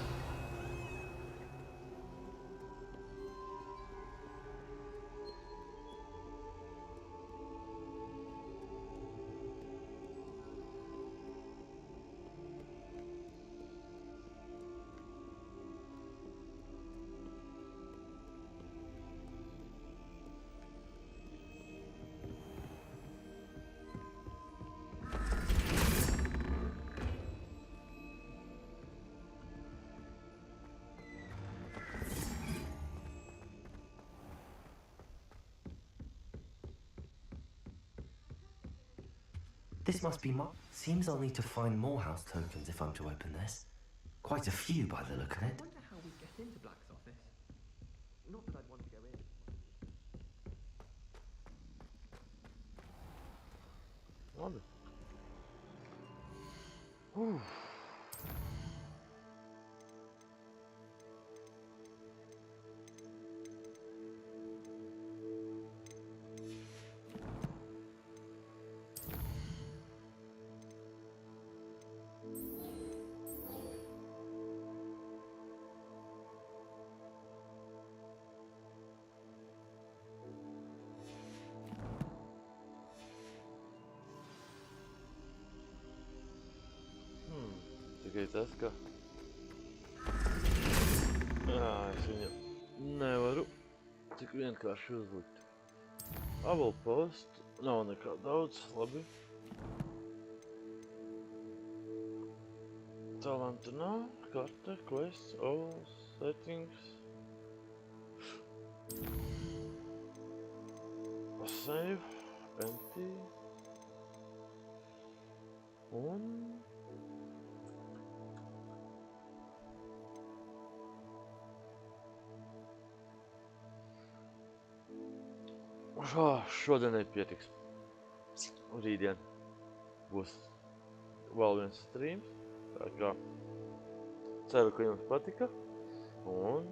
C: This must be seems I'll need to find more house tokens if I'm to open this. Quite a few by the look of it.
V: I wonder how we get into Black's office. Not that I'd want to go in.
A: Labi. Uf. Tikai tas, ka... es viņu nevaru tik vienkārši uzlikt. Aval post, nav nekā daudz, labi. Talantu nav, karte, quests, all, settings. Save, empty. Un... Šodien nepietiks. Rītdien būs vēl viens streams. Tā kā ceru, ka jums patika. Un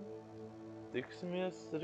A: tiksimies rīt.